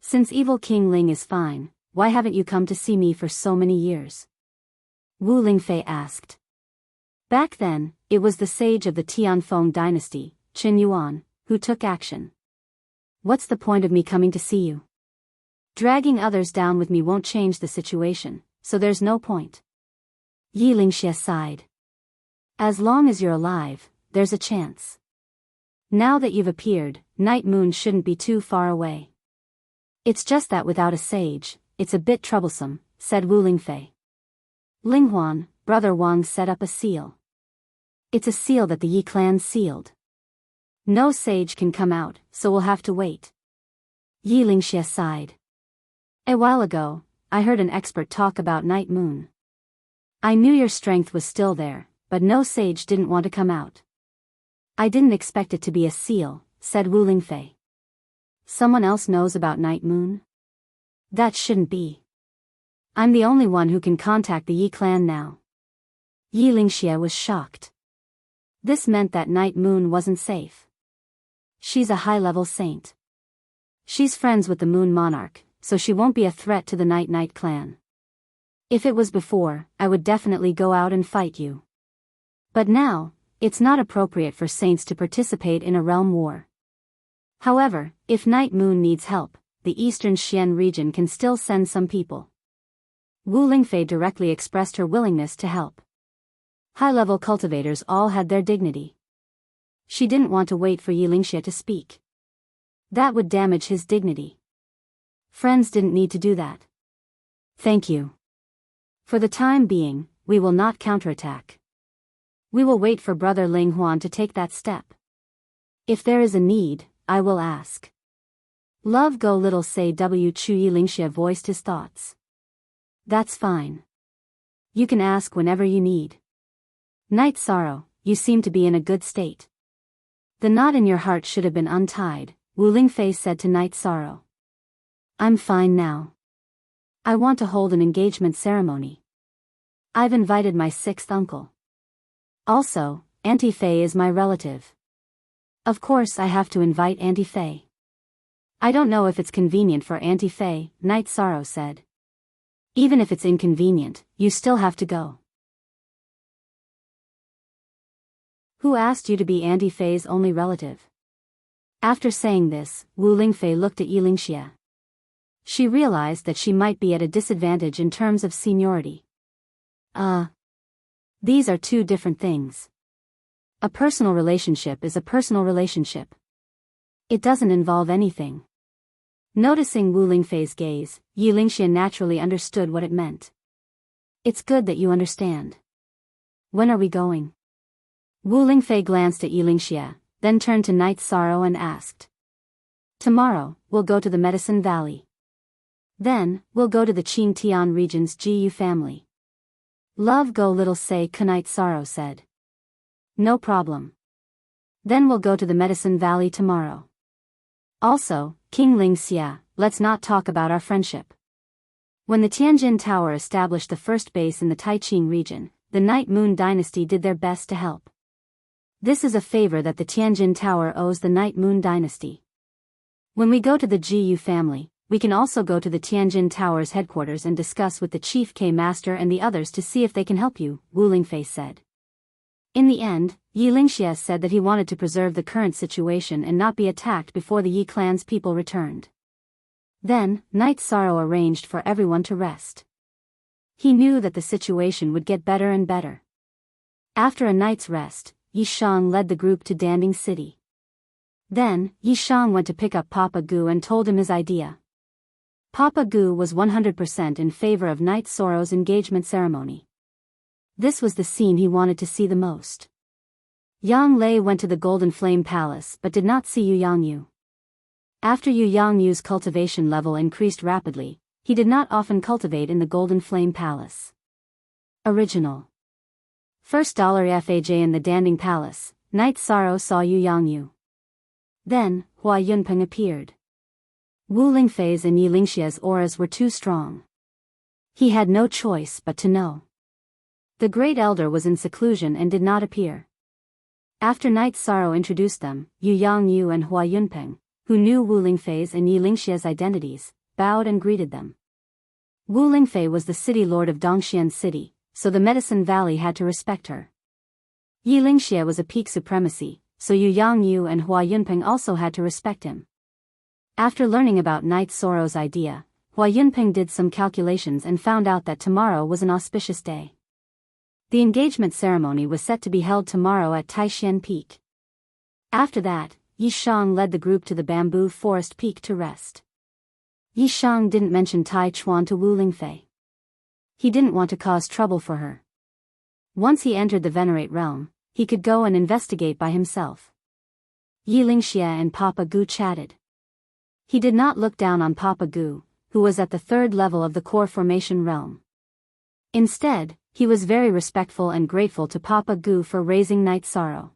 Since Evil King Ling is fine, why haven't you come to see me for so many years? Wu Lingfei asked. Back then, it was the sage of the Tianfeng dynasty, Qin Yuan, who took action. What's the point of me coming to see you? Dragging others down with me won't change the situation, so there's no point. Yi Lingxie sighed. As long as you're alive, there's a chance. Now that you've appeared, Night Moon shouldn't be too far away. It's just that without a sage, it's a bit troublesome, said Wu Lingfei. Linghuan, brother Wang set up a seal. It's a seal that the Yi clan sealed. No sage can come out, so we'll have to wait. Yi Lingxie sighed. A while ago, I heard an expert talk about Night Moon. I knew your strength was still there, but no sage didn't want to come out. I didn't expect it to be a seal, said Wu Lingfei. Someone else knows about Night Moon? That shouldn't be. I'm the only one who can contact the Yi clan now. Yi Lingxie was shocked. This meant that Night Moon wasn't safe. She's a high-level saint. She's friends with the Moon Monarch, so she won't be a threat to the Night clan. If it was before, I would definitely go out and fight you. But now, it's not appropriate for saints to participate in a realm war. However, if Night Moon needs help, the Eastern Xian region can still send some people. Wu Lingfei directly expressed her willingness to help. High-level cultivators all had their dignity. She didn't want to wait for Yi Lingxie to speak. That would damage his dignity. Friends didn't need to do that. Thank you. For the time being, we will not counterattack. We will wait for Brother Ling Huan to take that step. If there is a need, I will ask. Love go little say W. Chu. Yi Lingxie voiced his thoughts. That's fine. You can ask whenever you need. Night Sorrow, you seem to be in a good state. The knot in your heart should have been untied, Wu Lingfei said to Night Sorrow. I'm fine now. I want to hold an engagement ceremony. I've invited my 6th uncle. Also, Auntie Fei is my relative. Of course I have to invite Auntie Fei. I don't know if it's convenient for Auntie Fei, Night Sorrow said. Even if it's inconvenient, you still have to go. Who asked you to be Auntie Fei's only relative? After saying this, Wu Lingfei looked at Yi Lingxie. She realized that she might be at a disadvantage in terms of seniority. These are two different things. A personal relationship is a personal relationship. It doesn't involve anything. Noticing Wu Lingfei's gaze, Yi Lingxie naturally understood what it meant. It's good that you understand. When are we going? Wu Lingfei glanced at Yi Lingxie, then turned to Night Sorrow and asked. Tomorrow, we'll go to the Medicine Valley. Then, we'll go to the Qingtian region's Jiyu family. Love go little say Night Sorrow said. No problem. Then we'll go to the Medicine Valley tomorrow. Also, King Ling Xia, let's not talk about our friendship. When the Tianjin Tower established the first base in the Taiqing region, the Night Moon dynasty did their best to help. This is a favor that the Tianjin Tower owes the Night Moon dynasty. When we go to the Jiyu family, we can also go to the Tianjin Tower's headquarters and discuss with the Chief K Master and the others to see if they can help you, Wu Lingfei said. In the end, Yi Lingxie said that he wanted to preserve the current situation and not be attacked before the Yi clan's people returned. Then, Night Sorrow arranged for everyone to rest. He knew that the situation would get better and better. After a night's rest, Yi Shang led the group to Danding City. Then, Yi Shang went to pick up Papa Gu and told him his idea. Papa Gu was 100% in favor of Night Sorrow's engagement ceremony. This was the scene he wanted to see the most. Yang Lei went to the Golden Flame Palace but did not see Yu Yangyu. After Yu Yangyu's cultivation level increased rapidly, he did not often cultivate in the Golden Flame Palace. Original. First $FAJ in the Danding Palace, Night Sorrow saw Yu Yangyu. Then, Hua Yunpeng appeared. Wu Lingfei's and Yi Lingxie's auras were too strong. He had no choice but to know. The Great Elder was in seclusion and did not appear. After Night Sorrow introduced them, Yu Yangyu and Hua Yunpeng, who knew Wu Lingfei's and Yi Lingxie's identities, bowed and greeted them. Wu Lingfei was the city lord of Dongxian City, so the Medicine Valley had to respect her. Yi Lingxie was a peak supremacy, so Yu Yangyu and Hua Yunping also had to respect him. After learning about Night Sorrow's idea, Hua Yunping did some calculations and found out that tomorrow was an auspicious day. The engagement ceremony was set to be held tomorrow at Taishan Peak. After that, Yi Shang led the group to the bamboo forest peak to rest. Yi Shang didn't mention Tai Chuan to Wu Lingfei. He didn't want to cause trouble for her. Once he entered the Venerate realm, he could go and investigate by himself. Yi Lingxie and Papa Gu chatted. He did not look down on Papa Gu, who was at the third level of the core formation realm. Instead, he was very respectful and grateful to Papa Gu for raising Night Sorrow.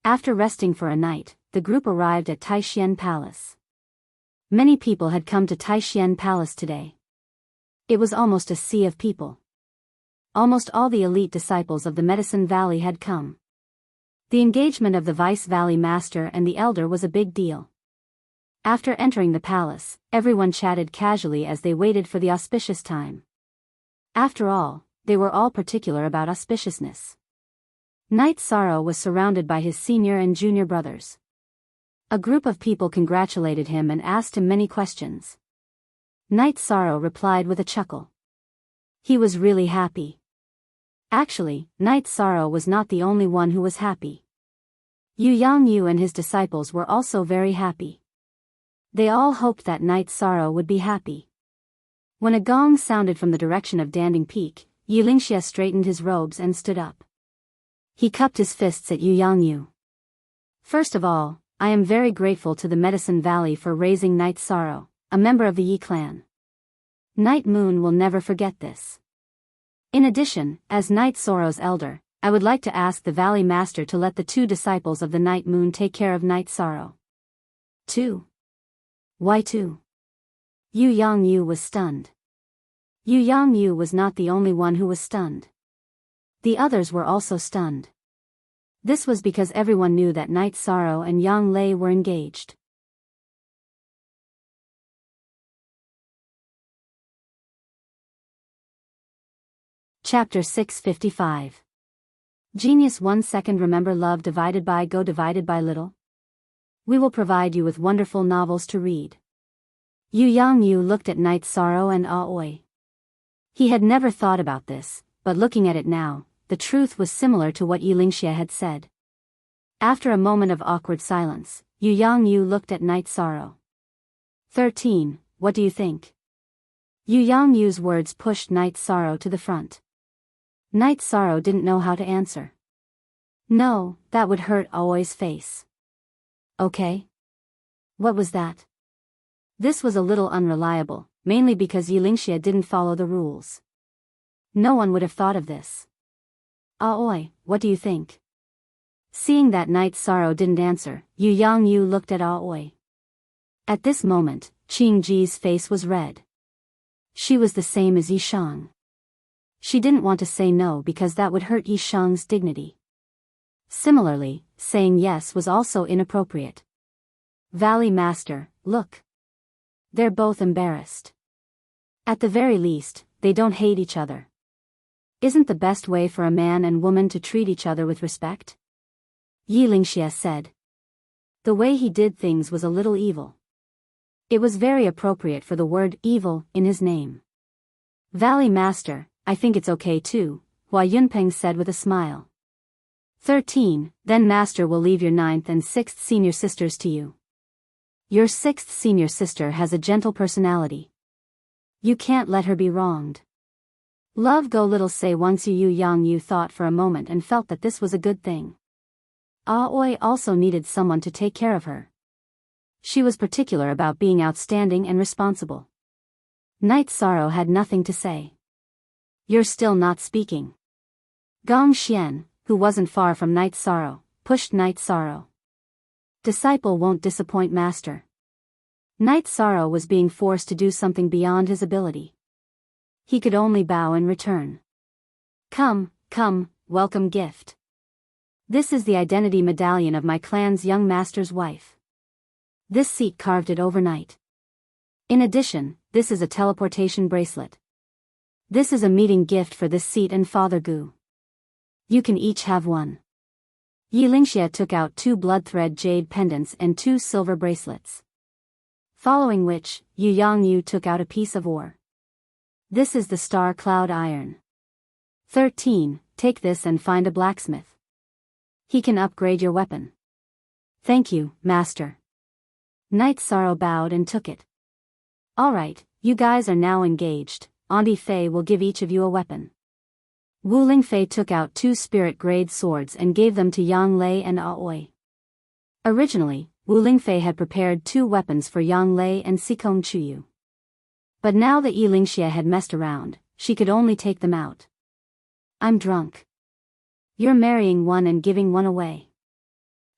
After resting for a night, the group arrived at Taishan Palace. Many people had come to Taishan Palace today. It was almost a sea of people. Almost all the elite disciples of the Medicine Valley had come. The engagement of the Vice Valley Master and the Elder was a big deal. After entering the palace, everyone chatted casually as they waited for the auspicious time. After all, they were all particular about auspiciousness. Night Sorrow was surrounded by his senior and junior brothers. A group of people congratulated him and asked him many questions. Night Sorrow replied with a chuckle. He was really happy. Actually, Night Sorrow was not the only one who was happy. Yu Yangyu and his disciples were also very happy. They all hoped that Night Sorrow would be happy. When a gong sounded from the direction of Danding Peak, Yi Lingxie straightened his robes and stood up. He cupped his fists at Yu Yangyu. First of all, I am very grateful to the Medicine Valley for raising Night Sorrow, a member of the Yi clan. Night Moon will never forget this. In addition, as Night Sorrow's elder, I would like to ask the Valley Master to let the two disciples of the Night Moon take care of Night Sorrow. 2. Why 2? Yu Yangyu was stunned. Yu Yangyu was not the only one who was stunned. The others were also stunned. This was because everyone knew that Night Sorrow and Yang Lei were engaged. Chapter 655. Genius 1 second. Remember love divided by go divided by little? We will provide you with wonderful novels to read. Yu Yangyu looked at Night Sorrow and Aoi. He had never thought about this, but looking at it now, the truth was similar to what Yi Lingxie had said. After a moment of awkward silence, Yu Yangyu looked at Night Sorrow. 13. What do you think? Yu Yangyu's words pushed Night Sorrow to the front. Night Sorrow didn't know how to answer. No, that would hurt Aoi's face. Okay. What was that? This was a little unreliable, mainly because Yi Lingxie didn't follow the rules. No one would have thought of this. Aoi, what do you think? Seeing that Night Sorrow didn't answer, Yu Yangyu looked at Aoi. At this moment, Qing Ji's face was red. She was the same as Yi Shang. She didn't want to say no because that would hurt Yi Shang's dignity. Similarly, saying yes was also inappropriate. Valley Master, look. They're both embarrassed. At the very least, they don't hate each other. Isn't the best way for a man and woman to treat each other with respect? Yi Lingxie said. The way he did things was a little evil. It was very appropriate for the word evil in his name. Valley Master, I think it's okay too, Hua Yunpeng said with a smile. 13. Then Master will leave your 9th and 6th senior sisters to you. Your 6th senior sister has a gentle personality. You can't let her be wronged. Love go little say once. Yu Yangyu thought for a moment and felt that this was a good thing. Aoi also needed someone to take care of her. She was particular about being outstanding and responsible. Night Sorrow had nothing to say. You're still not speaking. Gong Xian, who wasn't far from Night Sorrow, pushed Night Sorrow. Disciple won't disappoint Master. Night Sorrow was being forced to do something beyond his ability. He could only bow in return. Come, welcome gift. This is the identity medallion of my clan's young master's wife. This seat carved it overnight. In addition, this is a teleportation bracelet. This is a meeting gift for this seat and Father Gu. You can each have one. Yi Lingxia took out 2 blood-thread jade pendants and 2 silver bracelets. Following which, Yu Yangyu took out a piece of ore. This is the star cloud iron. 13. Take this and find a blacksmith. He can upgrade your weapon. Thank you, master. Knight Sorrow bowed and took it. Alright, you guys are now engaged. Auntie Fei will give each of you a weapon. Wu Lingfei took out 2 spirit-grade swords and gave them to Yang Lei and Aoi. Originally, Wu Lingfei had prepared 2 weapons for Yang Lei and Sikong Chuyu. But now that Yi Lingxia had messed around, she could only take them out. I'm drunk. You're marrying one and giving one away.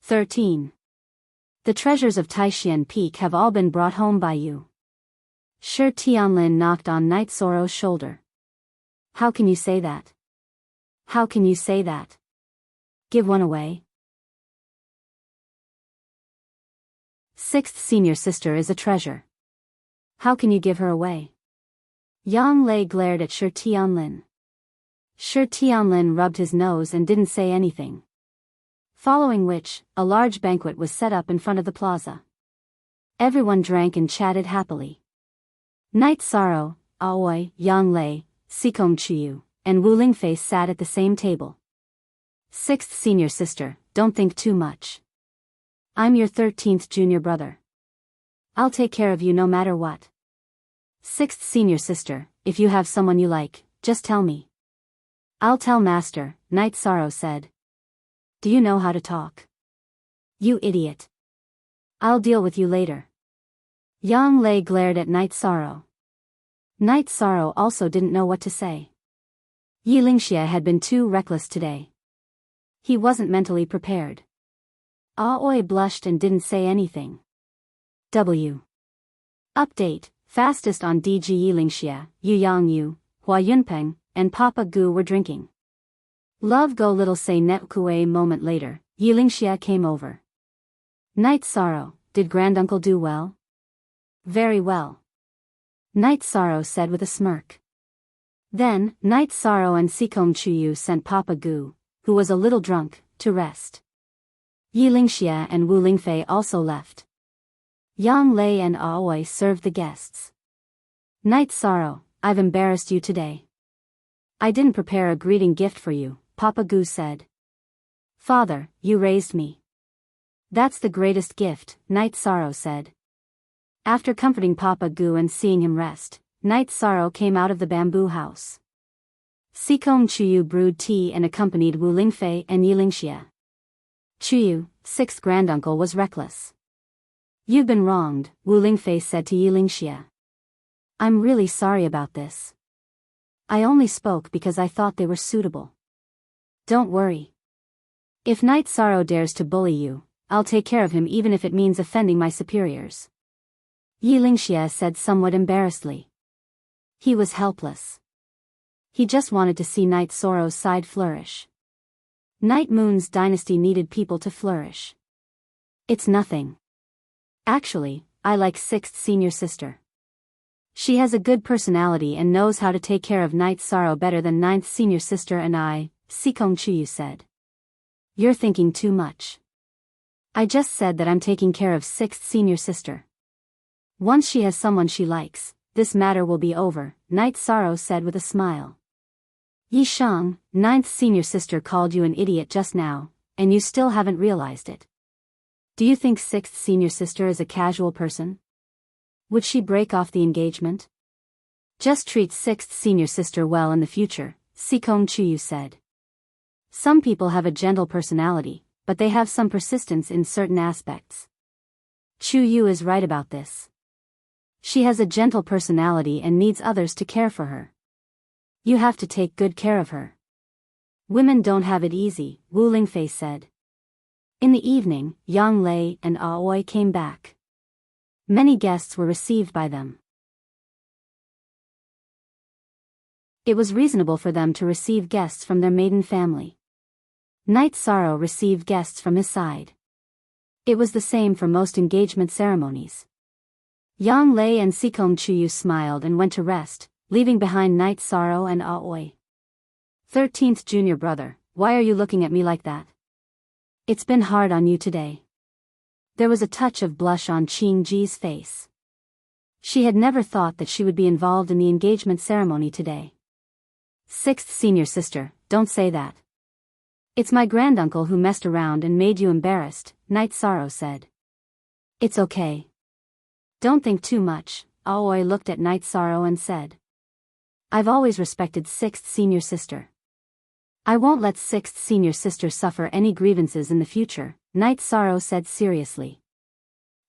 13. The treasures of Taishian Peak have all been brought home by you. Shi Tianlin knocked on Knight Sorrow's shoulder. How can you say that? How can you say that? Give one away. 6th senior sister is a treasure. How can you give her away? Yang Lei glared at Shi Tianlin. Shi Tianlin rubbed his nose and didn't say anything. Following which, a large banquet was set up in front of the plaza. Everyone drank and chatted happily. Knight Sorrow, Aoi, Yang Lei, Sikong Chuyu, and Wu Lingfei sat at the same table. 6th senior sister, don't think too much. I'm your 13th junior brother. I'll take care of you no matter what. 6th senior sister, if you have someone you like, just tell me. I'll tell master, Knight Sorrow said. Do you know how to talk? You idiot. I'll deal with you later. Yang Lei glared at Knight Sorrow. Knight Sorrow also didn't know what to say. Yi Lingxia had been too reckless today. He wasn't mentally prepared. Aoi blushed and didn't say anything. W. Update, fastest on DG Yi Lingxia, Yu Yangyu, Hua Yunpeng, and Papa Gu were drinking. Love go little say net kue moment later, Yi Lingxia came over. Knight Sorrow, did granduncle do well? Very well. Knight Sorrow said with a smirk. Then, Knight Sorrow and Sikong Chuyu sent Papa Gu, who was a little drunk, to rest. Yi Lingxia and Wu Lingfei also left. Yang Lei and Aoi served the guests. Knight Sorrow, I've embarrassed you today. I didn't prepare a greeting gift for you, Papa Gu said. Father, you raised me. That's the greatest gift, Knight Sorrow said. After comforting Papa Gu and seeing him rest, Knight Sorrow came out of the bamboo house. Sikong Chuyu brewed tea and accompanied Wu Lingfei and Yi Lingxia. Chuyu, 6th granduncle was reckless. You've been wronged, Wu Lingfei said to Yi Lingxia. I'm really sorry about this. I only spoke because I thought they were suitable. Don't worry. If Knight Sorrow dares to bully you, I'll take care of him even if it means offending my superiors. Yi Lingxia said somewhat embarrassedly. He was helpless. He just wanted to see Knight Sorrow's side flourish. Knight Moon's dynasty needed people to flourish. It's nothing. Actually, I like 6th senior sister. She has a good personality and knows how to take care of Knight Sorrow better than 9th senior sister and I, Sikong Chuyu said. You're thinking too much. I just said that I'm taking care of 6th senior sister. Once she has someone she likes, this matter will be over, Knight Sorrow said with a smile. Yi Shang, 9th senior sister called you an idiot just now, and you still haven't realized it. Do you think 6th senior sister is a casual person? Would she break off the engagement? Just treat 6th senior sister well in the future, Sikong Chuyu said. Some people have a gentle personality, but they have some persistence in certain aspects. Chuyu is right about this. She has a gentle personality and needs others to care for her. You have to take good care of her. Women don't have it easy, Wu Lingfei said. In the evening, Yang Lei and Aoi came back. Many guests were received by them. It was reasonable for them to receive guests from their maiden family. Knight Sorrow received guests from his side. It was the same for most engagement ceremonies. Yang Lei and Sikong Chuyu smiled and went to rest, leaving behind Night Sorrow and Aoi. 13th junior brother, why are you looking at me like that? It's been hard on you today. There was a touch of blush on Qingji's face. She had never thought that she would be involved in the engagement ceremony today. 6th senior sister, don't say that. It's my granduncle who messed around and made you embarrassed, Night Sorrow said. It's okay. Don't think too much, Aoi looked at Night Sorrow and said. I've always respected 6th senior sister. I won't let 6th senior sister suffer any grievances in the future, Night Sorrow said seriously.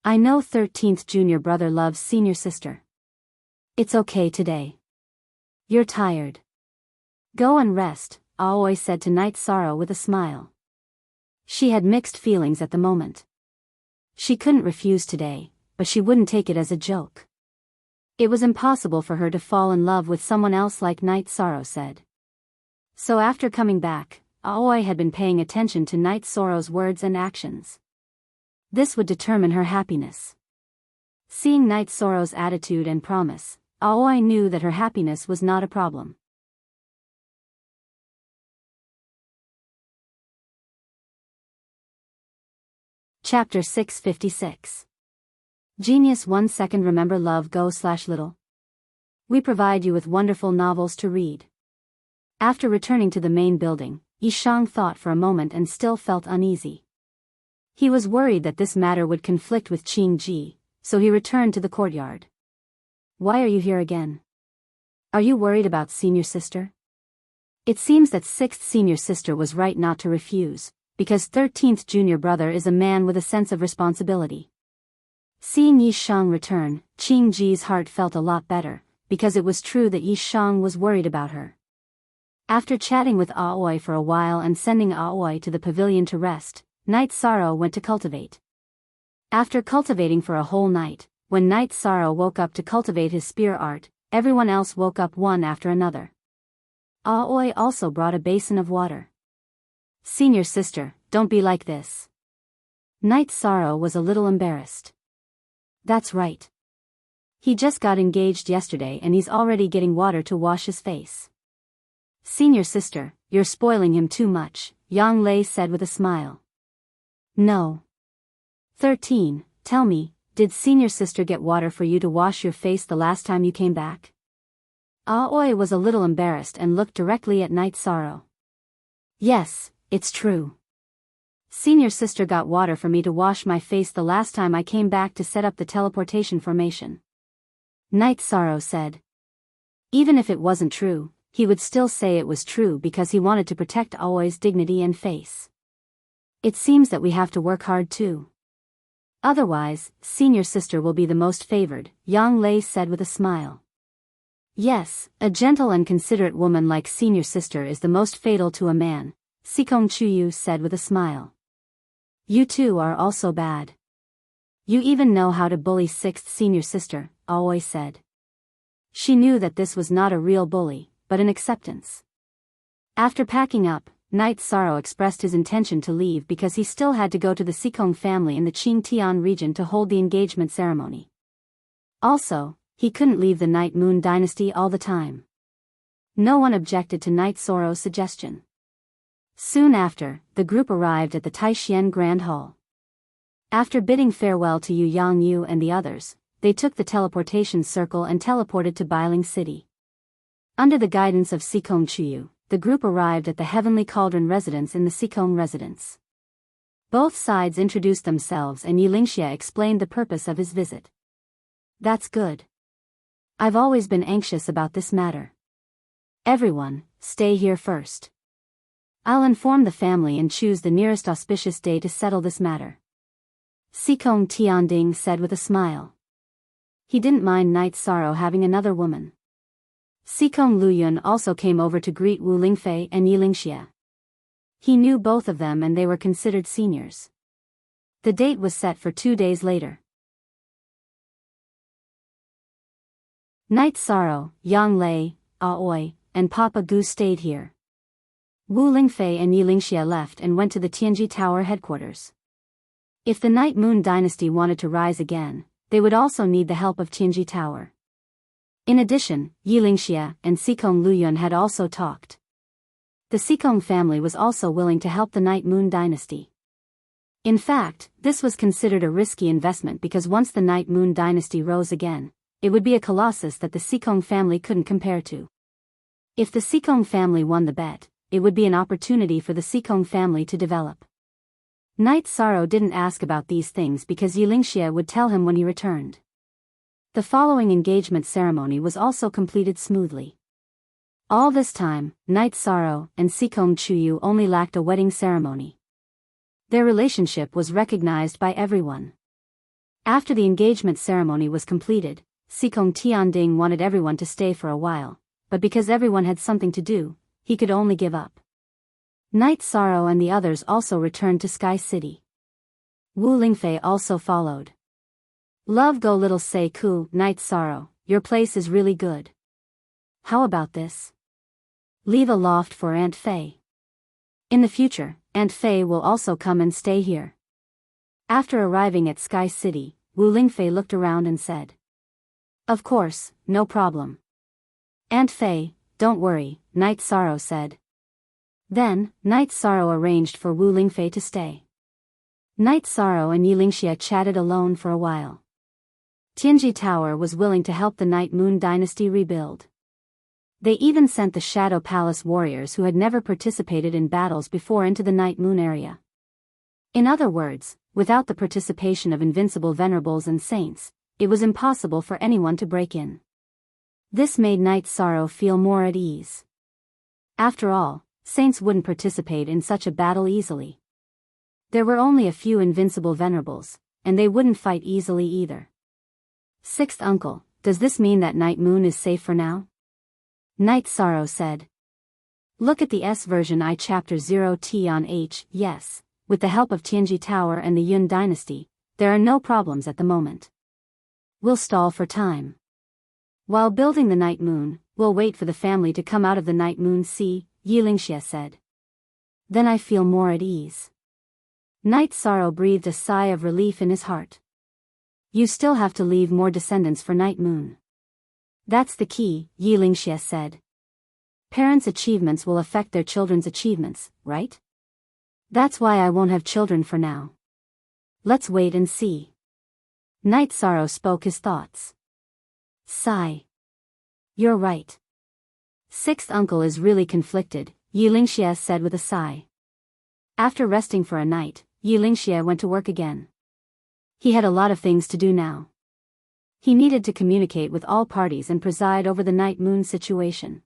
I know 13th junior brother loves senior sister. It's okay today. You're tired. Go and rest, Aoi said to Night Sorrow with a smile. She had mixed feelings at the moment. She couldn't refuse today, but she wouldn't take it as a joke. It was impossible for her to fall in love with someone else like Night Sorrow said. So after coming back, Aoi had been paying attention to Night Sorrow's words and actions. This would determine her happiness. Seeing Night Sorrow's attitude and promise, Aoi knew that her happiness was not a problem. Chapter 656. Genius 1 second remember love go/little. We provide you with wonderful novels to read. After returning to the main building, Yishang thought for a moment and still felt uneasy. He was worried that this matter would conflict with Qingji, so he returned to the courtyard. Why are you here again? Are you worried about senior sister? It seems that 6th senior sister was right not to refuse, because 13th junior brother is a man with a sense of responsibility. Seeing Yishang return, Qingji's heart felt a lot better, because it was true that Yishang was worried about her. After chatting with Aoi for a while and sending Aoi to the pavilion to rest, Night Sorrow went to cultivate. After cultivating for a whole night, when Night Sorrow woke up to cultivate his spear art, everyone else woke up one after another. Aoi also brought a basin of water. Senior sister, don't be like this. Night Sorrow was a little embarrassed. That's right. He just got engaged yesterday and he's already getting water to wash his face. Senior sister, you're spoiling him too much, Yang Lei said with a smile. No. 13, tell me, did senior sister get water for you to wash your face the last time you came back? Aoi was a little embarrassed and looked directly at Night Sorrow. Yes, it's true. Senior sister got water for me to wash my face the last time I came back to set up the teleportation formation. Night Sorrow said. Even if it wasn't true, he would still say it was true because he wanted to protect Aoi's dignity and face. It seems that we have to work hard too. Otherwise, senior sister will be the most favored, Yang Lei said with a smile. Yes, a gentle and considerate woman like senior sister is the most fatal to a man, Sikong Chuyu said with a smile. You two are also bad. You even know how to bully 6th senior sister, Aoi said. She knew that this was not a real bully, but an acceptance. After packing up, Night Sorrow expressed his intention to leave because he still had to go to the Sikong family in the Qingtian region to hold the engagement ceremony. Also, he couldn't leave the Night Moon dynasty all the time. No one objected to Night Sorrow's suggestion. Soon after, the group arrived at the Taishian Grand Hall. After bidding farewell to Yu Yangyu and the others, they took the teleportation circle and teleported to Bailing City. Under the guidance of Sikong Chuyu, the group arrived at the Heavenly Cauldron residence in the Sikong residence. Both sides introduced themselves and Yilingxia explained the purpose of his visit. That's good. I've always been anxious about this matter. Everyone, stay here first. I'll inform the family and choose the nearest auspicious day to settle this matter. Sikong Tianding said with a smile. He didn't mind Night Sorrow having another woman. Sikong Luyun also came over to greet Wu Lingfei and Yilingxia. He knew both of them and they were considered seniors. The date was set for 2 days later. Night Sorrow, Yang Lei, Aoi, and Papa Gu stayed here. Wu Lingfei and Yilingxia left and went to the Tianji Tower headquarters. If the Night Moon dynasty wanted to rise again, they would also need the help of Tianji Tower. In addition, Yilingxia and Sikong Luyun had also talked. The Sikong family was also willing to help the Night Moon dynasty. In fact, this was considered a risky investment because once the Night Moon dynasty rose again, it would be a colossus that the Sikong family couldn't compare to. If the Sikong family won the bet, it would be an opportunity for the Sikong family to develop. Knight Sorrow didn't ask about these things because Yilingxia would tell him when he returned. The following engagement ceremony was also completed smoothly. All this time, Knight Sorrow and Sikong Chuyu only lacked a wedding ceremony. Their relationship was recognized by everyone. After the engagement ceremony was completed, Sikong Tianding wanted everyone to stay for a while, but because everyone had something to do, he could only give up. Knight Sorrow and the others also returned to Sky City. Wu Lingfei also followed. Love go little say ku, Knight Sorrow, your place is really good. How about this? Leave a loft for Aunt Fei. In the future, Aunt Fei will also come and stay here. After arriving at Sky City, Wu Lingfei looked around and said, Of course, no problem. Aunt Fei, don't worry, Knight Sorrow said. Then, Knight Sorrow arranged for Wu Lingfei to stay. Knight Sorrow and Yilingxia chatted alone for a while. Tianji Tower was willing to help the Night Moon dynasty rebuild. They even sent the Shadow Palace warriors who had never participated in battles before into the Night Moon area. In other words, without the participation of invincible venerables and saints, it was impossible for anyone to break in. This made Knight Sorrow feel more at ease. After all, saints wouldn't participate in such a battle easily. There were only a few invincible venerables, and they wouldn't fight easily either. Sixth uncle, does this mean that Night Moon is safe for now? Knight Sorrow said. Look at the S version I chapter 0t on H, yes, with the help of Tianji Tower and the Yun dynasty, there are no problems at the moment. We'll stall for time. While building the Night Moon, we'll wait for the family to come out of the Night Moon Sea, Yilingxia said. Then I feel more at ease. Knight Sorrow breathed a sigh of relief in his heart. You still have to leave more descendants for Night Moon. That's the key, Yilingxia said. Parents' achievements will affect their children's achievements, right? That's why I won't have children for now. Let's wait and see. Knight Sorrow spoke his thoughts. Sigh. You're right. Sixth uncle is really conflicted, Yilingxia said with a sigh. After resting for a night, Yilingxia went to work again. He had a lot of things to do now. He needed to communicate with all parties and preside over the Night Moon situation.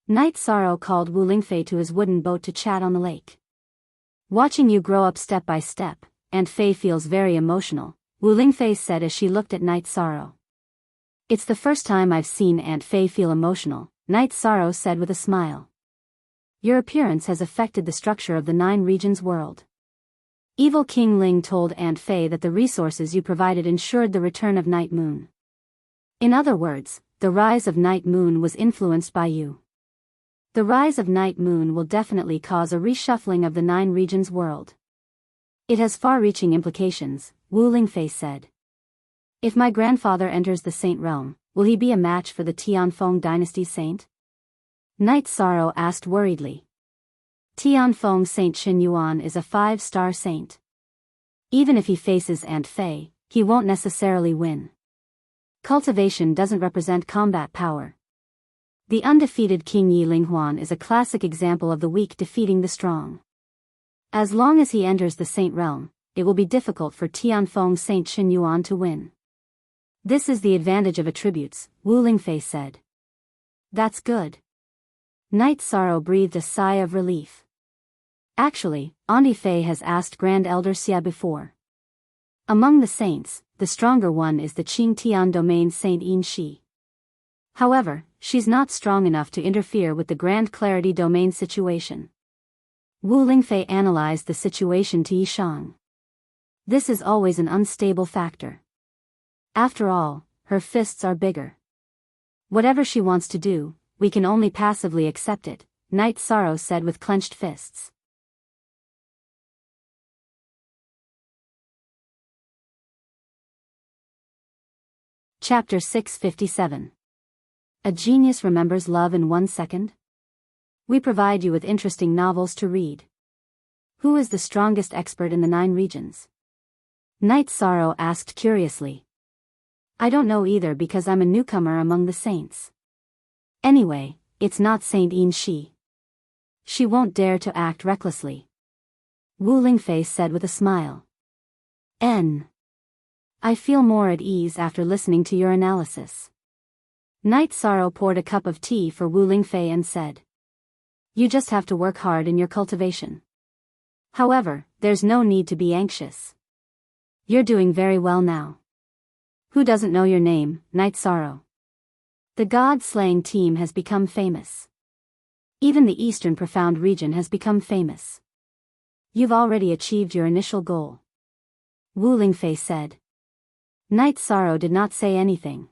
Knight Sorrow called Wu Lingfei to his wooden boat to chat on the lake. Watching you grow up step by step, Aunt Fei feels very emotional, Wu Lingfei said as she looked at Knight Sorrow. It's the first time I've seen Aunt Fei feel emotional, Knight Sorrow said with a smile. Your appearance has affected the structure of the 9 regions world. Evil King Ling told Aunt Fei that the resources you provided ensured the return of Night Moon. In other words, the rise of Night Moon was influenced by you. The rise of Night Moon will definitely cause a reshuffling of the 9 regions world. It has far-reaching implications, Wu Lingfei said. If my grandfather enters the Saint Realm, will he be a match for the Tianfeng dynasty saint? Knight Sorrow asked worriedly. Tianfeng Saint Qin Yuan is a 5-star saint. Even if he faces Aunt Fei, he won't necessarily win. Cultivation doesn't represent combat power. The undefeated King Yi Linghuan is a classic example of the weak defeating the strong. As long as he enters the Saint Realm, it will be difficult for Tianfeng Saint Qin Yuan to win. This is the advantage of attributes, Wu Lingfei said. That's good. Knight Sorrow breathed a sigh of relief. Actually, Auntie Fei has asked Grand Elder Xia before. Among the saints, the stronger one is the Qing Tian domain Saint Yin Shi. However, she's not strong enough to interfere with the Grand Clarity domain situation. Wu Lingfei analyzed the situation to Yishang. This is always an unstable factor. After all, her fists are bigger. Whatever she wants to do, we can only passively accept it, Knight Sorrow said with clenched fists. Chapter 657. A Genius Remembers Love in 1 Second? We provide you with interesting novels to read. Who is the strongest expert in the 9 regions? Night Sorrow asked curiously. I don't know either because I'm a newcomer among the saints. Anyway, it's not Saint Yin Shi. She won't dare to act recklessly. Wu Lingfei said with a smile. I feel more at ease after listening to your analysis. Night Sorrow poured a cup of tea for Wu Lingfei and said. You just have to work hard in your cultivation. However, there's no need to be anxious. You're doing very well now. Who doesn't know your name, Night Sorrow? The God-slaying team has become famous. Even the Eastern Profound region has become famous. You've already achieved your initial goal. Wu Lingfei said. Night Sorrow did not say anything.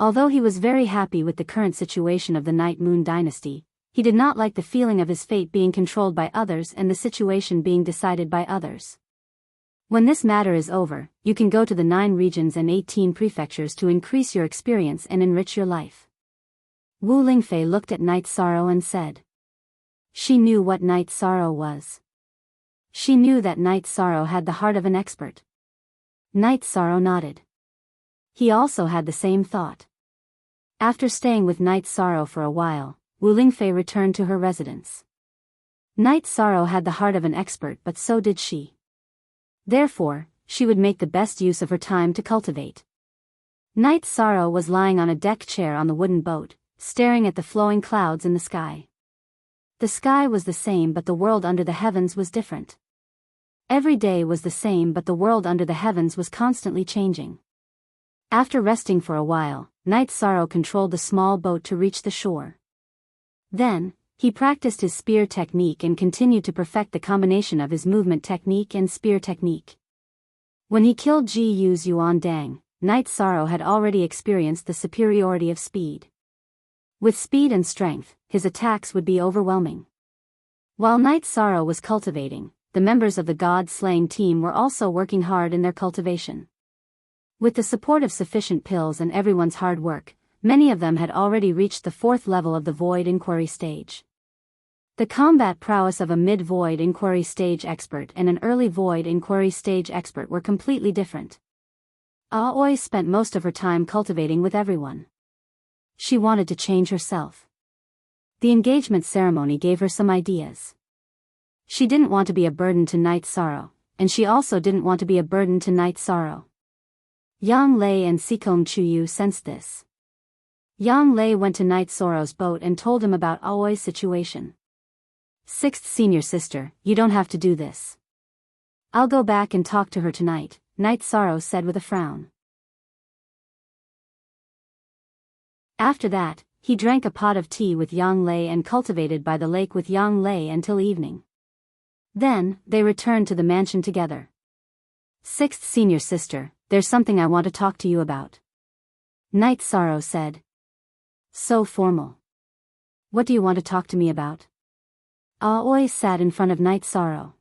Although he was very happy with the current situation of the Night Moon dynasty, he did not like the feeling of his fate being controlled by others and the situation being decided by others. When this matter is over, you can go to the 9 regions and 18 prefectures to increase your experience and enrich your life. Wu Lingfei looked at Night Sorrow and said. She knew what Night Sorrow was. She knew that Night Sorrow had the heart of an expert. Night Sorrow nodded. He also had the same thought. After staying with Night Sorrow for a while, Wu Lingfei returned to her residence. Night Sorrow had the heart of an expert, but so did she. Therefore, she would make the best use of her time to cultivate. Night Sorrow was lying on a deck chair on the wooden boat, staring at the flowing clouds in the sky. The sky was the same, but the world under the heavens was different. Every day was the same, but the world under the heavens was constantly changing. After resting for a while, Night Sorrow controlled the small boat to reach the shore. Then, he practiced his spear technique and continued to perfect the combination of his movement technique and spear technique. When he killed Ji Yu's Yuan Dang, Night Sorrow had already experienced the superiority of speed. With speed and strength, his attacks would be overwhelming. While Night Sorrow was cultivating, the members of the God-slaying team were also working hard in their cultivation. With the support of sufficient pills and everyone's hard work, many of them had already reached the 4th level of the Void Inquiry stage. The combat prowess of a mid-Void Inquiry stage expert and an early Void Inquiry stage expert were completely different. Aoi spent most of her time cultivating with everyone. She wanted to change herself. The engagement ceremony gave her some ideas. She didn't want to be a burden to Night Sorrow, and she also didn't want to be a burden to Night Sorrow. Yang Lei and Sikong Chuyu sensed this. Yang Lei went to Night Sorrow's boat and told him about Aoi's situation. 6th Senior Sister, you don't have to do this. I'll go back and talk to her tonight, Night Sorrow said with a frown. After that, he drank a pot of tea with Yang Lei and cultivated by the lake with Yang Lei until evening. Then, they returned to the mansion together. 6th Senior Sister, there's something I want to talk to you about. Night Sorrow said. So formal. What do you want to talk to me about? Aoi sat in front of Night Sorrow.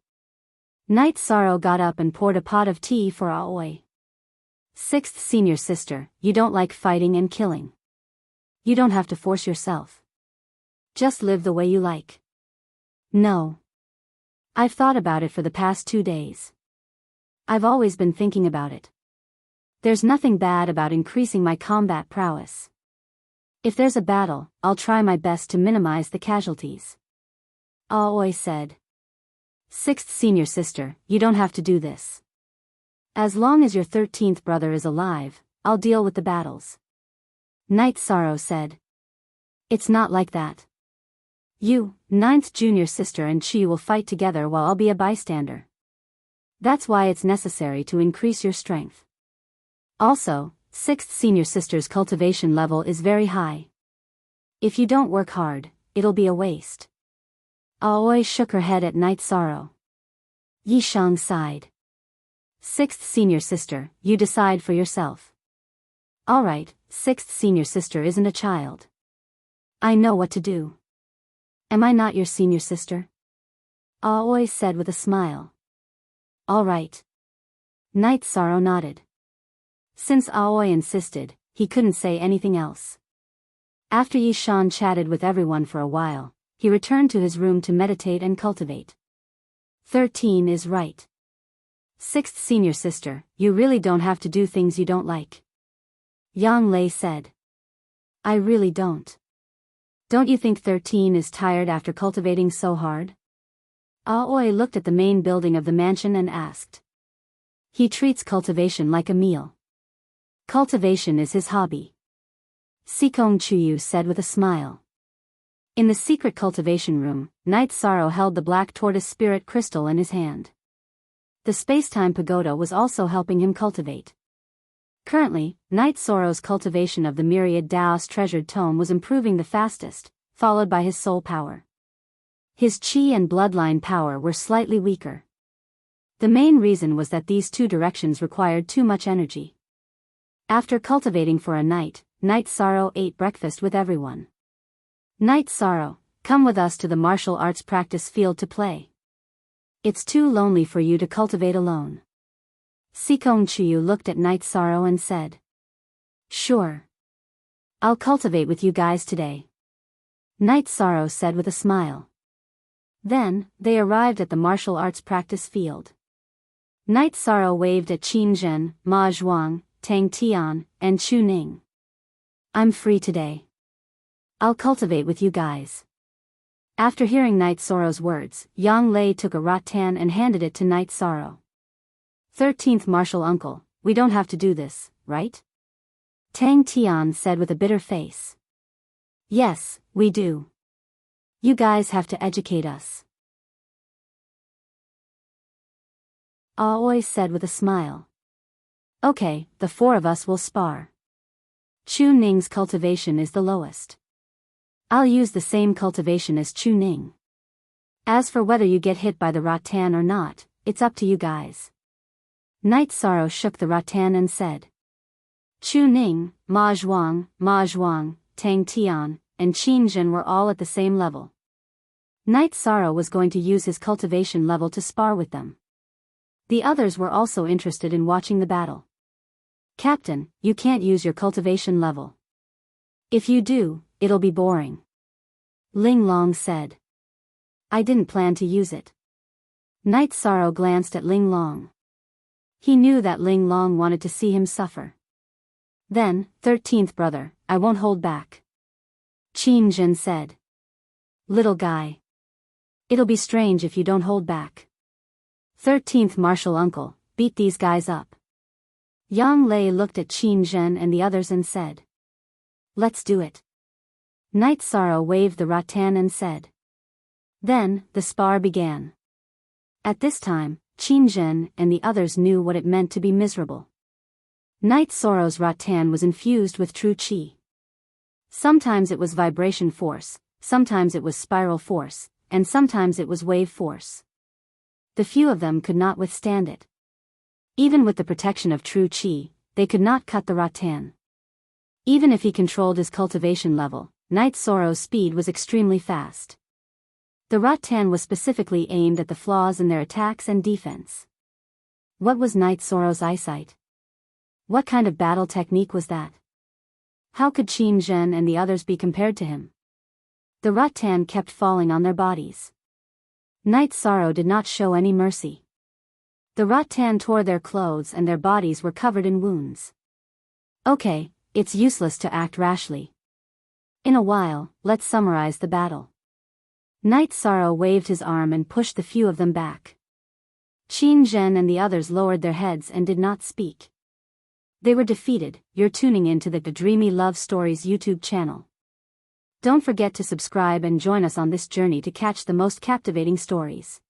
Night Sorrow got up and poured a pot of tea for Aoi. 6th Senior Sister, you don't like fighting and killing. You don't have to force yourself. Just live the way you like. No. I've thought about it for the past 2 days. I've always been thinking about it. There's nothing bad about increasing my combat prowess. If there's a battle, I'll try my best to minimize the casualties. Aoi said. 6th Senior Sister, you don't have to do this. As long as your 13th brother is alive, I'll deal with the battles. Night Sorrow said. It's not like that. You, 9th Junior Sister and Chi will fight together while I'll be a bystander. That's why it's necessary to increase your strength. Also, 6th Senior Sister's cultivation level is very high. If you don't work hard, it'll be a waste. Aoi shook her head at Night Sorrow. Yishang sighed. 6th Senior Sister, you decide for yourself. Alright, 6th Senior Sister isn't a child. I know what to do. Am I not your senior sister? Aoi said with a smile. All right. Night Sorrow nodded. Since Aoi insisted, he couldn't say anything else. After Yi Shan chatted with everyone for a while, he returned to his room to meditate and cultivate. 13 is right. Sixth senior sister, you really don't have to do things you don't like. Yang Lei said. I really don't. Don't you think 13 is tired after cultivating so hard? Aoi looked at the main building of the mansion and asked. He treats cultivation like a meal. Cultivation is his hobby. Sikong Chuyu said with a smile. In the secret cultivation room, Night Sorrow held the black tortoise spirit crystal in his hand. The space-time pagoda was also helping him cultivate. Currently, Night Sorrow's cultivation of the myriad Daos treasured tome was improving the fastest, followed by his soul power. His chi and bloodline power were slightly weaker. The main reason was that these two directions required too much energy. After cultivating for a night, Night Sorrow ate breakfast with everyone. Night Sorrow, come with us to the martial arts practice field to play. It's too lonely for you to cultivate alone. Sikong Chuyu looked at Night Sorrow and said. Sure. I'll cultivate with you guys today. Night Sorrow said with a smile. Then, they arrived at the martial arts practice field. Night Sorrow waved at Qin Zhen, Ma Zhuang, Tang Tian, and Chu Ning. I'm free today. I'll cultivate with you guys. After hearing Night Sorrow's words, Yang Lei took a rattan and handed it to Night Sorrow. 13th Martial Uncle, we don't have to do this, right? Tang Tian said with a bitter face. Yes, we do. You guys have to educate us. Aoi said with a smile. Okay, the four of us will spar. Chu Ning's cultivation is the lowest. I'll use the same cultivation as Chu Ning. As for whether you get hit by the rattan or not, it's up to you guys. Night Sorrow shook the rattan and said. Chu Ning, Ma Zhuang, Tang Tian, and Qin Zhen were all at the same level. Night Sorrow was going to use his cultivation level to spar with them. The others were also interested in watching the battle. Captain, you can't use your cultivation level. If you do, it'll be boring. Ling Long said. I didn't plan to use it. Night Sorrow glanced at Ling Long. He knew that Ling Long wanted to see him suffer. Then, 13th brother, I won't hold back. Qin Zhen said. Little guy. It'll be strange if you don't hold back. 13th martial uncle, beat these guys up. Yang Lei looked at Qin Zhen and the others and said. Let's do it. Night Sorrow waved the rattan and said. Then, the spar began. At this time, Qin Zhen and the others knew what it meant to be miserable. Night Sorrow's rattan was infused with true chi. Sometimes it was vibration force, sometimes it was spiral force, and sometimes it was wave force. The few of them could not withstand it. Even with the protection of true chi, they could not cut the rattan. Even if he controlled his cultivation level, Night Sorrow's speed was extremely fast. The rattan was specifically aimed at the flaws in their attacks and defense. What was Night Sorrow's eyesight? What kind of battle technique was that? How could Qin Zhen and the others be compared to him? The rattan kept falling on their bodies. Night Sorrow did not show any mercy. The rattan tore their clothes and their bodies were covered in wounds. Okay, it's useless to act rashly. In a while, let's summarize the battle. Night Sorrow waved his arm and pushed the few of them back. Qin Zhen and the others lowered their heads and did not speak. They were defeated. You're tuning in to the Dreamy Love Stories YouTube channel. Don't forget to subscribe and join us on this journey to catch the most captivating stories.